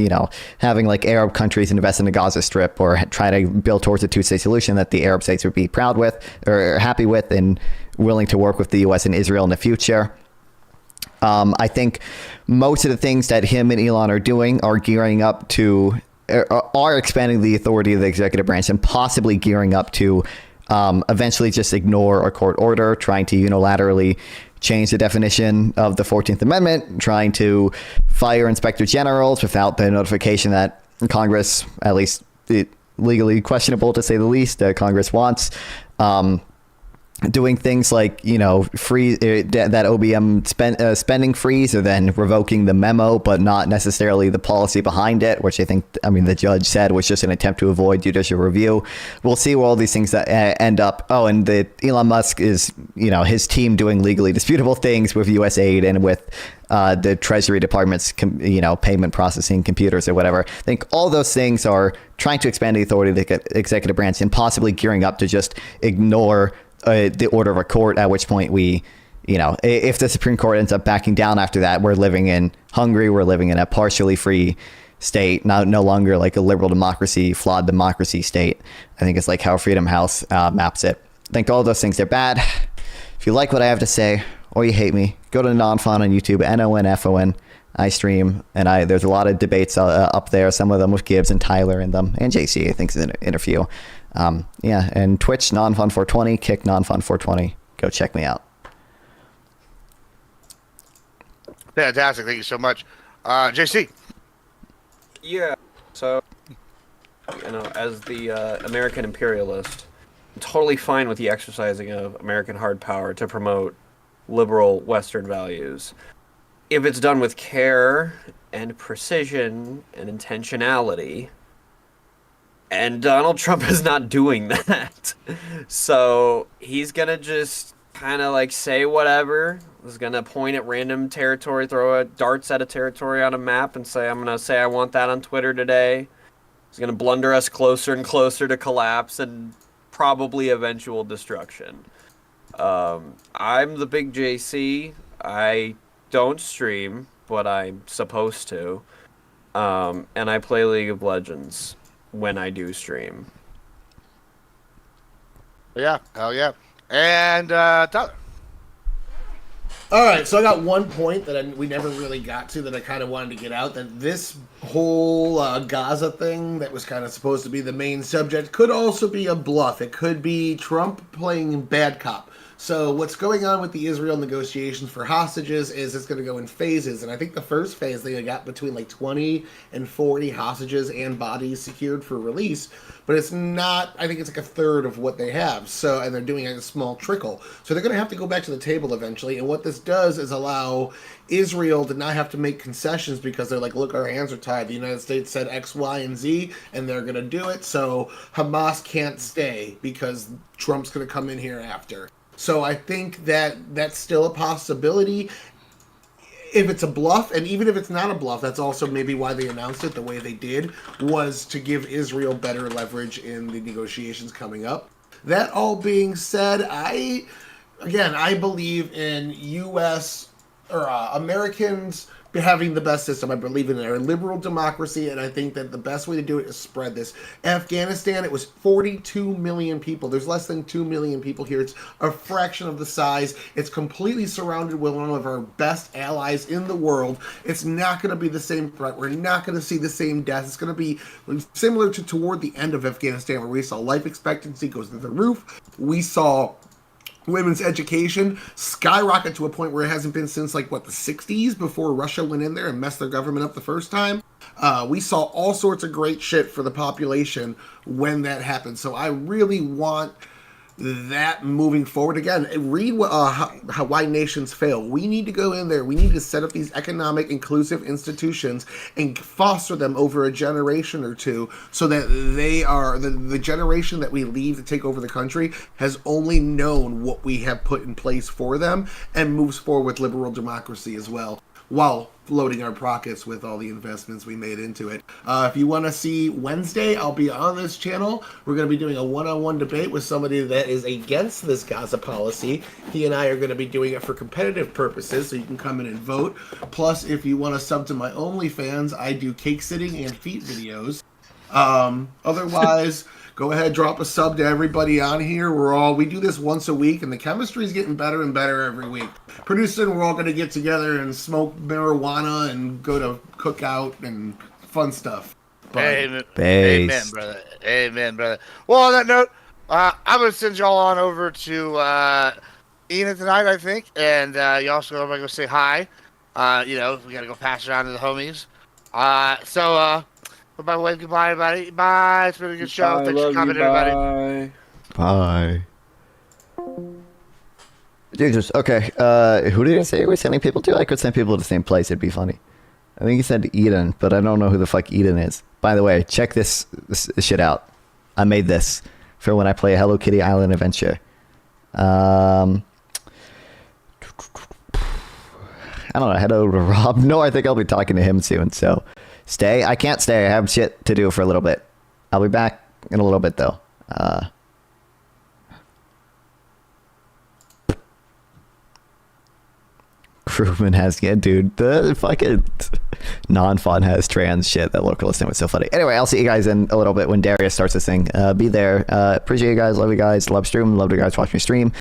C: having like Arab countries invest in the Gaza Strip or try to build towards a two-state solution that the Arab states would be proud with or happy with and willing to work with the U.S. and Israel in the future. I think most of the things that him and Elon are doing are gearing up to, are expanding the authority of the executive branch and possibly gearing up to eventually just ignore a court order, trying to unilaterally change the definition of the 14th Amendment, trying to fire inspector generals without the notification that Congress, at least legally questionable to say the least, Congress wants. Doing things like, free that OBM spending freeze, or then revoking the memo, but not necessarily the policy behind it, which I think, the judge said was just an attempt to avoid judicial review. We'll see where all these things that end up. Oh, and the Elon Musk is, his team doing legally disputable things with U.S. aid and with the Treasury Department's, payment processing computers or whatever. I think all those things are trying to expand the authority of the executive branch and possibly gearing up to just ignore the order of a court, at which point we, if the Supreme Court ends up backing down after that, we're living in Hungary, we're living in a partially free state, no longer like a liberal democracy, flawed democracy state. I think it's like how Freedom House maps it. I think all those things are bad. If you like what I have to say, or you hate me, go to Nonfon on YouTube, NONFON. I stream, and there's a lot of debates up there, some of them with Gibbs and Tyler in them, and JC, I think, is in a few. Yeah, and Twitch, Nonfon420, Kick Nonfon420. Go check me out.
A: Fantastic. Thank you so much. JC.
D: Yeah. So, as the American imperialist, I'm totally fine with the exercising of American hard power to promote liberal Western values, if it's done with care and precision and intentionality. And Donald Trump is not doing that. So he's going to just kind of like say whatever. He's going to point at random territory, throw darts at a territory on a map and say, I'm going to say I want that on Twitter today. He's going to blunder us closer and closer to collapse and probably eventual destruction. I'm the big JC. I don't stream, but I'm supposed to. And I play League of Legends when I do stream.
A: Yeah, hell yeah. And Tyler.
B: All right, so I got one point that we never really got to that I kind of wanted to get out, that this whole Gaza thing that was kind of supposed to be the main subject could also be a bluff. It could be Trump playing bad cop. So what's going on with the Israel negotiations for hostages is it's going to go in phases. And I think the first phase, they got between like 20 and 40 hostages and bodies secured for release. But it's not, I think it's like a third of what they have. So, and they're doing a small trickle. So they're going to have to go back to the table eventually. And what this does is allow Israel to not have to make concessions because they're like, look, our hands are tied. The United States said X, Y, and Z, and they're going to do it. So Hamas can't stay because Trump's going to come in here after. So I think that that's still a possibility if it's a bluff, and even if it's not a bluff, that's also maybe why they announced it the way they did, was to give Israel better leverage in the negotiations coming up. That all being said, I believe in U.S. or Americans having the best system. I believe in our liberal democracy, and I think that the best way to do it is spread this. Afghanistan, it was 42 million people. There's less than 2 million people here. It's a fraction of the size. It's completely surrounded with one of our best allies in the world. It's not going to be the same threat. We're not going to see the same death. It's going to be similar to toward the end of Afghanistan, where we saw life expectancy goes through the roof. We saw women's education skyrocket to a point where it hasn't been since like the 60s, before Russia went in there and messed their government up the first time. We saw all sorts of great shit for the population when that happened. So I really want that moving forward. Again, read why nations fail. We need to go in there. We need to set up these economic inclusive institutions and foster them over a generation or two, so that they are the generation that we leave to take over the country has only known what we have put in place for them and moves forward with liberal democracy as well, while floating our pockets with all the investments we made into it. If you want to see Wednesday, I'll be on this channel. We're going to be doing a one-on-one debate with somebody that is against this Gaza policy. He and I are going to be doing it for competitive purposes, so you can come in and vote. Plus, if you want to sub to my OnlyFans, I do cake sitting and feet videos. Otherwise, go ahead, drop a sub to everybody on here. We do this once a week, and the chemistry is getting better and better every week. Pretty soon, we're all going to get together and smoke marijuana and go to cookout and fun stuff.
A: Amen, brother. Amen, brother. Well, on that note, I'm going to send y'all on over to Ian tonight, I think, and you also going to go say hi. We got to go pass it around to the homies. Bye, wave goodbye, everybody. Bye. It's been a good show. Thanks for coming, everybody.
C: Bye. Jesus. Okay. Who did I say we were sending people to? I could send people to the same place. It'd be funny. I think he said Eden, but I don't know who the fuck Eden is. By the way, check this shit out. I made this for when I play a Hello Kitty Island adventure. I don't know. Head over to Rob. No, I think I'll be talking to him soon. So stay. I can't stay. I have shit to do for a little bit. I'll be back in a little bit, though. Crewman has, yeah, dude, the fucking non-fun has trans shit. That local listing was so funny. Anyway, I'll see you guys in a little bit when Darius starts this thing. Be there. Appreciate you guys. Love you guys. Love stream. Love you guys watch me stream.